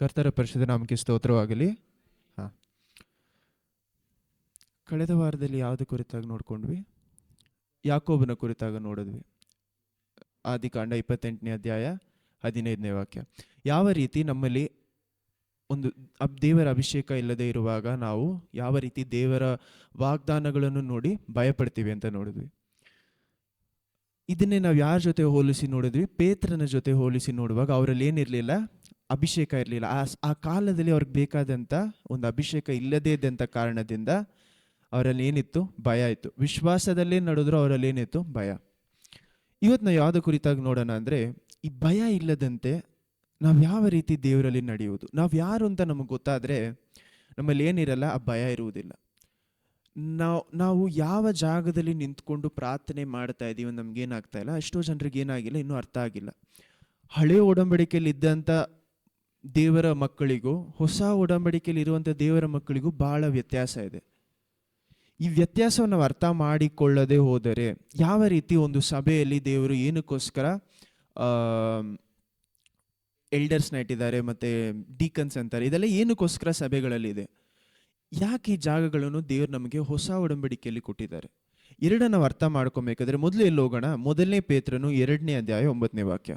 ಕರ್ತರ ಪರಿಶುದ್ಧ ನಾಮಕ್ಕೆ ಸ್ತೋತ್ರವಾಗಲಿ. ಹಾಂ, ಕಳೆದ ವಾರದಲ್ಲಿ ಯಾವುದು ಕುರಿತಾಗಿ ನೋಡ್ಕೊಂಡ್ವಿ? ಯಾಕೋಬನ ಕುರಿತಾಗಿ ನೋಡಿದ್ವಿ. ಆದಿಕಾಂಡ 28ನೇ ಅಧ್ಯಾಯ 15ನೇ ವಾಕ್ಯ. ಯಾವ ರೀತಿ ನಮ್ಮಲ್ಲಿ ಒಂದು ದೇವರ ಅಭಿಷೇಕ ಇಲ್ಲದೆ ಇರುವಾಗ ನಾವು ಯಾವ ರೀತಿ ದೇವರ ವಾಗ್ದಾನಗಳನ್ನು ನೋಡಿ ಭಯಪಡ್ತೀವಿ ಅಂತ ನೋಡಿದ್ವಿ. ಇದನ್ನೇ ನಾವು ಯಾರ ಜೊತೆ ಹೋಲಿಸಿ ನೋಡಿದ್ವಿ? ಪೇತ್ರನ ಜೊತೆ ಹೋಲಿಸಿ ನೋಡುವಾಗ ಅವರಲ್ಲಿ ಏನಿರಲಿಲ್ಲ? ಅಭಿಷೇಕ ಇರಲಿಲ್ಲ. ಆ ಕಾಲದಲ್ಲಿ ಅವ್ರಿಗೆ ಬೇಕಾದಂಥ ಒಂದು ಅಭಿಷೇಕ ಇಲ್ಲದೇ ಇದ್ದಂಥ ಕಾರಣದಿಂದ ಅವರಲ್ಲಿ ಏನಿತ್ತು? ಭಯ ಇತ್ತು. ವಿಶ್ವಾಸದಲ್ಲೇ ನಡೆದ್ರು ಅವರಲ್ಲಿ ಏನಿತ್ತು? ಭಯ. ಇವತ್ತು ನಾವು ಯಾವುದೋ ಕುರಿತಾಗಿ ನೋಡೋಣ ಅಂದರೆ, ಈ ಭಯ ಇಲ್ಲದಂತೆ ನಾವು ಯಾವ ರೀತಿ ದೇವರಲ್ಲಿ ನಡೆಯುವುದು. ನಾವು ಯಾರು ಅಂತ ನಮಗೆ ಗೊತ್ತಾದರೆ ನಮ್ಮಲ್ಲಿ ಏನಿರಲ್ಲ, ಆ ಭಯ ಇರುವುದಿಲ್ಲ. ನಾವು ಯಾವ ಜಾಗದಲ್ಲಿ ನಿಂತ್ಕೊಂಡು ಪ್ರಾರ್ಥನೆ ಮಾಡ್ತಾ ಇದ್ದೀವಿ ನಮ್ಗೇನಾಗ್ತಾ ಇಲ್ಲ. ಎಷ್ಟೋ ಜನರಿಗೆ ಏನಾಗಿಲ್ಲ, ಇನ್ನೂ ಅರ್ಥ ಆಗಿಲ್ಲ. ಹಳೆ ಒಡಂಬಡಿಕೆಯಲ್ಲಿ ಇದ್ದಂಥ ದೇವರ ಮಕ್ಕಳಿಗೂ ಹೊಸ ಒಡಂಬಡಿಕೆಯಲ್ಲಿ ಇರುವಂಥ ದೇವರ ಮಕ್ಕಳಿಗೂ ಭಾಳ ವ್ಯತ್ಯಾಸ ಇದೆ. ಈ ವ್ಯತ್ಯಾಸವನ್ನು ನಾವು ಅರ್ಥ ಮಾಡಿಕೊಳ್ಳದೆ ಹೋದರೆ ಯಾವ ರೀತಿ ಒಂದು ಸಭೆಯಲ್ಲಿ ದೇವರು ಏನಕ್ಕೋಸ್ಕರ ಎಲ್ಡರ್ಸ್ನ ಇಟ್ಟಿದ್ದಾರೆ ಮತ್ತು ಡೀಕನ್ಸ್ ಅಂತಾರೆ, ಇದೆಲ್ಲ ಏನಕ್ಕೋಸ್ಕರ ಸಭೆಗಳಲ್ಲಿದೆ? ಯಾಕೆ ಈ ಜಾಗಗಳನ್ನು ದೇವರು ನಮಗೆ ಹೊಸ ಒಡಂಬಡಿಕೆಯಲ್ಲಿ ಕೊಟ್ಟಿದ್ದಾರೆ? ಎರಡನ್ನು ನಾವು ಅರ್ಥ ಮಾಡ್ಕೊಬೇಕಾದ್ರೆ ಮೊದಲು ಎಲ್ಲಿ ಹೋಗೋಣ? ಮೊದಲನೇ ಪೇತ್ರನು 2ನೇ ಅಧ್ಯಾಯ 9ನೇ ವಾಕ್ಯ.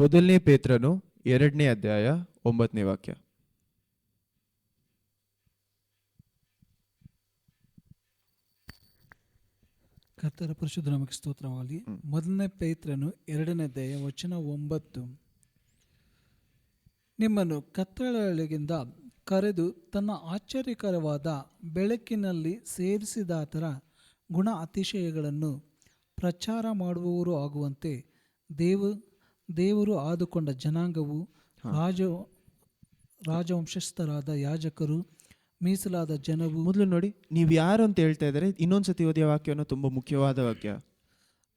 ಮೊದಲನೇ ಪೇತ್ರನು 2ನೇ ಅಧ್ಯಾಯ 9ನೇ ವಾಕ್ಯ. ಕರ್ತರ ಪರಿಶುದ್ಧ ನಾಮಕ್ಕೆ ಸ್ತೋತ್ರವಾಗಲಿ. ಮೊದಲನೇ ಪೇತ್ರನು 2ನೇ ಅಧ್ಯಾಯ ವಚನ 9. ನಿಮ್ಮನ್ನು ಕತ್ತಲೆಯೊಳಗಿಂದ ಕರೆದು ತನ್ನ ಆಶ್ಚರ್ಯಕರವಾದ ಬೆಳಕಿನಲ್ಲಿ ಸೇರಿಸಿದಾತರ ಗುಣ ಅತಿಶಯಗಳನ್ನು ಪ್ರಚಾರ ಮಾಡುವವರು ಆಗುವಂತೆ ದೇವರು ಆದುಕೊಂಡ ಜನಾಂಗವು, ರಾಜವಂಶಸ್ಥರಾದ ಯಾಜಕರು, ಮೀಸಲಾದ ಜನವು. ಮೊದಲು ನೋಡಿ, ನೀವು ಯಾರು ಅಂತ ಹೇಳ್ತಾ ಇದ್ದಾರೆ. ಇನ್ನೊಂದ್ಸತಿ ಓದಿಯ ವಾಕ್ಯವನ್ನು, ತುಂಬ ಮುಖ್ಯವಾದ ವಾಕ್ಯ.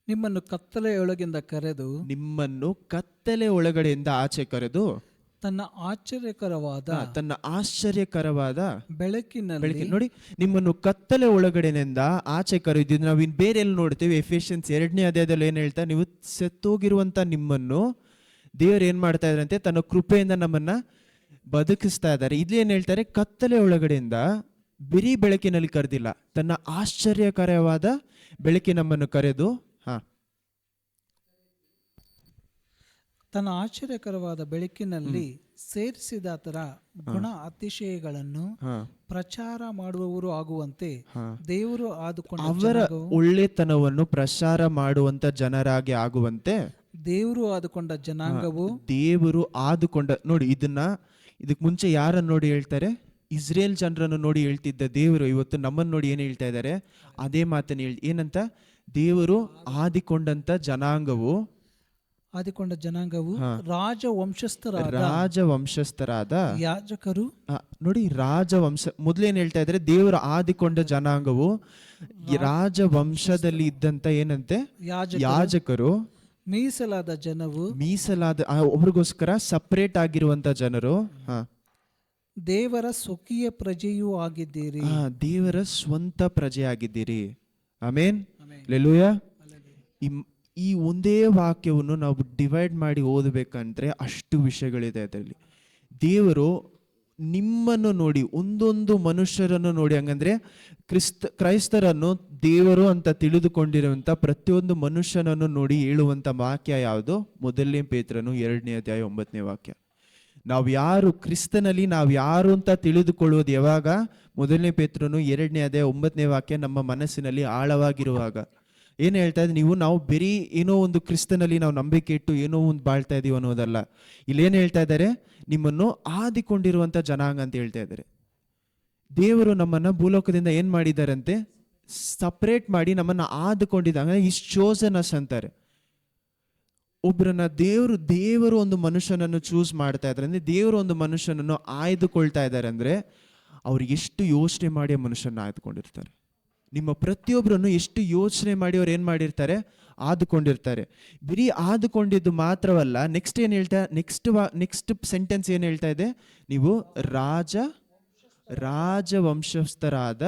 ನಿಮ್ಮನ್ನು ಕತ್ತಲೆಯೊಳಗಿಂದ ಕರೆದು, ನಿಮ್ಮನ್ನು ಕತ್ತಲೆ ಒಳಗಡೆಯಿಂದ ಆಚೆ ಕರೆದು ತನ್ನ ಆಶ್ಚರ್ಯಕರವಾದ ಬೆಳಕಿನಲ್ಲಿ. ನೋಡಿ, ನಿಮ್ಮನ್ನು ಕತ್ತಲೆ ಒಳಗಡೆನಿಂದ ಆಚೆ ಕರೆದು. ನಾವು ಇನ್ನು ಬೇರೆ ಎಲ್ಲಿ ನೋಡ್ತೀವಿ? ಎಫೆಷಿಯನ್ಸ್ 2ನೇ ಅಧ್ಯಾಯದಲ್ಲಿ ಏನು ಹೇಳ್ತಾ? ನೀವು ಸತ್ತೋಗಿರುವಂಥ ನಿಮ್ಮನ್ನು ದೇವರು ಏನು ಮಾಡ್ತಾ ಇದ್ದಾರಂತೆ? ತನ್ನ ಕೃಪೆಯಿಂದ ನಮ್ಮನ್ನ ಬದುಕಿಸ್ತಾ ಇದ್ದಾರೆ. ಇಲ್ಲಿ ಏನು ಹೇಳ್ತಾರೆ? ಕತ್ತಲೆ ಒಳಗಡೆಯಿಂದ ಬಿರಿ ಬೆಳಕಿನಲ್ಲಿ ಕರೆದಿಲ್ಲ, ತನ್ನ ಆಶ್ಚರ್ಯಕರವಾದ ಬೆಳಕಿನ ನಮ್ಮನ್ನು ಕರೆದು ತನ್ನ ಆಶ್ಚರ್ಯಕರವಾದ ಬೆಳಕಿನಲ್ಲಿ ಸೇರಿಸಿದಾತರ ಗುಣ ಅತಿಶಯಗಳನ್ನು ಪ್ರಚಾರ ಮಾಡುವವರು ಆಗುವಂತೆ ದೇವರು ಆದುಕೊಂಡ ಅವರ ಒಳ್ಳೆತನವನ್ನು ಪ್ರಚಾರ ಮಾಡುವಂತ ಜನರಾಗಿ ಆಗುವಂತೆ ದೇವರು ಆದುಕೊಂಡ ಜನಾಂಗವು. ದೇವರು ಆದುಕೊಂಡ. ನೋಡಿ, ಇದಕ್ಕೆ ಮುಂಚೆ ಯಾರನ್ನು ನೋಡಿ ಹೇಳ್ತಾರೆ? ಇಸ್ರೇಲ್ ಜನರನ್ನು ನೋಡಿ ಹೇಳ್ತಿದ್ದ ದೇವರು ಇವತ್ತು ನಮ್ಮನ್ನು ನೋಡಿ ಏನು ಹೇಳ್ತಾ ಇದ್ದಾರೆ? ಅದೇ ಮಾತನ್ನು ಏನಂತ? ದೇವರು ಆದಿಕೊಂಡಂತ ಜನಾಂಗವು ರಾಜವಂಶಸ್ಥರಾದ ಯಾಜಕರು. ನೋಡಿ, ರಾಜವಂಶ ಮೊದಲೇನು ಹೇಳ್ತಾ ಇದ್ದಾರೆ? ದೇವರು ಆದಿಕೊಂಡ ಜನಾಂಗವು ರಾಜವಂಶದಲ್ಲಿ ಇದ್ದಂತ ಏನಂತೆ? ಯಾಜಕರು, ಮೀಸಲಾದ ಜನವು, ಮೀಸಲಾದ ಒಬ್ರಿಗೋಸ್ಕರ ಸಪರೇಟ್ ಆಗಿರುವಂತ ಜನರು, ದೇವರ ಸ್ವಕೀಯ ಪ್ರಜೆಯೂ ಆಗಿದ್ದೀರಿ. ದೇವರ ಸ್ವಂತ ಪ್ರಜೆಯಾಗಿದ್ದೀರಿ. ಆಮೇನ್, ಹಲ್ಲೆಲೂಯಾ. ಈ ಒಂದೇ ವಾಕ್ಯವನ್ನು ನಾವು ಡಿವೈಡ್ ಮಾಡಿ ಓದಬೇಕಂದ್ರೆ ಅಷ್ಟು ವಿಷಯಗಳಿದೆ ಅದರಲ್ಲಿ. ದೇವರು ನಿಮ್ಮನ್ನು ನೋಡಿ, ಒಂದೊಂದು ಮನುಷ್ಯರನ್ನು ನೋಡಿ, ಹಂಗಂದ್ರೆ ಕ್ರೈಸ್ತರನ್ನು ದೇವರು ಅಂತ ತಿಳಿದುಕೊಂಡಿರುವಂಥ ಪ್ರತಿಯೊಂದು ಮನುಷ್ಯನನ್ನು ನೋಡಿ ಹೇಳುವಂಥ ವಾಕ್ಯ ಯಾವುದು? ಮೊದಲನೇ ಪೇತ್ರನು 2ನೇ ಅಧ್ಯಾಯ 9ನೇ ವಾಕ್ಯ. ನಾವು ಯಾರು ಕ್ರಿಸ್ತನಲ್ಲಿ ನಾವು ಯಾರು ಅಂತ ತಿಳಿದುಕೊಳ್ಳುವುದು ಯಾವಾಗ? ಮೊದಲನೇ ಪೇತ್ರನು 2ನೇ ಅಧ್ಯಾಯ 9ನೇ ವಾಕ್ಯ ನಮ್ಮ ಮನಸ್ಸಿನಲ್ಲಿ ಆಳವಾಗಿರುವಾಗ. ಏನು ಹೇಳ್ತಾ ಇದ್ದೀವಿ? ನಾವು ಬರೀ ಏನೋ ಒಂದು ಕ್ರಿಸ್ತನಲ್ಲಿ ನಾವು ನಂಬಿಕೆ ಇಟ್ಟು ಏನೋ ಒಂದು ಬಾಳ್ತಾ ಇದೀವಿ ಅನ್ನೋದಲ್ಲ. ಇಲ್ಲೇನು ಹೇಳ್ತಾ ಇದ್ದಾರೆ? ನಿಮ್ಮನ್ನು ಆದಿಕೊಂಡಿರುವಂಥ ಜನಾಂಗ ಅಂತ ಹೇಳ್ತಾ ಇದ್ದಾರೆ. ದೇವರು ನಮ್ಮನ್ನು ಭೂಲೋಕದಿಂದ ಏನು ಮಾಡಿದ್ದಾರಂತೆ? ಸಪ್ರೇಟ್ ಮಾಡಿ ನಮ್ಮನ್ನು ಆದುಕೊಂಡಿದ್ದಾಗ ಇಸ್ ಚೋಸನ್ ಅಸ್ ಅಂತಾರೆ. ಒಬ್ಬರನ್ನ ದೇವರು ಒಂದು ಮನುಷ್ಯನನ್ನು ಚೂಸ್ ಮಾಡ್ತಾ ಇದ್ದಾರೆ ಅಂದರೆ, ದೇವರು ಒಂದು ಮನುಷ್ಯನನ್ನು ಆಯ್ದುಕೊಳ್ತಾ ಇದ್ದಾರೆ ಅಂದರೆ, ಅವ್ರು ಎಷ್ಟು ಯೋಚನೆ ಮಾಡಿ ಆ ಮನುಷ್ಯನ ಆಯ್ದುಕೊಂಡಿರ್ತಾರೆ. ನಿಮ್ಮ ಪ್ರತಿಯೊಬ್ಬರನ್ನು ಎಷ್ಟು ಯೋಚನೆ ಮಾಡಿ ಅವ್ರು ಏನು ಮಾಡಿರ್ತಾರೆ? ಆದುಕೊಂಡಿರ್ತಾರೆ. ಬರೀ ಆದುಕೊಂಡಿದ್ದು ಮಾತ್ರವಲ್ಲ, ನೆಕ್ಸ್ಟ್ ಏನು ಹೇಳ್ತಾ? ನೆಕ್ಸ್ಟ್ ಸೆಂಟೆನ್ಸ್ ಏನು ಹೇಳ್ತಾ ಇದೆ? ನೀವು ರಾಜವಂಶಸ್ಥರಾದ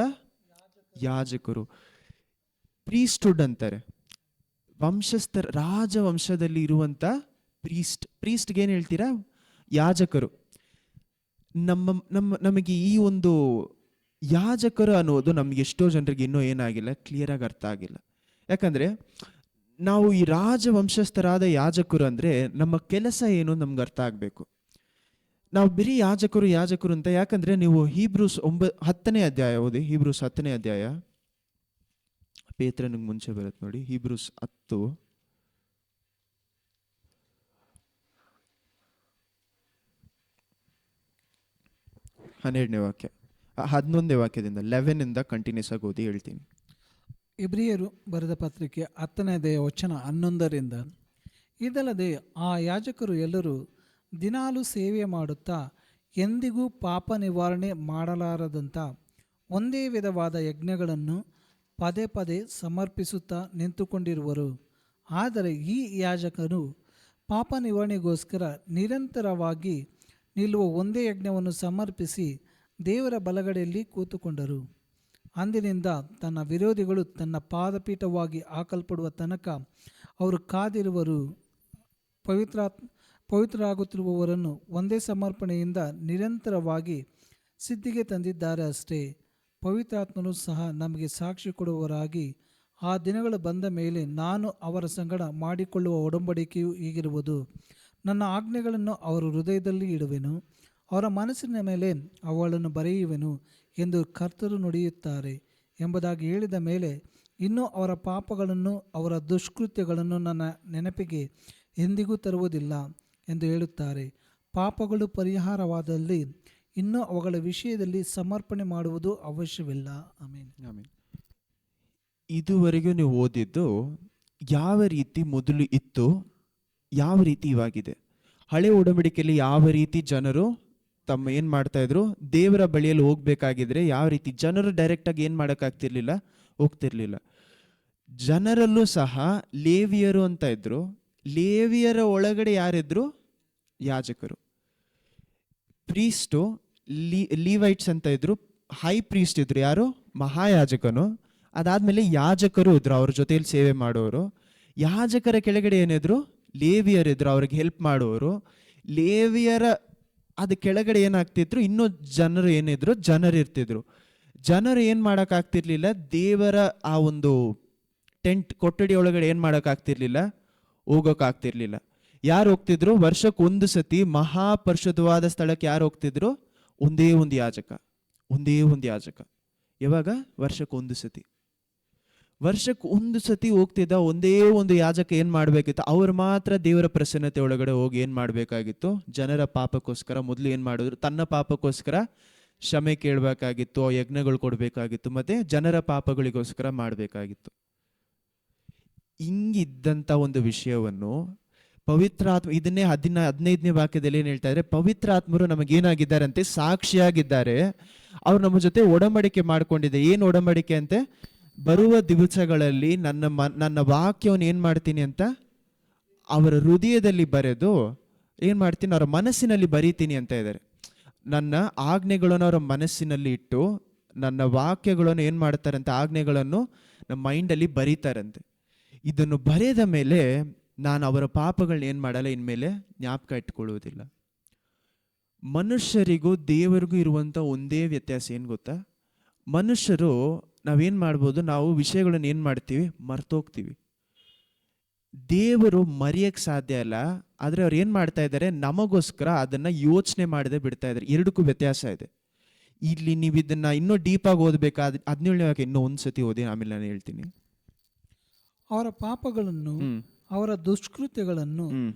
ಯಾಜಕರು, ಪ್ರೀಸ್ಟ್ಹುಡ್ ಅಂತಾರೆ. ರಾಜವಂಶದಲ್ಲಿ ಇರುವಂತ ಪ್ರೀಸ್ಟ್ಗೆ ಏನು ಹೇಳ್ತೀರಾ? ಯಾಜಕರು. ನಮಗೆ ಈ ಒಂದು ಯಾಜಕರು ಅನ್ನೋದು ನಮ್ಗೆ ಎಷ್ಟೋ ಜನರಿಗೆ ಇನ್ನೂ ಏನಾಗಿಲ್ಲ, ಕ್ಲಿಯರಾಗಿ ಅರ್ಥ ಆಗಿಲ್ಲ. ಯಾಕಂದ್ರೆ ನಾವು ಈ ರಾಜವಂಶಸ್ಥರಾದ ಯಾಜಕರು ಅಂದ್ರೆ ನಮ್ಮ ಕೆಲಸ ಏನು ನಮ್ಗೆ ಅರ್ಥ ಆಗ್ಬೇಕು. ನಾವು ಬರೀ ಯಾಜಕರು ಅಂತ, ಯಾಕಂದ್ರೆ ನೀವು ಹೀಬ್ರೂಸ್ 10ನೇ ಅಧ್ಯಾಯ ಓದಿ. ಹೀಬ್ರೂಸ್ 10ನೇ ಅಧ್ಯಾಯ, ಪೇತ್ರನಿಗೆ ಮುಂಚೆ ಬರುತ್ತೆ ನೋಡಿ. ಹೀಬ್ರೂಸ್ 10 12ನೇ ವಾಕ್ಯ, 11ನೇ ವಾಕ್ಯದಿಂದ 11 ಕಂಟಿನ್ಯೂಸ್ ಆಗಿ ಓದಿ ಹೇಳ್ತೀನಿ. ಇಬ್ರಿಯರು ಬರೆದ ಪತ್ರಿಕೆ 10ನೇ ಅಧ್ಯಾಯ ವಚನ 11ರಿಂದ, ಇದಲ್ಲದೆ ಆ ಯಾಜಕರು ಎಲ್ಲರೂ ದಿನಾಲು ಸೇವೆ ಮಾಡುತ್ತಾ ಎಂದಿಗೂ ಪಾಪ ನಿವಾರಣೆ ಮಾಡಲಾರದಂಥ ಒಂದೇ ವಿಧವಾದ ಯಜ್ಞಗಳನ್ನು ಪದೇ ಪದೇ ಸಮರ್ಪಿಸುತ್ತಾ ನಿಂತುಕೊಂಡಿರುವರು. ಆದರೆ ಈ ಯಾಜಕನು ಪಾಪ ನಿವಾರಣೆಗೋಸ್ಕರ ನಿರಂತರವಾಗಿ ನಿಲ್ಲುವ ಒಂದೇ ಯಜ್ಞವನ್ನು ಸಮರ್ಪಿಸಿ ದೇವರ ಬಲಗಡೆಯಲ್ಲಿ ಕೂತುಕೊಂಡರು. ಅಂದಿನಿಂದ ತನ್ನ ವಿರೋಧಿಗಳು ತನ್ನ ಪಾದಪೀಠವಾಗಿ ಹಾಕಲ್ಪಡುವ ತನಕ ಅವರು ಕಾದಿರುವರು. ಪವಿತ್ರರಾಗುತ್ತಿರುವವರನ್ನು ಒಂದೇ ಸಮರ್ಪಣೆಯಿಂದ ನಿರಂತರವಾಗಿ ಸಿದ್ಧಿಗೆ ತಂದಿದ್ದಾರೆ ಅಷ್ಟೇ. ಪವಿತ್ರಾತ್ಮನು ಸಹ ನಮಗೆ ಸಾಕ್ಷಿ ಕೊಡುವವರಾಗಿ, ಆ ದಿನಗಳು ಬಂದ ಮೇಲೆ ನಾನು ಅವರ ಸಂಗಡ ಮಾಡಿಕೊಳ್ಳುವ ಒಡಂಬಡಿಕೆಯು ಹೀಗಿರುವುದು, ನನ್ನ ಆಜ್ಞೆಗಳನ್ನು ಅವರ ಹೃದಯದಲ್ಲಿ ಇಡುವೆನು, ಅವರ ಮನಸ್ಸಿನ ಮೇಲೆ ಅವುಗಳನ್ನು ಬರೆಯುವೆನು ಎಂದು ಕರ್ತರು ನುಡಿಯುತ್ತಾರೆ ಎಂಬುದಾಗಿ ಹೇಳಿದ ಮೇಲೆ, ಇನ್ನೂ ಅವರ ಪಾಪಗಳನ್ನು ಅವರ ದುಷ್ಕೃತ್ಯಗಳನ್ನು ನನ್ನ ನೆನಪಿಗೆ ಎಂದಿಗೂ ತರುವುದಿಲ್ಲ ಎಂದು ಹೇಳುತ್ತಾರೆ. ಪಾಪಗಳು ಪರಿಹಾರವಾದಲ್ಲಿ ಇನ್ನೂ ಅವುಗಳ ವಿಷಯದಲ್ಲಿ ಸಮರ್ಪಣೆ ಮಾಡುವುದು ಅವಶ್ಯವಿಲ್ಲ. ಆಮೇನ್. ಆಮೇನ್. ಇದುವರೆಗೂ ನೀವು ಓದಿದ್ದು ಯಾವ ರೀತಿ ಮೊದಲು ಇತ್ತು, ಯಾವ ರೀತಿ ಇವಾಗಿದೆ. ಹಳೆ ಒಡಂಬಡಿಕೆಯಲ್ಲಿ ಯಾವ ರೀತಿ ಜನರು ತಮ್ಮ ಏನು ಮಾಡ್ತಾ ಇದ್ರು, ದೇವರ ಬಳಿಯಲ್ಲಿ ಹೋಗ್ಬೇಕಾಗಿದ್ರೆ ಯಾವ ರೀತಿ ಜನರು ಡೈರೆಕ್ಟಾಗಿ ಏನು ಮಾಡೋಕ್ಕಾಗ್ತಿರ್ಲಿಲ್ಲ, ಹೋಗ್ತಿರ್ಲಿಲ್ಲ. ಜನರಲ್ಲೂ ಸಹ ಲೇವಿಯರು ಅಂತ ಇದ್ರು. ಲೇವಿಯರ ಒಳಗಡೆ ಯಾರಿದ್ರು? ಯಾಜಕರು. ಪ್ರೀಸ್ಟು ಲೀವೈಟ್ಸ್ ಅಂತ ಇದ್ರು. ಹೈ ಪ್ರೀಸ್ಟ್ ಇದ್ರು, ಯಾರು? ಮಹಾಯಾಜಕನು. ಅದಾದ್ಮೇಲೆ ಯಾಜಕರು ಇದ್ರು, ಅವ್ರ ಜೊತೆಯಲ್ಲಿ ಸೇವೆ ಮಾಡೋರು. ಯಾಜಕರ ಕೆಳಗಡೆ ಏನಿದ್ರು? ಲೇವಿಯರಿದ್ರು, ಅವ್ರಿಗೆ ಹೆಲ್ಪ್ ಮಾಡೋರು. ಲೇವಿಯರ ಅದು ಕೆಳಗಡೆ ಏನಾಗ್ತಿದ್ರು? ಇನ್ನೂ ಜನರು ಏನಿದ್ರು? ಜನರು ಇರ್ತಿದ್ರು. ಜನರು ಏನು ಮಾಡೋಕ್ಕಾಗ್ತಿರ್ಲಿಲ್ಲ, ದೇವರ ಆ ಒಂದು ಟೆಂಟ್ ಕೊಠಡಿ ಒಳಗಡೆ ಏನು ಮಾಡೋಕ್ಕಾಗ್ತಿರ್ಲಿಲ್ಲ, ಹೋಗೋಕ್ಕಾಗ್ತಿರ್ಲಿಲ್ಲ. ಯಾರು ಹೋಗ್ತಿದ್ರು? ವರ್ಷಕ್ಕೆ ಒಂದು ಸತಿ ಮಹಾಪರಿಶುದ್ಧವಾದ ಸ್ಥಳಕ್ಕೆ ಯಾರು ಹೋಗ್ತಿದ್ರು? ಒಂದೇ ಒಂದು ಯಾಜಕ. ಯಾವಾಗ? ವರ್ಷಕ್ಕೆ ಒಂದು ಸತಿ ಹೋಗ್ತಿದ್ದ ಒಂದೇ ಒಂದು ಯಾಜಕ. ಏನು ಮಾಡಬೇಕಿತ್ತು? ಅವ್ರು ಮಾತ್ರ ದೇವರ ಪ್ರಸನ್ನತೆ ಒಳಗಡೆ ಹೋಗಿ ಏನು ಮಾಡಬೇಕಾಗಿತ್ತು? ಜನರ ಪಾಪಕ್ಕೋಸ್ಕರ ಮೊದಲು ಏನು ಮಾಡಿದ್ರು? ತನ್ನ ಪಾಪಕ್ಕೋಸ್ಕರ ಕ್ಷಮೆ ಕೇಳಬೇಕಾಗಿತ್ತು, ಯಜ್ಞಗಳು ಕೊಡಬೇಕಾಗಿತ್ತು, ಮತ್ತೆ ಜನರ ಪಾಪಗಳಿಗೋಸ್ಕರ ಮಾಡಬೇಕಾಗಿತ್ತು. ಹಿಂಗಿದ್ದಂಥ ಒಂದು ವಿಷಯವನ್ನು ಪವಿತ್ರಾತ್ಮ, ಇದನ್ನೇ 15ನೇ ವಾಕ್ಯದಲ್ಲಿ ಏನು ಹೇಳ್ತಾ ಇದ್ದಾರೆ? ಪವಿತ್ರಾತ್ಮರು ನಮಗೇನಾಗಿದ್ದಾರಂತೆ? ಸಾಕ್ಷಿಯಾಗಿದ್ದಾರೆ. ಅವ್ರು ನಮ್ಮ ಜೊತೆ ಒಡಂಬಡಿಕೆ ಮಾಡ್ಕೊಂಡಿದೆ. ಏನು ಒಡಂಬಡಿಕೆ ಅಂತೆ? ಬರುವ ದಿವಸಗಳಲ್ಲಿ ನನ್ನ ವಾಕ್ಯವನ್ನು ಏನು ಮಾಡ್ತೀನಿ ಅಂತ ಅವರ ಹೃದಯದಲ್ಲಿ ಬರೆದು ಏನು ಮಾಡ್ತೀನಿ? ಅವರ ಮನಸ್ಸಿನಲ್ಲಿ ಬರೀತೀನಿ ಅಂತ ಇದ್ದಾರೆ. ನನ್ನ ಆಜ್ಞೆಗಳನ್ನು ಅವರ ಮನಸ್ಸಿನಲ್ಲಿ ಇಟ್ಟು ನನ್ನ ವಾಕ್ಯಗಳನ್ನು ಏನು ಮಾಡ್ತಾರಂತೆ? ಆಜ್ಞೆಗಳನ್ನು ನಮ್ಮ ಮೈಂಡಲ್ಲಿ ಬರೀತಾರಂತೆ. ಇದನ್ನು ಬರೆದ ಮೇಲೆ ನಾನು ಅವರ ಪಾಪಗಳನ್ನ ಏನು ಮಾಡಲ್ಲ, ಇನ್ಮೇಲೆ ಜ್ಞಾಪಕ ಇಟ್ಕೊಳ್ಳುವುದಿಲ್ಲ. ಮನುಷ್ಯರಿಗೂ ದೇವರಿಗೂ ಇರುವಂಥ ಒಂದೇ ವ್ಯತ್ಯಾಸ ಏನು ಗೊತ್ತಾ? ಮನುಷ್ಯರು ನಾವೇನು ಮಾಡ್ಬೋದು? ನಾವು ವಿಷಯಗಳನ್ನು ಏನು ಮಾಡ್ತೀವಿ? ಮರ್ತೋಗ್ತೀವಿ. ದೇವರು ಮರೆಯಕ್ಕೆ ಸಾಧ್ಯ ಇಲ್ಲ. ಆದರೆ ಅವ್ರು ಏನು ಮಾಡ್ತಾ ಇದ್ದಾರೆ? ನಮಗೋಸ್ಕರ ಅದನ್ನು ಯೋಚನೆ ಮಾಡದೆ ಬಿಡ್ತಾ ಇದ್ದಾರೆ. ಎರಡಕ್ಕೂ ವ್ಯತ್ಯಾಸ ಇದೆ. ಇಲ್ಲಿ ನೀವು ಇದನ್ನು ಇನ್ನೂ ಡೀಪಾಗಿ ಓದಬೇಕಾದ್ರೆ 17ನೇ ವಾಕ್ಯ ಇನ್ನೂ ಒಂದ್ಸತಿ ಓದಿ, ಆಮೇಲೆ ನಾನು ಹೇಳ್ತೀನಿ. ಅವರ ಪಾಪಗಳನ್ನು ಅವರ ದುಷ್ಕೃತ್ಯಗಳನ್ನು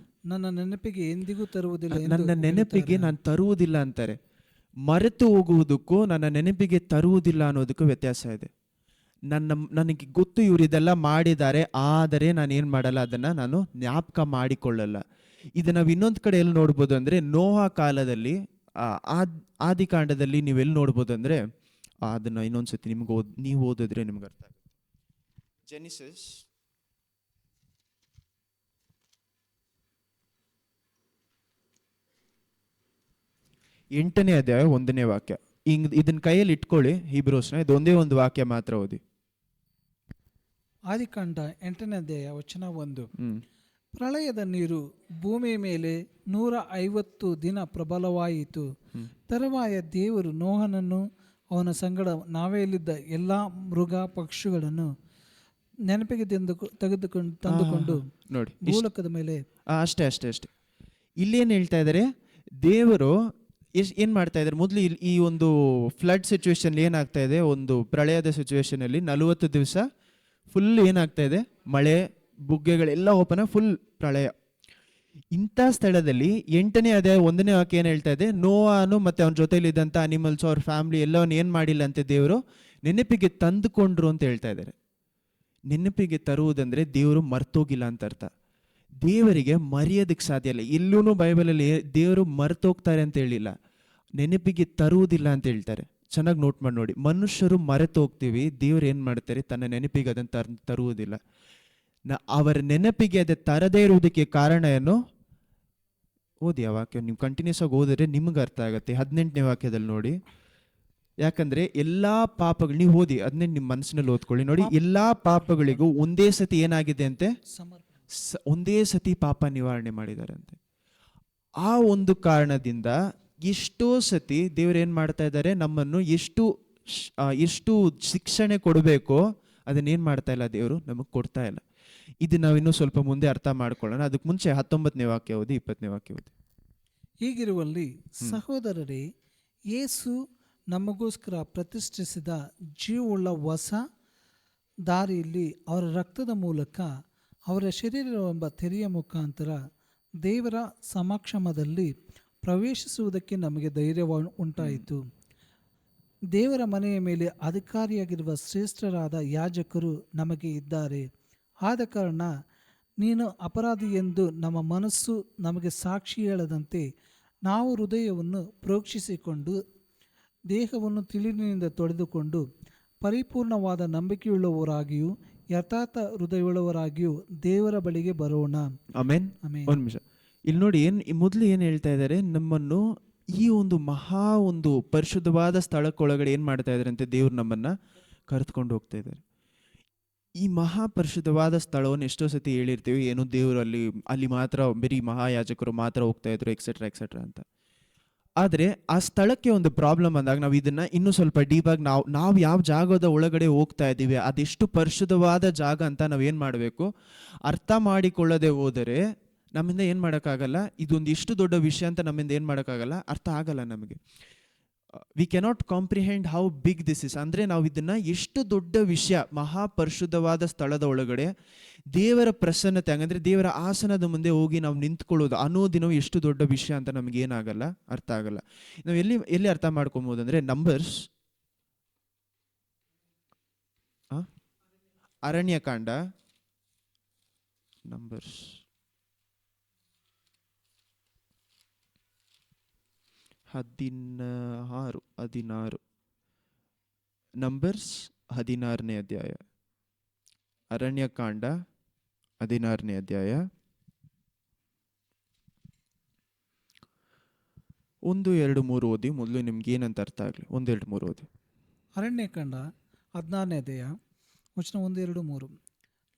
ನನ್ನ ನೆನಪಿಗೆ ಎಂದಿಗೂ ತರುವುದಿಲ್ಲ. ನನ್ನ ನೆನಪಿಗೆ ನಾನು ತರುವುದಿಲ್ಲ ಅಂತಾರೆ. ಮರೆತು ಹೋಗುವುದಕ್ಕೂ ನನ್ನ ನೆನಪಿಗೆ ತರುವುದಿಲ್ಲ ಅನ್ನೋದಕ್ಕೂ ವ್ಯತ್ಯಾಸ ಇದೆ. ನನಗೆ ಗೊತ್ತು ಇವರು ಇದೆಲ್ಲ ಮಾಡಿದ್ದಾರೆ, ಆದರೆ ನಾನು ಏನು ಮಾಡಲ್ಲ, ಅದನ್ನು ನಾನು ಜ್ಞಾಪಕ ಮಾಡಿಕೊಳ್ಳಲ್ಲ. ಇದು ನಾವು ಇನ್ನೊಂದು ಕಡೆ ಎಲ್ಲಿ ನೋಡ್ಬೋದು ಅಂದರೆ, ನೋಹ ಕಾಲದಲ್ಲಿ ಆದಿಕಾಂಡದಲ್ಲಿ ನೀವೆಲ್ಲಿ ನೋಡ್ಬೋದು ಅಂದರೆ, ಅದನ್ನು ಇನ್ನೊಂದ್ಸತಿ ನಿಮ್ಗೆ ನೀವು ಓದಿದ್ರೆ ನಿಮ್ಗೆ ಅರ್ಥ ಆಗುತ್ತೆ. ಜೆನಿಸಿಸ್ 8ನೇ ಅಧ್ಯಾಯ 1ನೇ ವಾಕ್ಯ. ಇದನ್ನ ಕೈಯಲ್ಲಿ ಇಟ್ಕೊಳ್ಳಿ, ಹೀಬ್ರೋಸ್ನ. ಇದೊಂದೇ ಒಂದು ವಾಕ್ಯ ಮಾತ್ರ ಓದಿ. ಆದಿಕಾಂಡ 8ನೇ ಅಧ್ಯಾಯ ವಚನ 1. ಪ್ರಳಯದ ನೀರು ಭೂಮಿಯ ಮೇಲೆ 150 ದಿನ ಪ್ರಬಲವಾಯಿತು. ತರುವಾಯ ದೇವರು ನೋಹನನ್ನು ಅವನ ಸಂಗಡ ನಾವೆಯಲ್ಲಿದ್ದ ಎಲ್ಲ ಮೃಗ ಪಕ್ಷಿಗಳನ್ನು ನೆನಪಿಗೆ ತಂದುಕೊಂಡು ನೋಡಿ ಭೂಲೋಕದ ಮೇಲೆ ಅಷ್ಟೇ ಅಷ್ಟೇ ಅಷ್ಟೇ. ಇಲ್ಲೇನು ಹೇಳ್ತಾ ಇದ್ದಾರೆ, ದೇವರು ಏನು ಮಾಡ್ತಾ ಇದ್ದಾರೆ, ಮೊದಲು ಈ ಒಂದು ಫ್ಲಡ್ ಸಿಚುವೇಶನ್ ಏನಾಗ್ತಾ ಇದೆ, ಒಂದು ಪ್ರಳಯದ ಸಿಚುವೇಶನಲ್ಲಿ 40 ದಿವಸ ಫುಲ್ ಏನಾಗ್ತಾ ಇದೆ, ಮಳೆ ಬುಗ್ಗೆಗಳೆಲ್ಲ ಓಪನ್, ಫುಲ್ ಪ್ರಳಯ. ಇಂಥ ಸ್ಥಳದಲ್ಲಿ 8ನೇ ಅಧ್ಯಾಯ 1ನೇ ವಾಕ್ಯ ಏನು ಹೇಳ್ತಾ ಇದೆ, ನೋವಾನು ಮತ್ತು ಅವನ ಜೊತೆಲಿದ್ದಂಥ ಅನಿಮಲ್ಸ್ ಅವ್ರ ಫ್ಯಾಮಿಲಿ ಎಲ್ಲವನ್ನು ಏನು ಮಾಡಿಲ್ಲ ಅಂತೆ ದೇವರು ನೆನಪಿಗೆ ತಂದುಕೊಂಡ್ರು ಅಂತ ಹೇಳ್ತಾ ಇದ್ದಾರೆ. ನೆನಪಿಗೆ ತರುವುದಂದ್ರೆ ದೇವರು ಮರ್ತೋಗಿಲ್ಲ ಅಂತ ಅರ್ಥ. ದೇವರಿಗೆ ಮರೆಯೋದಕ್ಕೆ ಸಾಧ್ಯ ಇಲ್ಲ. ಎಲ್ಲೂ ಬೈಬಲಲ್ಲಿ ದೇವರು ಮರ್ತೋಗ್ತಾರೆ ಅಂತ ಹೇಳಿಲ್ಲ, ನೆನಪಿಗೆ ತರುವುದಿಲ್ಲ ಅಂತ ಹೇಳ್ತಾರೆ. ಚೆನ್ನಾಗಿ ನೋಟ್ ಮಾಡಿ ನೋಡಿ, ಮನುಷ್ಯರು ಮರೆತು ಹೋಗ್ತೀವಿ, ದೇವ್ರು ಏನು ಮಾಡ್ತಾರೆ, ತನ್ನ ನೆನಪಿಗೆ ಅದನ್ನು ತರುವುದಿಲ್ಲ. ಅವರ ನೆನಪಿಗೆ ಅದು ತರದೇ ಇರುವುದಕ್ಕೆ ಕಾರಣ ಏನು, ಓದಿ ಆ ವಾಕ್ಯ, ನೀವು ಕಂಟಿನ್ಯೂಸ್ ಆಗಿ ಓದಿದ್ರೆ ನಿಮ್ಗೆ ಅರ್ಥ ಆಗುತ್ತೆ. 18ನೇ ವಾಕ್ಯದಲ್ಲಿ ನೋಡಿ, ಯಾಕಂದ್ರೆ ಎಲ್ಲಾ ಪಾಪಗಳು ನೀವು ಓದಿ 18 ನಿಮ್ಮ ಮನಸ್ಸಿನಲ್ಲಿ ಓದ್ಕೊಳ್ಳಿ. ನೋಡಿ, ಎಲ್ಲಾ ಪಾಪಗಳಿಗೂ ಒಂದೇ ಸತಿ ಏನಾಗಿದೆ ಅಂತೆ, ಒಂದೇ ಸತಿ ಪಾಪ ನಿವಾರಣೆ ಮಾಡಿದಾರಂತೆ. ಆ ಒಂದು ಕಾರಣದಿಂದ ಎಷ್ಟೋ ಸತಿ ದೇವ್ರು ಏನ್ ಮಾಡ್ತಾ ಇದ್ದಾರೆ, ನಮ್ಮನ್ನು ಎಷ್ಟು ಶಿಕ್ಷಣೆ ಕೊಡಬೇಕೋ ಅದನ್ನೇನ್ ಮಾಡ್ತಾ ಇಲ್ಲ, ದೇವರು ನಮಗೆ ಕೊಡ್ತಾ ಇಲ್ಲ. ಇದು ನಾವಿನ್ನೂ ಸ್ವಲ್ಪ ಮುಂದೆ ಅರ್ಥ ಮಾಡ್ಕೊಳ್ಳೋಣ. ಅದಕ್ಕೆ ಮುಂಚೆ 19ನೇ ವಾಕ್ಯ ಓದಿ, 20ನೇ ವಾಕ್ಯ ಓದಿ. ಹೀಗಿರುವಲ್ಲಿ ಸಹೋದರರೇ, ಯೇಸು ನಮಗೋಸ್ಕರ ಪ್ರತಿಷ್ಠಿಸಿದ ಜೀವವುಳ್ಳ ಹೊಸ ದಾರಿಯಲ್ಲಿ ಅವರ ರಕ್ತದ ಮೂಲಕ ಅವರ ಶರೀರವೆಂಬ ತೆರೆಯ ಮುಖಾಂತರ ದೇವರ ಸಮಕ್ಷಮದಲ್ಲಿ ಪ್ರವೇಶಿಸುವುದಕ್ಕೆ ನಮಗೆ ಧೈರ್ಯ ಉಂಟಾಯಿತು. ದೇವರ ಮನೆಯ ಮೇಲೆ ಅಧಿಕಾರಿಯಾಗಿರುವ ಶ್ರೇಷ್ಠರಾದ ಯಾಜಕರು ನಮಗೆ ಇದ್ದಾರೆ. ಆದ ಕಾರಣ ನೀನು ಅಪರಾಧಿ ಎಂದು ನಮ್ಮ ಮನಸ್ಸು ನಮಗೆ ಸಾಕ್ಷಿ ಹೇಳದಂತೆ ನಾವು ಹೃದಯವನ್ನು ಪ್ರೋಕ್ಷಿಸಿಕೊಂಡು ದೇಹವನ್ನು ತಿಳಿನಿಂದ ತೊಳೆದುಕೊಂಡು ಪರಿಪೂರ್ಣವಾದ ನಂಬಿಕೆಯುಳ್ಳವರಾಗಿಯೂ ಯಥಾರ್ಥ ಹೃದಯವುಳ್ಳವರಾಗಿಯೂ ದೇವರ ಬಳಿಗೆ ಬರೋಣ. ಆಮೆನ್. ಒಂದು ನಿಮಿಷ ಇಲ್ಲಿ ನೋಡಿ, ಮೊದಲು ಏನು ಹೇಳ್ತಾ ಇದ್ದಾರೆ, ನಮ್ಮನ್ನು ಈ ಒಂದು ಒಂದು ಪರಿಶುದ್ಧವಾದ ಸ್ಥಳಕ್ಕೊಳಗಡೆ ಏನು ಮಾಡ್ತಾ ಇದ್ದಾರೆ ಅಂತ ದೇವ್ರು ನಮ್ಮನ್ನ ಕರೆದುಕೊಂಡು ಹೋಗ್ತಾ ಇದ್ದಾರೆ. ಈ ಪರಿಶುದ್ಧವಾದ ಸ್ಥಳವನ್ನು ಎಷ್ಟೋ ಸತಿ ಹೇಳಿರ್ತೀವಿ, ಏನು ದೇವರು ಅಲ್ಲಿ ಮಾತ್ರ ಬರೀ ಮಹಾಯಾಜಕರು ಮಾತ್ರ ಹೋಗ್ತಾ ಇದ್ರು ಎಕ್ಸೆಟ್ರಾ ಎಕ್ಸೆಟ್ರಾ ಅಂತ. ಆದರೆ ಆ ಸ್ಥಳಕ್ಕೆ ಒಂದು ಪ್ರಾಬ್ಲಮ್ ಅಂದಾಗ ನಾವು ಇದನ್ನ ಇನ್ನೂ ಸ್ವಲ್ಪ ಡೀಪಾಗಿ ನಾವು ಯಾವ ಜಾಗದ ಒಳಗಡೆ ಹೋಗ್ತಾ ಇದ್ದೀವಿ, ಅದೆಷ್ಟು ಪರಿಶುದ್ಧವಾದ ಜಾಗ ಅಂತ ನಾವೇನು ಮಾಡಬೇಕು, ಅರ್ಥ ಮಾಡಿಕೊಳ್ಳದೆ ಹೋದರೆ ನಮ್ಮಿಂದ ಏನು ಮಾಡೋಕ್ಕಾಗಲ್ಲ. ಇದೊಂದು ಇಷ್ಟು ದೊಡ್ಡ ವಿಷಯ ಅಂತ ನಮ್ಮಿಂದ ಏನು ಮಾಡೋಕ್ಕಾಗಲ್ಲ, ಅರ್ಥ ಆಗಲ್ಲ ನಮಗೆ. We cannot comprehend how big this is. ಅಂದರೆ ನಾವು ಇದನ್ನು ಎಷ್ಟು ದೊಡ್ಡ ವಿಷಯ, ಮಹಾಪರಿಶುದ್ಧವಾದ ಸ್ಥಳದ ಒಳಗಡೆ ದೇವರ ಪ್ರಸನ್ನತೆ, ಹಂಗಂದ್ರೆ ದೇವರ ಆಸನದ ಮುಂದೆ ಹೋಗಿ ನಾವು ನಿಂತ್ಕೊಳ್ಳೋದು ಅನ್ನೋದಿನೋ ಎಷ್ಟು ದೊಡ್ಡ ವಿಷಯ ಅಂತ ನಮಗೇನಾಗಲ್ಲ, ಅರ್ಥ ಆಗಲ್ಲ. ನಾವು ಎಲ್ಲಿ ಅರ್ಥ ಮಾಡ್ಕೊಬೋದು ಅಂದರೆ, ನಂಬರ್ಸ್ ಅರಣ್ಯಕಾಂಡ, ನಂಬರ್ಸ್ 16 ನಂಬರ್ಸ್ 16ನೇ ಅಧ್ಯಾಯ, ಅರಣ್ಯಕಾಂಡ 16ನೇ ಅಧ್ಯಾಯ 1, 2, 3 ಓದಿ. ಮೊದಲು ನಿಮ್ಗೆ ಏನಂತ ಅರ್ಥ ಆಗಲಿ. 1, 2, 3 ಓದಿ. ಅರಣ್ಯಕಾಂಡ 16ನೇ ಅಧ್ಯಾಯ ವಚನ 1, 2, 3.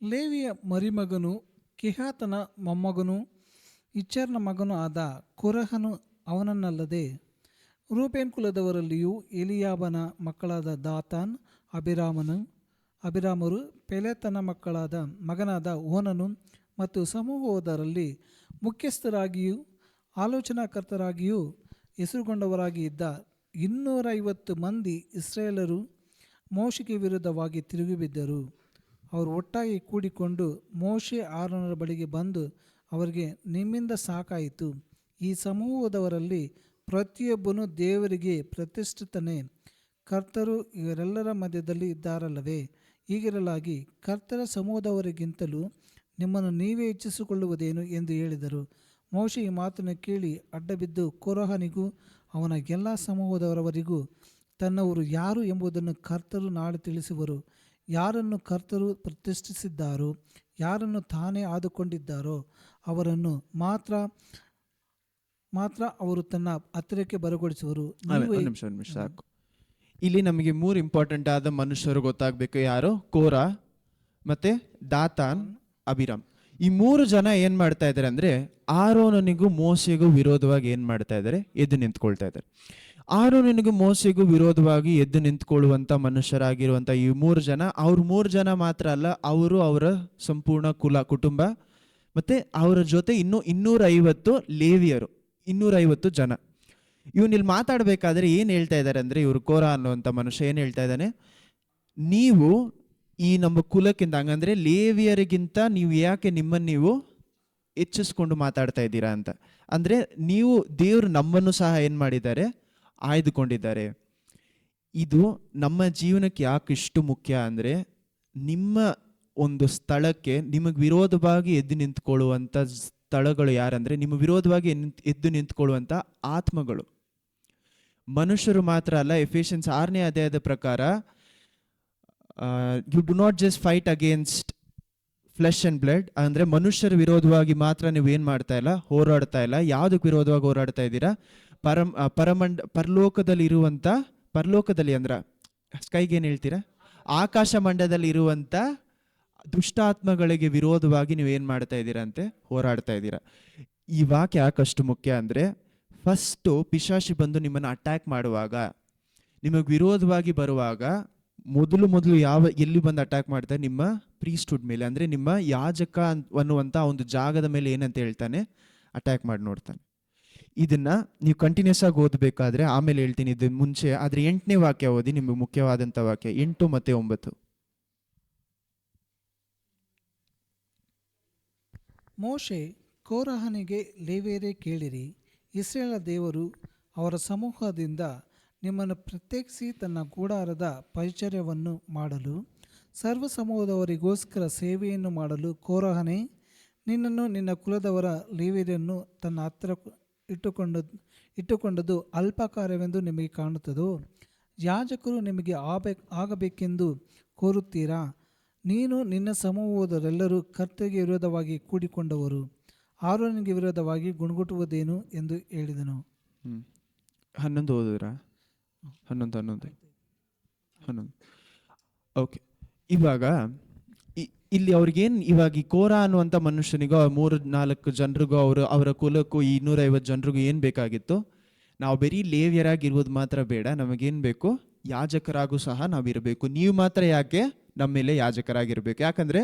ಲೇವಿಯ ಮರಿಮಗನು ಕೆಹಾತನ ಮೊಮ್ಮಗನು ಇಚ್ಚರ್ನ ಮಗನು ಆದ ಕೊರಹನು ಅವನನ್ನಲ್ಲದೆ ರೂಬೇನ್ ಕುಲದವರಲ್ಲಿಯೂ ಎಲಿಯಾಬನ ಮಕ್ಕಳಾದ ದಾತಾನ್, ಅಭಿರಾಮರು, ಪೆಲೆತನ ಮಗನಾದ ಓನನು ಮತ್ತು ಸಮೂಹದರಲ್ಲಿ ಮುಖ್ಯಸ್ಥರಾಗಿಯೂ ಆಲೋಚನಾಕರ್ತರಾಗಿಯೂ ಹೆಸರುಗೊಂಡವರಾಗಿ ಇದ್ದ 250 ಮಂದಿ ಇಸ್ರಾಯೇಲರು ಮೋಶೆಗೆ ವಿರುದ್ಧವಾಗಿ ತಿರುಗಿಬಿದ್ದರು. ಅವರು ಒಟ್ಟಾಗಿ ಕೂಡಿಕೊಂಡು ಮೋಶೆ ಆರೋನರ ಬಳಿಗೆ ಬಂದು ಅವರಿಗೆ, ನಿಮ್ಮಿಂದ ಸಾಕಾಯಿತು, ಈ ಸಮೂಹದವರಲ್ಲಿ ಪ್ರತಿಯೊಬ್ಬನು ದೇವರಿಗೆ ಪ್ರತಿಷ್ಠಿತನೇ, ಕರ್ತರು ಇವರೆಲ್ಲರ ಮಧ್ಯದಲ್ಲಿ ಇದ್ದಾರಲ್ಲವೇ? ಹೀಗಿರಲಾಗಿ ಕರ್ತರ ಸಮೂಹದವರಿಗಿಂತಲೂ ನಿಮ್ಮನ್ನು ನೀವೇ ಹೆಚ್ಚಿಸಿಕೊಳ್ಳುವುದೇನು ಎಂದು ಹೇಳಿದರು. ಮೋಶೆ ಈ ಮಾತನ್ನು ಕೇಳಿ ಅಡ್ಡಬಿದ್ದು ಕೊರಹನಿಗೂ ಅವನ ಎಲ್ಲ ಸಮೂಹದವರವರಿಗೂ, ತನ್ನವರು ಯಾರು ಎಂಬುದನ್ನು ಕರ್ತರು ನಾಳೆ ತಿಳಿಸುವರು. ಯಾರನ್ನು ಕರ್ತರು ಪ್ರತಿಷ್ಠಿಸಿದ್ದಾರೋ, ಯಾರನ್ನು ತಾನೇ ಆದುಕೊಂಡಿದ್ದಾರೋ ಅವರನ್ನು ಮಾತ್ರ ಅವರು ತನ್ನ ಹತ್ತಿರಕ್ಕೆ ಬರಗೊಳಿಸುವರು. ಸಾಕು. ಇಲ್ಲಿ ನಮಗೆ 3 ಇಂಪಾರ್ಟೆಂಟ್ ಆದ ಮನುಷ್ಯರು ಗೊತ್ತಾಗಬೇಕು. ಯಾರು? ಕೋರ, ಮತ್ತೆ ದಾತಾನ್, ಅಭಿರಾಮ್. ಈ 3 ಜನ ಏನ್ ಮಾಡ್ತಾ ಇದ್ದಾರೆ ಅಂದ್ರೆ ಆರೋನನಿಗೂ ಮೋಸೆಗೂ ವಿರೋಧವಾಗಿ ಏನ್ ಮಾಡ್ತಾ ಇದ್ದಾರೆ, ಎದ್ದು ನಿಂತ್ಕೊಳ್ತಾ ಇದ್ದಾರೆ. ಆರೋನನಿಗೂ ಮೋಸೆಗೂ ವಿರೋಧವಾಗಿ ಎದ್ದು ನಿಂತ್ಕೊಳ್ಳುವಂತ ಮನುಷ್ಯರಾಗಿರುವಂತ ಈ 3 ಜನ, ಅವ್ರ 3 ಜನ ಮಾತ್ರ ಅಲ್ಲ, ಅವರು ಅವರ ಸಂಪೂರ್ಣ ಕುಟುಂಬ, ಮತ್ತೆ ಅವರ ಜೊತೆ ಇನ್ನೂ 250 ಲೇವಿಯರು, 250 ಜನ. ಇವನಿಲ್ಲಿ ಮಾತಾಡ್ಬೇಕಾದ್ರೆ ಏನ್ ಹೇಳ್ತಾ ಇದ್ದಾರೆ ಅಂದ್ರೆ, ಇವ್ರು ಕೋರ ಅನ್ನುವಂಥ ಮನುಷ್ಯ ಏನ್ ಹೇಳ್ತಾ ಇದ್ದಾನೆ, ನೀವು ಈ ನಮ್ಮ ಕುಲಕ್ಕಿಂತ, ಹಂಗಂದ್ರೆ ಲೇವಿಯರಿಗಿಂತ ನೀವು ಯಾಕೆ ನಿಮ್ಮನ್ನು ನೀವು ಹೆಚ್ಚಿಸ್ಕೊಂಡು ಮಾತಾಡ್ತಾ ಇದ್ದೀರಾ ಅಂತ. ಅಂದ್ರೆ ನೀವು, ದೇವರು ನಮ್ಮನ್ನು ಸಹ ಏನ್ ಮಾಡಿದ್ದಾರೆ, ಆಯ್ದುಕೊಂಡಿದ್ದಾರೆ. ಇದು ನಮ್ಮ ಜೀವನಕ್ಕೆ ಯಾಕೆ ಇಷ್ಟು ಮುಖ್ಯ ಅಂದ್ರೆ, ನಿಮ್ಮ ಒಂದು ಸ್ಥಳಕ್ಕೆ ನಿಮಗೆ ವಿರೋಧವಾಗಿ ಎದ್ದು ನಿಂತ್ಕೊಳ್ಳುವಂಥ ಸ್ಥಳಗಳು ಯಾರಂದ್ರೆ, ನಿಮ್ಮ ವಿರೋಧವಾಗಿ ಎದ್ದು ನಿಂತ್ಕೊಳ್ಳುವಂಥ ಆತ್ಮಗಳು. ಮನುಷ್ಯರು ಮಾತ್ರ ಅಲ್ಲ, ಎಫೆಷಿಯನ್ಸ್ 6ನೇ ಅಧ್ಯಾಯದ ಪ್ರಕಾರ you do not just fight against flesh and blood, ಅಂದ್ರೆ ಮನುಷ್ಯರ ವಿರೋಧವಾಗಿ ಮಾತ್ರ ನೀವು ಏನ್ ಮಾಡ್ತಾ ಇಲ್ಲ, ಹೋರಾಡ್ತಾ ಇಲ್ಲ. ಯಾವುದಕ್ಕೆ ವಿರೋಧವಾಗಿ ಹೋರಾಡ್ತಾ ಇದ್ದೀರಾ, ಪರಲೋಕದಲ್ಲಿ ಇರುವಂತ, ಪರಲೋಕದಲ್ಲಿ ಅಂದ್ರ ಸ್ಕೈಗೆ ಏನ್ ಹೇಳ್ತೀರಾ, ಆಕಾಶ ಮಂಡಲದಲ್ಲಿ ಇರುವಂತ ದುಷ್ಟಾತ್ಮಗಳಿಗೆ ವಿರೋಧವಾಗಿ ನೀವು ಏನ್ ಮಾಡ್ತಾ ಇದ್ದೀರಾ ಅಂತೆ, ಹೋರಾಡ್ತಾ ಇದ್ದೀರಾ. ಈ ವಾಕ್ಯ ಯಾಕಷ್ಟು ಮುಖ್ಯ ಅಂದ್ರೆ, ಫಸ್ಟು ಪಿಶಾಚಿ ಬಂದು ನಿಮ್ಮನ್ನು ಅಟ್ಯಾಕ್ ಮಾಡುವಾಗ, ನಿಮಗೆ ವಿರೋಧವಾಗಿ ಬರುವಾಗ ಮೊದಲು ಎಲ್ಲಿ ಬಂದು ಅಟ್ಯಾಕ್ ಮಾಡ್ತಾರೆ, ನಿಮ್ಮ ಪ್ರೀಸ್ಟ್ಹುಡ್ ಮೇಲೆ, ಅಂದ್ರೆ ನಿಮ್ಮ ಯಾಜಕ ಅನ್ನುವಂಥ ಒಂದು ಜಾಗದ ಮೇಲೆ ಏನಂತ ಹೇಳ್ತಾನೆ, ಅಟ್ಯಾಕ್ ಮಾಡಿ ನೋಡ್ತಾನೆ. ಇದನ್ನ ನೀವು ಕಂಟಿನ್ಯೂಸ್ ಆಗಿ ಓದಬೇಕಾದ್ರೆ, ಆಮೇಲೆ ಹೇಳ್ತೀನಿ ಇದು ಮುಂಚೆ, ಆದ್ರೆ 8ನೇ ವಾಕ್ಯ ಓದಿ, ನಿಮಗೆ ಮುಖ್ಯವಾದಂಥ ವಾಕ್ಯ 8 ಮತ್ತೆ 9. ಮೋಶೆ ಕೋರಹನಿಗೆ, ಲೇವಿಯರೇ ಕೇಳಿರಿ, ಇಸ್ರಾಯೇಲ ದೇವರು ಅವರ ಸಮೂಹದಿಂದ ನಿಮ್ಮನ್ನು ಪ್ರತ್ಯೇಕಿಸಿ ತನ್ನ ಗುಡಾರದ ಪರಿಚರ್ಯವನ್ನು ಮಾಡಲು, ಸರ್ವ ಸಮೂಹದವರಿಗೋಸ್ಕರ ಸೇವೆಯನ್ನು ಮಾಡಲು ಕೋರಹನೇ, ನಿನ್ನನ್ನು ನಿನ್ನ ಕುಲದವರ ಲೇವಿಯರನ್ನು ತನ್ನ ಹತ್ತಿರ ಇಟ್ಟುಕೊಂಡದ್ದು ಅಲ್ಪ ಕಾರ್ಯವೆಂದು ನಿಮಗೆ ಕಾಣುತ್ತದೋ? ಯಾಜಕರು ನಿಮಗೆ ಆಗಬೇಕೆಂದು ಕೋರುತ್ತೀರಾ? ನೀನು ನಿನ್ನ ಸಮೂಹದವರೆಲ್ಲರೂ ಕರ್ತನಿಗೆ ವಿರೋಧವಾಗಿ ಕೂಡಿಕೊಂಡವರು, ಆರೋನಿಗೆ ವಿರೋಧವಾಗಿ ಗುಣಗುಟ್ಟುವುದೇನು ಎಂದು ಹೇಳಿದನು. 11 ಓದಿದ್ರಾ? 11. ಓಕೆ, ಇವಾಗ ಇಲ್ಲಿ ಅವ್ರಿಗೇನು, ಇವಾಗ ಈ ಕೋರ ಅನ್ನುವಂಥ ಮನುಷ್ಯನಿಗೋ 3-4 ಜನರಿಗೋ ಅವರ ಕುಲಕ್ಕೂ ಈ 250 ಜನರಿಗೂ ಏನು ಬೇಕಾಗಿತ್ತು, ನಾವು ಬರೀ ಲೇವಿಯರಾಗಿರುವುದು ಮಾತ್ರ ಬೇಡ, ನಮಗೇನು ಬೇಕು, ಯಾಜಕರಾಗೂ ಸಹ ನಾವಿರಬೇಕು. ನೀವು ಮಾತ್ರ ಯಾಕೆ ನಮ್ಮ ಮೇಲೆ ಯಾಜಕರಾಗಿರ್ಬೇಕು? ಯಾಕಂದ್ರೆ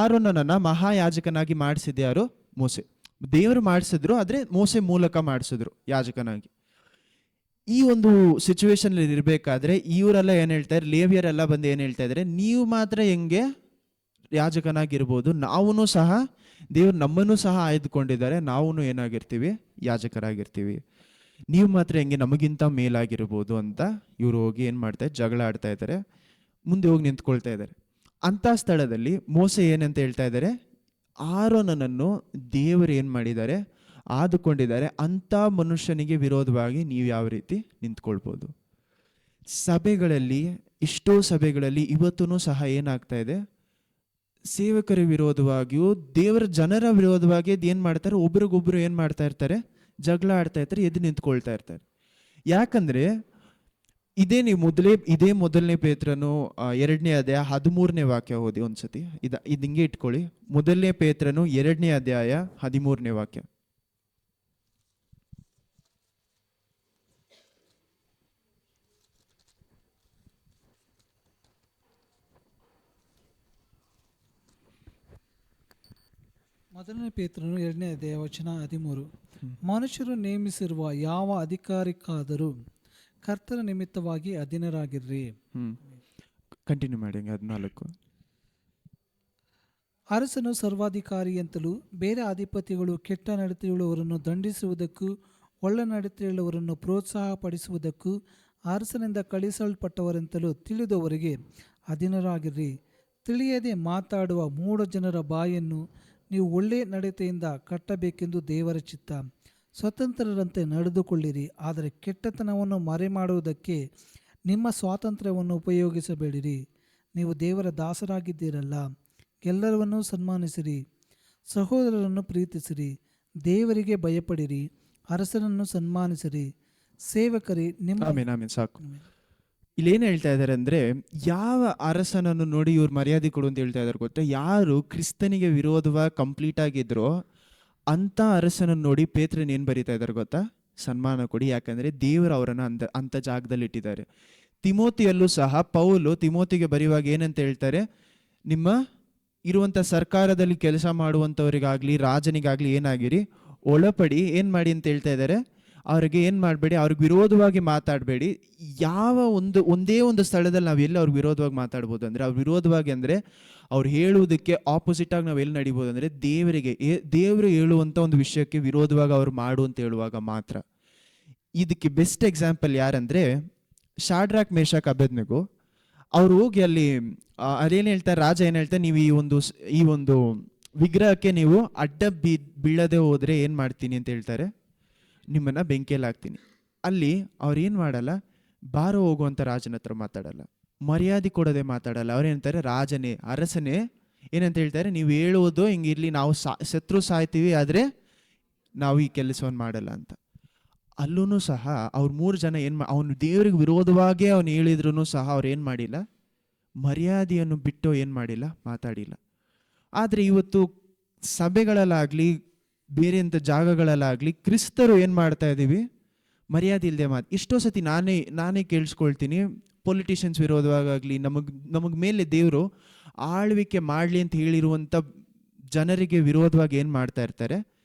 ಆರೋನನನ್ನ ಮಹಾಯಾಜಕನಾಗಿ ಮಾಡಿಸಿದ್ದೆ ಯಾರು? ಮೋಸೆ. ದೇವರು ಮಾಡಿಸಿದ್ರು, ಆದ್ರೆ ಮೋಸೆ ಮೂಲಕ ಮಾಡಿಸಿದ್ರು ಯಾಜಕನಾಗಿ. ಈ ಒಂದು ಸಿಚುವೇಶನ್ ಇರಬೇಕಾದ್ರೆ ಇವರೆಲ್ಲ ಏನ್ ಹೇಳ್ತಾರೆ, ಲೇವಿಯರೆಲ್ಲ ಬಂದು ಏನ್ ಹೇಳ್ತಾ ಇದ್ದಾರೆ, ನೀವು ಮಾತ್ರ ಹೆಂಗೆ ಯಾಜಕನಾಗಿರ್ಬೋದು, ನಾವು ಸಹ ದೇವ್ರು ನಮ್ಮನ್ನು ಸಹ ಆಯ್ದುಕೊಂಡಿದ್ದಾರೆ, ನಾವು ಏನಾಗಿರ್ತೀವಿ, ಯಾಜಕರಾಗಿರ್ತೀವಿ. ನೀವು ಮಾತ್ರ ಹೆಂಗೆ ನಮಗಿಂತ ಮೇಲಾಗಿರ್ಬೋದು ಅಂತ ಇವರು ಹೋಗಿ ಏನ್ ಮಾಡ್ತಾರೆ, ಜಗಳ ಆಡ್ತಾ ಇದ್ದಾರೆ, ಮುಂದೆ ಹೋಗಿ ನಿಂತ್ಕೊಳ್ತಾ ಇದ್ದಾರೆ. ಅಂತ ಸ್ಥಳದಲ್ಲಿ ಮೋಸೆ ಏನಂತ ಹೇಳ್ತಾ ಇದ್ದಾರೆ, ಆರೋನನನ್ನು ದೇವರು ಏನ್ ಮಾಡಿದ್ದಾರೆ, ಆದುಕೊಂಡಿದ್ದಾರೆ. ಅಂಥ ಮನುಷ್ಯನಿಗೆ ವಿರೋಧವಾಗಿ ನೀವು ಯಾವ ರೀತಿ ನಿಂತ್ಕೊಳ್ಬೋದು? ಸಭೆಗಳಲ್ಲಿ, ಎಷ್ಟೋ ಸಭೆಗಳಲ್ಲಿ ಇವತ್ತೂ ಸಹ ಏನಾಗ್ತಾ ಇದೆ, ಸೇವಕರ ವಿರೋಧವಾಗಿಯೂ ದೇವರ ಜನರ ವಿರೋಧವಾಗಿ ಏನ್ ಮಾಡ್ತಾರೆ, ಒಬ್ರಿಗೊಬ್ರು ಏನ್ ಮಾಡ್ತಾ ಇರ್ತಾರೆ, ಜಗಳ ಆಡ್ತಾ ಇರ್ತಾರೆ, ಎದ್ದು ನಿಂತ್ಕೊಳ್ತಾ ಇರ್ತಾರೆ. ಯಾಕಂದ್ರೆ ಇದೇ ಮೊದಲನೇ ಪೇತ್ರನು 2ನೇ ಅಧ್ಯಾಯ 13ನೇ ವಾಕ್ಯ ಓದಿ ಒಂದ್ಸತಿ. ಇದು ಹಿಂಗೆ ಇಟ್ಕೊಳ್ಳಿ, ಮೊದಲನೇ ಪೇತ್ರನು 2ನೇ ಅಧ್ಯಾಯ 13ನೇ ವಾಕ್ಯ. ಮೊದಲನೇ ಪೇತ್ರನು 2ನೇ ಅಧ್ಯಾಯ ವಚನ 13. ಮನುಷ್ಯರು ನೇಮಿಸಿರುವ ಯಾವ ಅಧಿಕಾರಕ್ಕಾದರೂ ಕರ್ತನ ನಿಮಿತ್ತವಾಗಿ ಅಧೀನರಾಗಿರ್ರಿ. ಕಂಟಿನ್ಯೂ ಮಾಡಿ. 14. ಅರಸನು ಸರ್ವಾಧಿಕಾರಿ ಅಂತಲೂ ಬೇರೆ ಅಧಿಪತಿಗಳು ಕೆಟ್ಟ ನಡತೆಯುಳ್ಳವರನ್ನು ದಂಡಿಸುವುದಕ್ಕೂ ಒಳ್ಳೆ ನಡತೆಯುಳ್ಳವರನ್ನು ಪ್ರೋತ್ಸಾಹಪಡಿಸುವುದಕ್ಕೂ ಅರಸನಿಂದ ಕಳಿಸಲ್ಪಟ್ಟವರೆಂತಲೂ ತಿಳಿದವರಿಗೆ ಅಧೀನರಾಗಿರ್ರಿ. ತಿಳಿಯದೆ ಮಾತಾಡುವ ಮೂಢ ಜನರ ಬಾಯನ್ನು ನೀವು ಒಳ್ಳೆ ನಡತೆಯಿಂದ ಕಟ್ಟಬೇಕೆಂದು ದೇವರ ಚಿತ್ತ. ಸ್ವತಂತ್ರರಂತೆ ನಡೆದುಕೊಳ್ಳಿರಿ, ಆದರೆ ಕೆಟ್ಟತನವನ್ನು ಮರೆಮಾಡುವುದಕ್ಕೆ ನಿಮ್ಮ ಸ್ವಾತಂತ್ರ್ಯವನ್ನು ಉಪಯೋಗಿಸಬೇಡಿರಿ. ನೀವು ದೇವರ ದಾಸರಾಗಿದ್ದೀರಲ್ಲ, ಎಲ್ಲರನ್ನೂ ಸನ್ಮಾನಿಸಿರಿ, ಸಹೋದರರನ್ನು ಪ್ರೀತಿಸಿರಿ, ದೇವರಿಗೆ ಭಯಪಡಿರಿ, ಅರಸನನ್ನು ಸನ್ಮಾನಿಸಿರಿ, ಸೇವಕರೇ ನಿಮ್ಮ ಆಮೇಲೆ ಸಾಕು. ಇಲ್ಲೇನು ಹೇಳ್ತಾ ಇದ್ದಾರೆ ಅಂದ್ರೆ, ಯಾವ ಅರಸನನ್ನು ನೋಡಿ ಇವ್ರು ಮರ್ಯಾದೆ ಕೊಡು ಅಂತ ಹೇಳ್ತಾ ಇದ್ದಾರೆ ಗೊತ್ತಾ? ಯಾರು ಕ್ರಿಸ್ತನಿಗೆ ವಿರೋಧವಾಗಿ ಕಂಪ್ಲೀಟ್ ಆಗಿದ್ರೋ ಅಂತ ಅರಸನನ್ನು ನೋಡಿ ಪೇತ್ರನ್ ಏನ್ ಬರೀತಾ ಇದ್ದಾರೆ ಗೊತ್ತಾ? ಸನ್ಮಾನ ಕೊಡಿ, ಯಾಕಂದ್ರೆ ದೇವರು ಅವರನ್ನ ಅಂತ ಜಾಗದಲ್ಲಿ ಇಟ್ಟಿದ್ದಾರೆ. ತಿಮೋತಿಯಲ್ಲೂ ಸಹ ಪೌಲು ತಿಮೋತಿಗೆ ಬರೆಯುವಾಗ ಏನಂತ ಹೇಳ್ತಾರೆ? ನಿಮ್ಮ ಇರುವಂತ ಸರ್ಕಾರದಲ್ಲಿ ಕೆಲಸ ಮಾಡುವಂತವರಿಗಾಗ್ಲಿ ರಾಜನಿಗಾಗ್ಲಿ ಏನಾಗಿರಿ, ಒಳಪಡಿ, ಏನ್ ಮಾಡಿ ಅಂತ ಹೇಳ್ತಾ ಇದ್ದಾರೆ. ಅವ್ರಿಗೆ ಏನ್ ಮಾಡಬೇಡಿ, ಅವ್ರಿಗೆ ವಿರೋಧವಾಗಿ ಮಾತಾಡಬೇಡಿ. ಯಾವ ಒಂದೇ ಒಂದು ಸ್ಥಳದಲ್ಲಿ ನಾವು ಎಲ್ಲಿ ಅವ್ರಿಗೆ ವಿರೋಧವಾಗಿ ಮಾತಾಡ್ಬೋದು ಅಂದ್ರೆ, ಅವ್ರ ವಿರೋಧವಾಗಿ ಅಂದ್ರೆ ಅವ್ರು ಹೇಳುವುದಕ್ಕೆ ಆಪೋಸಿಟ್ ಆಗಿ ನಾವು ಎಲ್ಲಿ ನಡಿಬೋದು ಅಂದ್ರೆ, ದೇವರು ಹೇಳುವಂತ ಒಂದು ವಿಷಯಕ್ಕೆ ವಿರೋಧವಾಗಿ ಅವ್ರು ಮಾಡು ಅಂತ ಹೇಳುವಾಗ ಮಾತ್ರ. ಇದಕ್ಕೆ ಬೆಸ್ಟ್ ಎಕ್ಸಾಂಪಲ್ ಯಾರಂದ್ರೆ ಶಾಡ್ರಾಕ್, ಮೇಷಕ್, ಅಬೇದ್ನೆಗೋ. ಅವ್ರು ಹೋಗಿ ಅಲ್ಲಿ ಅದೇನು ಹೇಳ್ತಾರೆ, ರಾಜ ಏನು ಹೇಳ್ತಾರೆ, ನೀವು ಈ ಒಂದು ವಿಗ್ರಹಕ್ಕೆ ನೀವು ಅಡ್ಡ ಬೀಳದೆ ಹೋದ್ರೆ ಏನ್ ಮಾಡ್ತೀನಿ ಅಂತ ಹೇಳ್ತಾರೆ, ನಿಮ್ಮನ್ನ ಬೆಂಕಿಯಲ್ಲಿ ಹಾಕ್ತೀನಿ. ಅಲ್ಲಿ ಅವ್ರು ಏನ್ ಮಾಡಲ್ಲ, ಬಾರೋ ಹೋಗುವಂತ ರಾಜನ ಹತ್ರ ಮಾತಾಡಲ್ಲ, ಮರ್ಯಾದೆ ಕೊಡದೆ ಮಾತಾಡಲ್ಲ. ಅವ್ರೇನಂತಾರೆ, ರಾಜನೇ ಅರಸನೇ ಏನಂತ ಹೇಳ್ತಾರೆ, ನೀವು ಹೇಳುವುದು ಹಿಂಗಿರ್ಲಿ, ನಾವು ಶತ್ರು ಸಾಯ್ತೀವಿ ಆದ್ರೆ ನಾವು ಈ ಕೆಲಸವನ್ನು ಮಾಡಲ್ಲ ಅಂತ. ಅಲ್ಲೂ ಸಹ ಅವ್ರು 3 ಜನ ಅವನು ದೇವರಿಗೆ ವಿರೋಧವಾಗಿ ಅವನು ಹೇಳಿದ್ರು ಸಹ ಅವ್ರು ಏನ್ ಮಾಡಿಲ್ಲ, ಮರ್ಯಾದೆಯನ್ನು ಬಿಟ್ಟು ಏನ್ ಮಾಡಿಲ್ಲ, ಮಾತಾಡಿಲ್ಲ. ಆದ್ರೆ ಇವತ್ತು ಸಭೆಗಳಲ್ಲಾಗ್ಲಿ ಬೇರೆ ಎಂತ ಜಾಗಗಳಲ್ಲಾಗ್ಲಿ ಕ್ರಿಸ್ತರು ಏನ್ ಮಾಡ್ತಾ ಇದೀವಿ, ಮರ್ಯಾದೆ ಇಲ್ಲದೆ ಎಷ್ಟೋ ಸತಿ ನಾನೇ ಕೇಳಿಸ್ಕೊಳ್ತೀನಿ, ಪೊಲಿಟಿಷಿಯನ್ಸ್ ವಿರೋಧವಾಗಲಿ ನಮಗ್ ಮೇಲೆ ದೇವರು ಆಳ್ವಿಕೆ ಮಾಡ್ಲಿ ಅಂತ ಹೇಳಿರುವಂತ ಜನರಿಗೆ ವಿರೋಧವಾಗಿ ಏನ್ ಮಾಡ್ತಾ ಇರ್ತಾರೆ,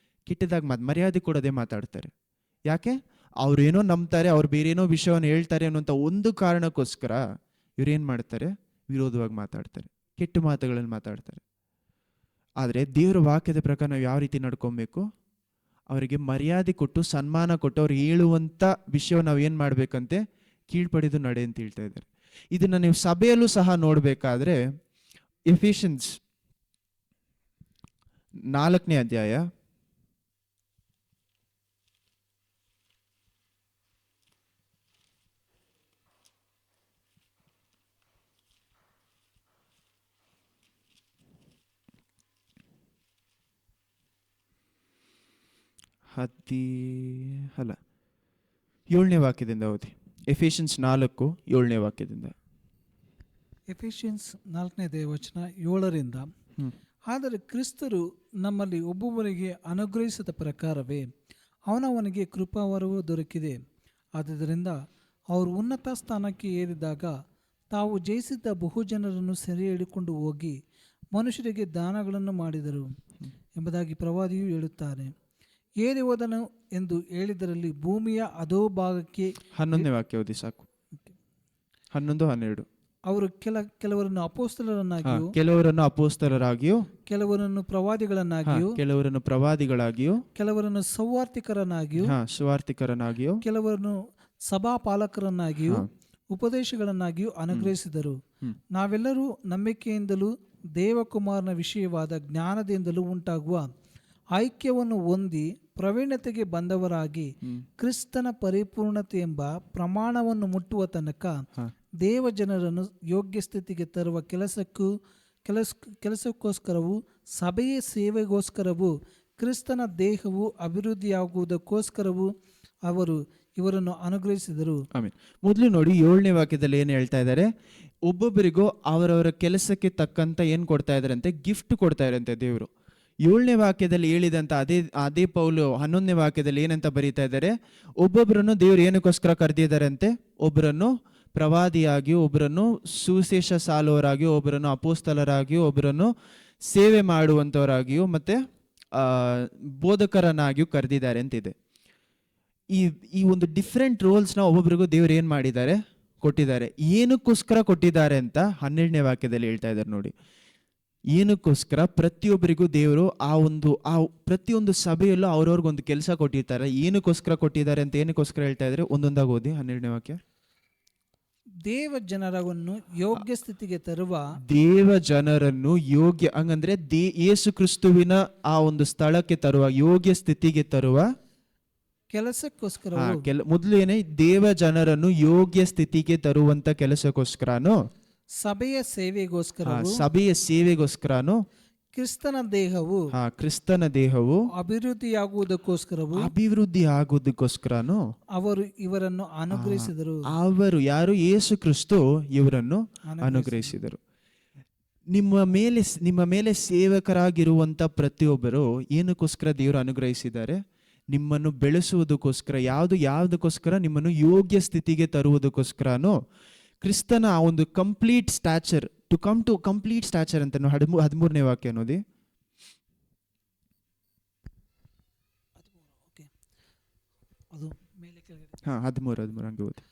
ಕೆಟ್ಟದಾಗ ಮರ್ಯಾದೆ ಕೊಡದೆ ಮಾತಾಡ್ತಾರೆ. ಯಾಕೆ? ಅವ್ರೇನೋ ನಂಬ್ತಾರೆ, ಅವ್ರು ಬೇರೇನೋ ವಿಷಯವನ್ನು ಹೇಳ್ತಾರೆ ಅನ್ನೋಂಥ ಒಂದು ಕಾರಣಕ್ಕೋಸ್ಕರ ಇವ್ರೇನ್ ಮಾಡ್ತಾರೆ, ವಿರೋಧವಾಗಿ ಮಾತಾಡ್ತಾರೆ, ಕೆಟ್ಟ ಮಾತುಗಳನ್ನು ಮಾತಾಡ್ತಾರೆ. ಆದರೆ ದೇವರ ವಾಕ್ಯದ ಪ್ರಕಾರ ನಾವು ಯಾವ ರೀತಿ ನಡ್ಕೊಬೇಕು, ಅವರಿಗೆ ಮರ್ಯಾದೆ ಕೊಟ್ಟು ಸನ್ಮಾನ ಕೊಟ್ಟು ಅವ್ರು ಹೇಳುವಂಥ ವಿಷಯವನ್ನು ನಾವು ಏನು ಮಾಡಬೇಕಂತೆ, ಕೀಳ್ಪಡೆದು ನಡೆ ಅಂತ ಹೇಳ್ತಾ ಇದ್ದಾರೆ. ಇದನ್ನು ನೀವು ಸಭೆಯಲ್ಲೂ ಸಹ ನೋಡಬೇಕಾದ್ರೆ ಎಫಿಷಿಯನ್ಸ್ 4ನೇ ಅಧ್ಯಾಯ 7ನೇ ವಾಕ್ಯದಿಂದ ಓದಿ. ಎಫಿಷಿಯನ್ಸ್ 4:7ನೇ ವಾಕ್ಯದಿಂದ. ಎಫಿಷಿಯನ್ಸ್ 4ನೇ ವಚನ 7ರಿಂದ. ಆದರೆ ಕ್ರಿಸ್ತರು ನಮ್ಮಲ್ಲಿ ಒಬ್ಬೊಬ್ಬರಿಗೆ ಅನುಗ್ರಹಿಸಿದ ಪ್ರಕಾರವೇ ಅವನವನಿಗೆ ಕೃಪಾವರವು ದೊರಕಿದೆ. ಆದುದರಿಂದ ಅವರು ಉನ್ನತ ಸ್ಥಾನಕ್ಕೆ ಏರಿದಾಗ ತಾವು ಜಯಿಸಿದ್ದ ಬಹುಜನರನ್ನು ಸೆರೆ ಹಿಡಿಕೊಂಡು ಹೋಗಿ ಮನುಷ್ಯರಿಗೆ ದಾನಗಳನ್ನು ಮಾಡಿದರು ಎಂಬುದಾಗಿ ಪ್ರವಾದಿಯು ಹೇಳುತ್ತಾನೆ. ಏರಿ ಹೋದನು ಎಂದು ಹೇಳಿದರಲ್ಲಿ ಭೂಮಿಯ ಅಧೋಭಾಗಕ್ಕೆ. 11ನೇ ವಾಕ್ಯ ಓದಿ ಸಾಕು. 11-12. ಅವರು ಕೆಲವರನ್ನು ಅಪೋಸ್ತಲರನ್ನಾಗಿಯೂ, ಕೆಲವರನ್ನು ಪ್ರವಾದಿಗಳನ್ನಾಗಿಯೂ, ಕೆಲವರನ್ನು ಸುವಾರ್ತಿಕರನ್ನಾಗಿಯೂ, ಕೆಲವರನ್ನು ಸಭಾಪಾಲಕರನ್ನಾಗಿಯೂ, ಉಪದೇಶಗಳನ್ನಾಗಿಯೂ ಅನುಗ್ರಹಿಸಿದರು. ನಾವೆಲ್ಲರೂ ನಂಬಿಕೆಯಿಂದಲೂ ದೇವಕುಮಾರನ ವಿಷಯವಾದ ಜ್ಞಾನದಿಂದಲೂ ಉಂಟಾಗುವ ಐಕ್ಯವನ್ನು ಹೊಂದಿ ಪ್ರವೀಣತೆಗೆ ಬಂದವರಾಗಿ ಕ್ರಿಸ್ತನ ಪರಿಪೂರ್ಣತೆ ಎಂಬ ಪ್ರಮಾಣವನ್ನು ಮುಟ್ಟುವ ತನಕ ದೇವ ಜನರನ್ನು ಯೋಗ್ಯ ಸ್ಥಿತಿಗೆ ತರುವ ಕೆಲಸಕ್ಕೋಸ್ಕರವೂ ಸಭೆಯ ಸೇವೆಗೋಸ್ಕರವೂ ಕ್ರಿಸ್ತನ ದೇಹವು ಅಭಿವೃದ್ಧಿಯಾಗುವುದಕ್ಕೋಸ್ಕರವೂ ಅವರು ಇವರನ್ನು ಅನುಗ್ರಹಿಸಿದರು. ಮೊದಲು ನೋಡಿ 7ನೇ ವಾಕ್ಯದಲ್ಲಿ ಏನು ಹೇಳ್ತಾ ಇದ್ದಾರೆ, ಒಬ್ಬೊಬ್ಬರಿಗೂ ಅವರವರ ಕೆಲಸಕ್ಕೆ ತಕ್ಕಂತ ಏನ್ ಕೊಡ್ತಾ ಇದಾರಂತೆ, ಗಿಫ್ಟ್ ಕೊಡ್ತಾ ಇರಂತೆ ದೇವರು. 7ನೇ ವಾಕ್ಯದಲ್ಲಿ ಹೇಳಿದಂತ ಅದೇ ಪೌಲು 11ನೇ ವಾಕ್ಯದಲ್ಲಿ ಏನಂತ ಬರೀತಾ ಇದ್ದಾರೆ, ಒಬ್ಬೊಬ್ಬರನ್ನು ದೇವರು ಏನಕ್ಕೋಸ್ಕರ ಕರೆದಿದ್ದಾರಂತೆ, ಒಬ್ಬರನ್ನು ಪ್ರವಾದಿಯಾಗಿಯೂ, ಒಬ್ಬರನ್ನು ಸುವಿಶೇಷ ಸಾಲುವರಾಗಿಯೂ, ಒಬ್ಬರನ್ನು ಅಪೋಸ್ತಲರಾಗಿಯೂ, ಒಬ್ಬರನ್ನು ಸೇವೆ ಮಾಡುವಂತವರಾಗಿಯೂ ಮತ್ತೆ ಬೋಧಕರನ್ನಾಗಿಯೂ ಕರೆದಿದ್ದಾರೆ ಅಂತಿದೆ. ಈ ಒಂದು ಡಿಫ್ರೆಂಟ್ ರೋಲ್ಸ್ನ ಒಬ್ಬೊಬ್ಬರಿಗೂ ದೇವರು ಏನ್ ಮಾಡಿದ್ದಾರೆ, ಕೊಟ್ಟಿದ್ದಾರೆ. ಏನಕ್ಕೋಸ್ಕರ ಕೊಟ್ಟಿದ್ದಾರೆ ಅಂತ 12ನೇ ವಾಕ್ಯದಲ್ಲಿ ಹೇಳ್ತಾ ಇದ್ದಾರೆ ನೋಡಿ. ಏನಕ್ಕೋಸ್ಕರ ಪ್ರತಿಯೊಬ್ಬರಿಗೂ ದೇವರು ಆ ಪ್ರತಿಯೊಂದು ಸಭೆಯಲ್ಲೂ ಅವ್ರವ್ರಿಗೊಂದು ಕೆಲಸ ಕೊಟ್ಟಿರ್ತಾರೆ. ಏನಕ್ಕೋಸ್ಕರ ಕೊಟ್ಟಿದ್ದಾರೆ ಅಂತ ಏನಕ್ಕೋಸ್ಕರ ಹೇಳ್ತಾ ಇದ್ದಾರೆ, ಒಂದೊಂದಾಗಿ ಓದಿ. 12ನೇ ವಾಕ್ಯ. ದೇವ ಜನರನ್ನು ಯೋಗ್ಯ ಸ್ಥಿತಿಗೆ ತರುವ, ದೇವ ಜನರನ್ನು ಯೋಗ್ಯ ಹಂಗಂದ್ರೆ ಯೇಸು ಕ್ರಿಸ್ತುವಿನ ಆ ಒಂದು ಸ್ಥಳಕ್ಕೆ ತರುವ, ಯೋಗ್ಯ ಸ್ಥಿತಿಗೆ ತರುವ ಕೆಲಸಕ್ಕೋಸ್ಕರ. ಮೊದಲು ಏನೇ, ದೇವ ಜನರನ್ನು ಯೋಗ್ಯ ಸ್ಥಿತಿಗೆ ತರುವಂತ ಕೆಲಸಕ್ಕೋಸ್ಕರನು, ಸಭೆಯ ಸೇವೆಗೋಸ್ಕರ, ಸಭೆಯ ಸೇವೆಗೋಸ್ಕರನು, ಕ್ರಿಸ್ತನ ದೇಹವು ಕ್ರಿಸ್ತನ ದೇಹವು ಅಭಿವೃದ್ಧಿಯಾಗುವುದಕ್ಕೋಸ್ಕರವು ಅಭಿವೃದ್ಧಿ ಆಗೋದಕ್ಕೋಸ್ಕರನು ಅವರು ಇವರನ್ನು ಅನುಗ್ರಹಿಸಿದರು. ಅವರು ಯಾರು? ಯೇಸು ಕ್ರಿಸ್ತು ಇವರನ್ನು ಅನುಗ್ರಹಿಸಿದರು. ನಿಮ್ಮ ಮೇಲೆ ಸೇವಕರಾಗಿರುವಂತ ಪ್ರತಿಯೊಬ್ಬರು ಏನಕ್ಕೋಸ್ಕರ ದೇವರು ಅನುಗ್ರಹಿಸಿದ್ದಾರೆ? ನಿಮ್ಮನ್ನು ಬೆಳೆಸುವುದಕ್ಕೋಸ್ಕರ. ಯಾವುದಕ್ಕೋಸ್ಕರ? ನಿಮ್ಮನ್ನು ಯೋಗ್ಯ ಸ್ಥಿತಿಗೆ ತರುವುದಕ್ಕೋಸ್ಕರನೋ ಕ್ರಿಸ್ತನ ಆ ಒಂದು complete stature, to come to complete stature ಅಂತ 13ನೇ ವಾಕ್ಯ ಅನ್ನೋದಿ. ಅದು ಮೇಲೆ ಕೆಳಗಡೆ. 13 ಹಂಗೆ ಓದಿ.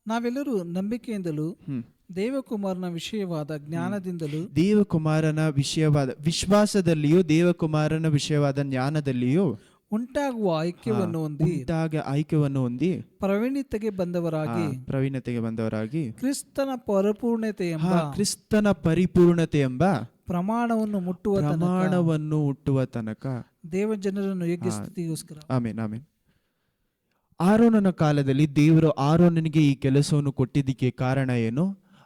ನಾವೆಲ್ಲರೂ ನಂಬಿಕೆಯಿಂದಲೂ ದೇವಕುಮಾರನ ವಿಷಯವಾದ ಜ್ಞಾನದಿಂದಲೂ ದೇವಕುಮಾರನ ವಿಷಯವಾದ ವಿಶ್ವಾಸದಲ್ಲಿಯೂ ದೇವಕುಮಾರನ ವಿಷಯವಾದ ಜ್ಞಾನದಲ್ಲಿಯೂ ಉಂಟಾಗುವ ಐಕ್ಯವನ್ನು ಹೊಂದಿ ಪ್ರವೀಣತೆಗೆ ಬಂದವರಾಗಿ ಕ್ರಿಸ್ತನ ಪರಿಪೂರ್ಣತೆ ಎಂಬ ಪ್ರಮಾಣವನ್ನು ಮುಟ್ಟುವ ತನಕ ದೇವಜನರನ್ನು ಯೋಗ್ಯ ಸ್ಥಿತಿಗೋಸ್ಕರ. ಆಮೆನ್. ಆರೋನನ ಕಾಲದಲ್ಲಿ ದೇವರು ಆರೋನನಿಗೆ ಈ ಕೆಲಸವನ್ನು ಕೊಟ್ಟಿದ್ದಕ್ಕೆ ಕಾರಣ ಏನು?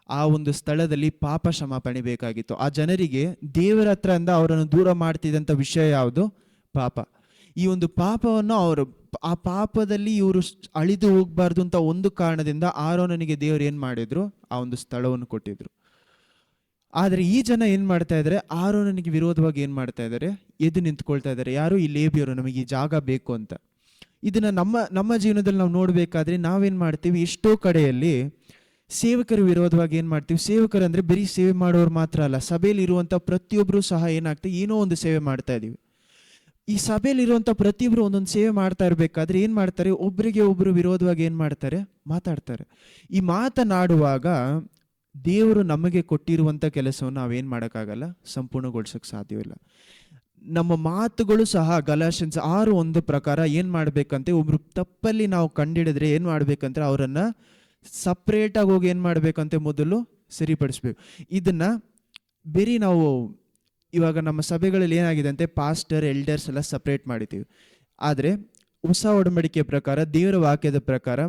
ಆ ಒಂದು ಸ್ಥಳದಲ್ಲಿ ಪಾಪ ಕ್ಷಮಾಪಣೆ ಬೇಕಾಗಿತ್ತು. ಆ ಜನರಿಗೆ ದೇವರ ಹತ್ರ ಇಂದ ಅವರನ್ನು ದೂರ ಮಾಡ್ತಿದ್ದಂಥ ವಿಷಯ ಯಾವುದು? ಪಾಪ. ಈ ಒಂದು ಪಾಪವನ್ನು ಆ ಪಾಪದಲ್ಲಿ ಇವರು ಅಳಿದು ಹೋಗ್ಬಾರ್ದು ಅಂತ ಒಂದು ಕಾರಣದಿಂದ ಆರೋನನಿಗೆ ದೇವರು ಏನ್ ಮಾಡಿದ್ರು? ಆ ಒಂದು ಸ್ಥಳವನ್ನು ಕೊಟ್ಟಿದ್ರು. ಆದ್ರೆ ಈ ಜನ ಏನ್ ಮಾಡ್ತಾ ಇದಾರೆ? ಆರೋನನಿಗೆ ವಿರೋಧವಾಗಿ ಏನ್ ಮಾಡ್ತಾ ಇದಾರೆ? ಎದ್ದು ನಿಂತ್ಕೊಳ್ತಾ ಇದಾರೆ. ಯಾರು? ಈ ಲೇಬಿಯರು, ನಮಗೆ ಈ ಜಾಗ ಬೇಕು ಅಂತ. ಇದನ್ನ ನಮ್ಮ ಜೀವನದಲ್ಲಿ ನಾವು ನೋಡ್ಬೇಕಾದ್ರೆ ನಾವೇನ್ ಮಾಡ್ತೀವಿ? ಎಷ್ಟೋ ಕಡೆಯಲ್ಲಿ ಸೇವಕರ ವಿರೋಧವಾಗಿ ಏನ್ ಮಾಡ್ತೀವಿ? ಸೇವಕರು ಅಂದ್ರೆ ಬರೀ ಸೇವೆ ಮಾಡೋರು ಮಾತ್ರ ಅಲ್ಲ, ಸಭೆಯಲ್ಲಿ ಇರುವಂತ ಪ್ರತಿಯೊಬ್ರು ಸಹ ಏನಾಗ್ತದೆ? ಏನೋ ಒಂದು ಸೇವೆ ಮಾಡ್ತಾ ಇದೀವಿ. ಈ ಸಭೆಯಲ್ಲಿ ಇರುವಂತ ಪ್ರತಿಯೊಬ್ರು ಒಂದೊಂದು ಸೇವೆ ಮಾಡ್ತಾ ಇರ್ಬೇಕಾದ್ರೆ ಏನ್ ಮಾಡ್ತಾರೆ? ಒಬ್ರಿಗೆ ಒಬ್ರು ವಿರೋಧವಾಗಿ ಏನ್ ಮಾಡ್ತಾರೆ? ಮಾತಾಡ್ತಾರೆ. ಈ ಮಾತನಾಡುವಾಗ ದೇವರು ನಮಗೆ ಕೊಟ್ಟಿರುವಂತ ಕೆಲಸವನ್ನು ನಾವೇನ್ ಮಾಡೋಕ್ಕಾಗಲ್ಲ, ಸಂಪೂರ್ಣಗೊಳಿಸಕ್ ಸಾಧ್ಯವಿಲ್ಲ. ನಮ್ಮ ಮಾತುಗಳು ಸಹ ಗಲಾಶನ್ಸ್ 6:1 ಪ್ರಕಾರ ಏನ್ ಮಾಡ್ಬೇಕಂತೆ? ಒಬ್ರು ತಪ್ಪಲ್ಲಿ ನಾವು ಕಂಡಿಡಿದ್ರೆ ಏನ್ ಮಾಡ್ಬೇಕಂದ್ರೆ ಅವರನ್ನ ಸಪ್ರೇಟ್ ಆಗಿ ಹೋಗಿ ಏನ್ ಮಾಡ್ಬೇಕಂತೆ? ಮೊದಲು ಸರಿಪಡಿಸ್ಬೇಕು. ಇದನ್ನ ಬೇರೆ ನಾವು ಇವಾಗ ನಮ್ಮ ಸಭೆಗಳಲ್ಲಿ ಏನಾಗಿದೆ ಅಂತೆ? ಪಾಸ್ಟರ್, ಎಲ್ಡರ್ಸ್ ಎಲ್ಲ ಸಪ್ರೇಟ್ ಮಾಡಿದ್ದೀವಿ. ಆದರೆ ಹೊಸ ಒಡಂಬಡಿಕೆಯ ಪ್ರಕಾರ, ದೇವರ ವಾಕ್ಯದ ಪ್ರಕಾರ